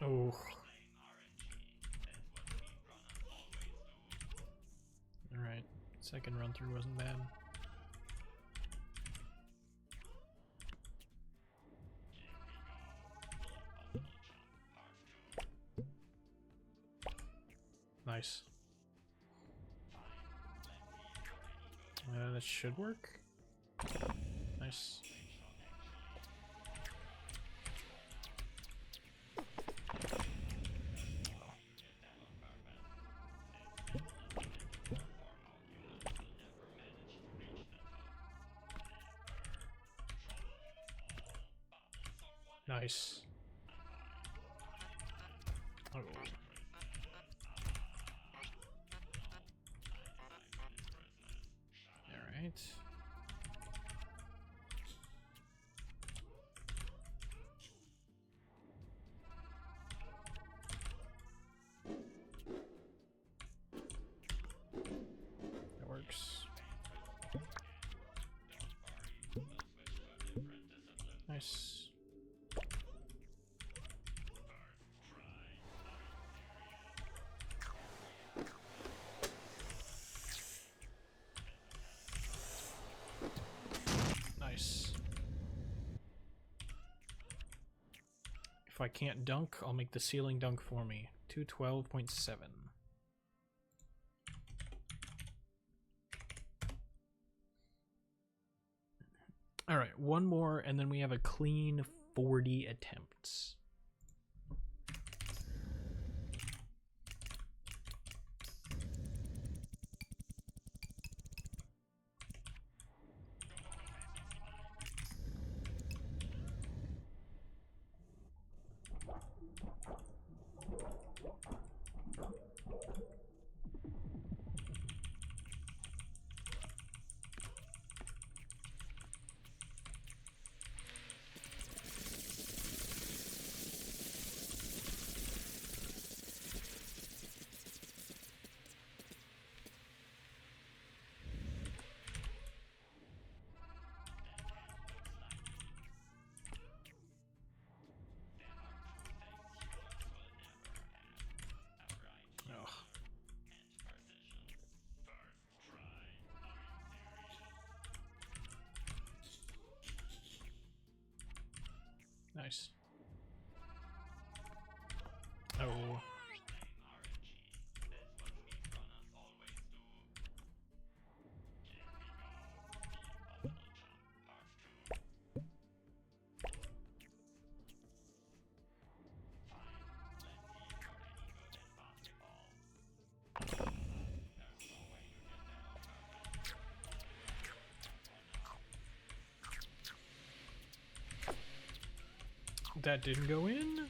Oh. Alright. Second run through wasn't bad. Nice. That should work. Nice. Nice. Oh. All right. That works. Nice. If I can't dunk, I'll make the ceiling dunk for me. 212.7. All right, one more, and then we have a clean 40 attempts. Oh. That didn't go in?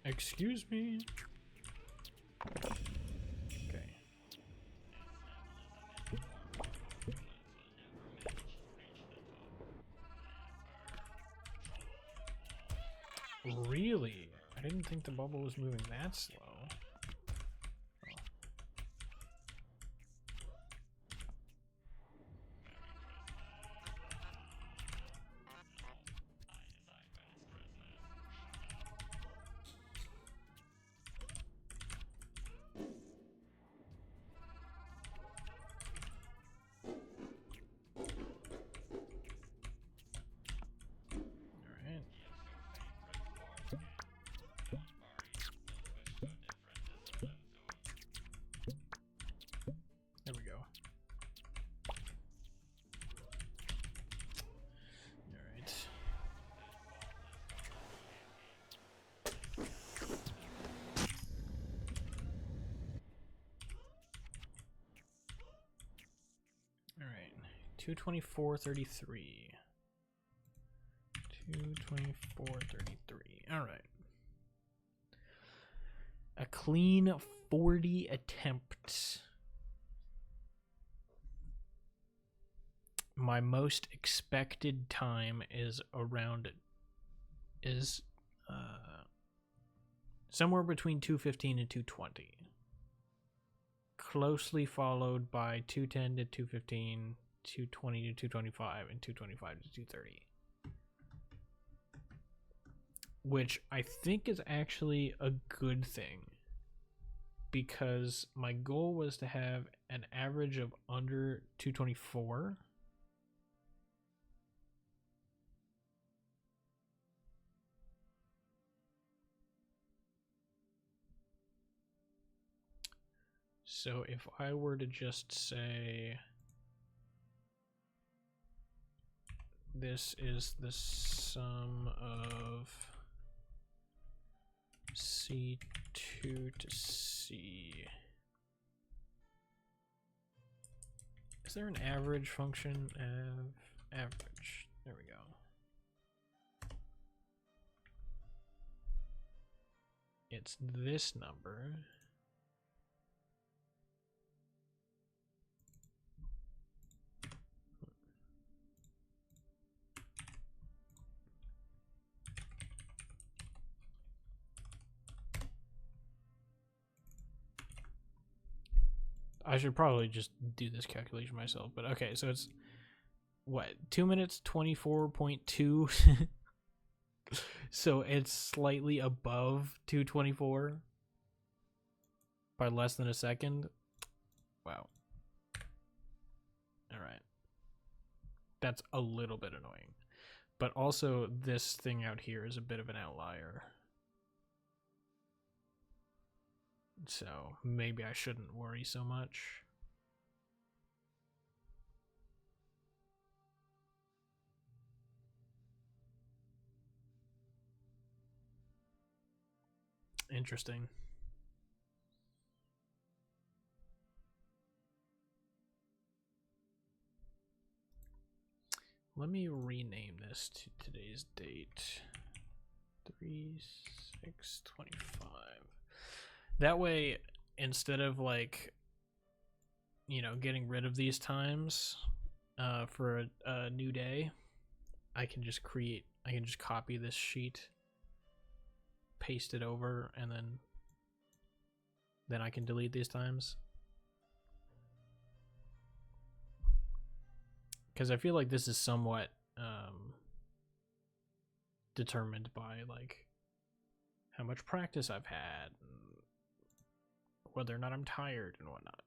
Excuse me. Okay. Really? I didn't think the bubble was moving that slow. Alright. 224.33. 224.33. Alright. A clean 40 attempts. My most expected time is somewhere between 215 and 220. Closely followed by 210 to 215, 220 to 225, and 225 to 230. Which I think is actually a good thing, because my goal was to have an average of under 224. So if I were to just say this is the sum of C2 to C. Is there an average function of average? There we go. It's this number. I should probably just do this calculation myself, but okay, so it's what, 2 minutes 24.2. So it's slightly above 224 by less than a second. Wow. All right. That's a little bit annoying. But also this thing out here is a bit of an outlier. So maybe I shouldn't worry so much. Interesting. Let me rename this to today's date. 3/6/25. That way, instead of like, you know, getting rid of these times for a new day, I can just copy this sheet, paste it over, and then I can delete these times. Because I feel like this is somewhat determined by like how much practice I've had, and whether or not I'm tired and whatnot,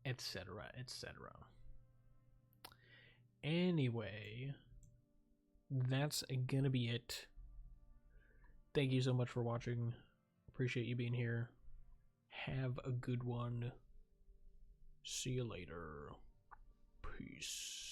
etc., etc. Anyway, that's gonna be it Thank you so much for watching. Appreciate you being here. Have a good one. See you later. Peace.